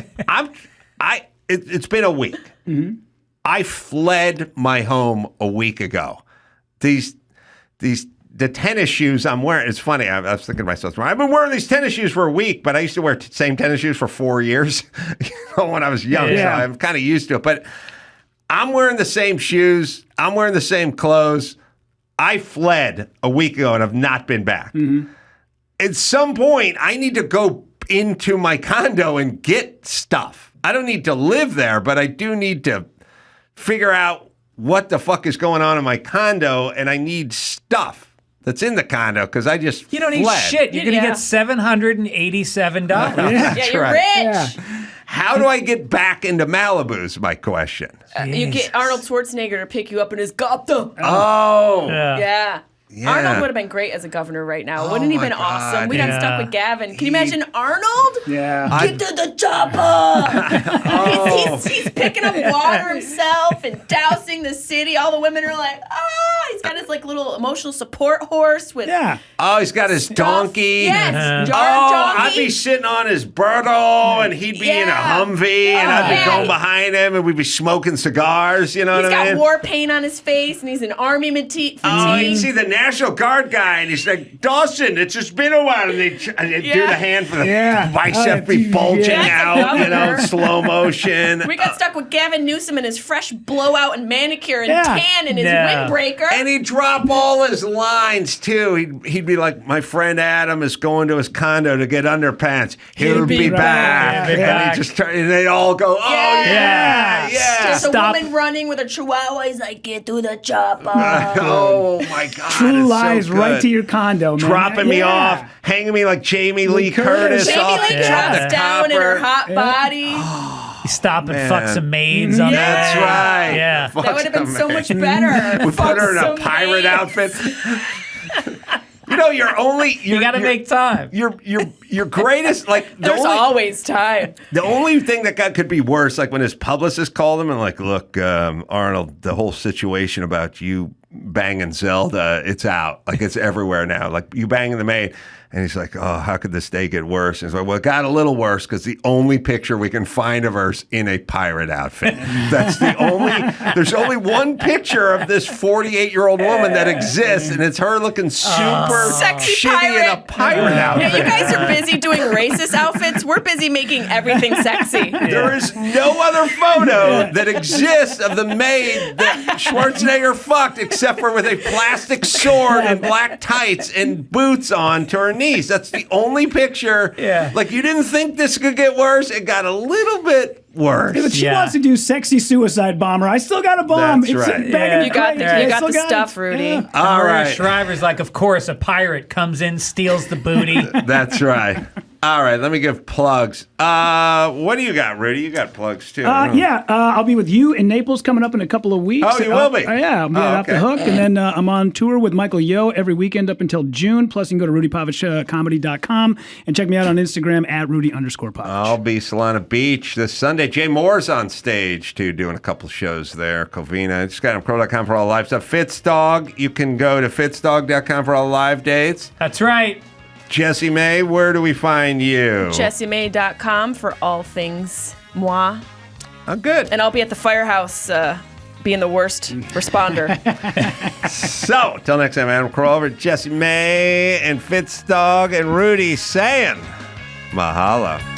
It's been a week. Mm-hmm. I fled my home a week ago. The tennis shoes I'm wearing. It's funny. I was thinking to myself, I've been wearing these tennis shoes for a week, but I used to wear the same tennis shoes for 4 years. When I was young, so I'm kind of used to it. But I'm wearing the same shoes. I'm wearing the same clothes. I fled a week ago and have not been back. Mm-hmm. At some point, I need to go into my condo and get stuff. I don't need to live there, but I do need to figure out what the fuck is going on in my condo, and I need stuff that's in the condo because I just You don't need fled. shit. You're going to get $787. Yeah, you're rich. Yeah. How do I get back into Malibu is my question. You get Arnold Schwarzenegger to pick you up in his copter. Oh. Yeah. Yeah. Arnold would have been great as a governor right now. Wouldn't he have my been God. awesome? We got stuck with Gavin. Can you imagine Arnold? Yeah. Get to the chopper! he's picking up water himself and dousing the city. All the women are like, he's got his little emotional support horse with Oh, he's got his donkey. Yes, donkey. I'd be sitting on his Berto, and he'd be in a Humvee, and I'd be going behind him, and we'd be smoking cigars. You know what I mean? He's got war paint on his face, and he's an army fatigue. Oh, you see the National Guard guy, and he's like, Dawson, it's just been a while. And they do the hand for the bicep be bulging out, slow motion. We got stuck with Gavin Newsom and his fresh blowout and manicure and tan and his windbreaker. And he'd drop all his lines, too. He'd be like, my friend Adam is going to his condo to get underpants. He'll be back. And he'd just and they'd all go, Just a woman running with her chihuahua. He's like, get to the chopper. Oh, my God. True lies right to your condo, man. Dropping me off, hanging me like Jamie Lee Curtis. Jamie Lee drops down in her hot body. You stop and fuck some maids on That's right. Yeah. That would have been so much better. We put her in a pirate outfit. You got to make time. Your greatest, there's always time. The only thing that could be worse, like when his publicist called him and look, Arnold, the whole situation about you banging Zelda, it's out. It's everywhere now. You banging the maid. And he's like, oh, how could this day get worse? And he's like, well, it got a little worse because the only picture we can find of her's in a pirate outfit. That's there's only one picture of this 48-year-old woman that exists, and it's her looking super sexy shitty pirate. in a pirate outfit. Yeah, you guys are busy doing racist outfits. We're busy making everything sexy. There is no other photo that exists of the maid that Schwarzenegger fucked except for with a plastic sword and black tights and boots on to her knees. That's the only picture. Yeah. You didn't think this could get worse. It got a little bit worse. Yeah, but she wants to do sexy suicide bomber. I still got a bomb. That's right. You got the stuff, Rudy. Yeah. All right. Shriver's like, of course, a pirate comes in, steals the booty. That's right. All right, let me give plugs. What do you got, Rudy? You got plugs, too. I'll be with you in Naples coming up in a couple of weeks. Oh, you will be? Yeah, I'll be off the hook. And then I'm on tour with Michael Yo every weekend up until June. Plus, you can go to rudypavichcomedy.com and check me out on Instagram at Rudy_Pavich. I'll be Solana Beach this Sunday. Jay Moore's on stage, too, doing a couple shows there. Covina. Just got on pro.com for all live stuff. Fitzdog, you can go to fitzdog.com for all live dates. That's right. Jessimae, where do we find you? Jessimae.com for all things moi. Oh, good. And I'll be at the firehouse being the worst responder. So, till next time, Adam Carolla, Jessimae and Fitzdog and Rudy saying, Mahalo.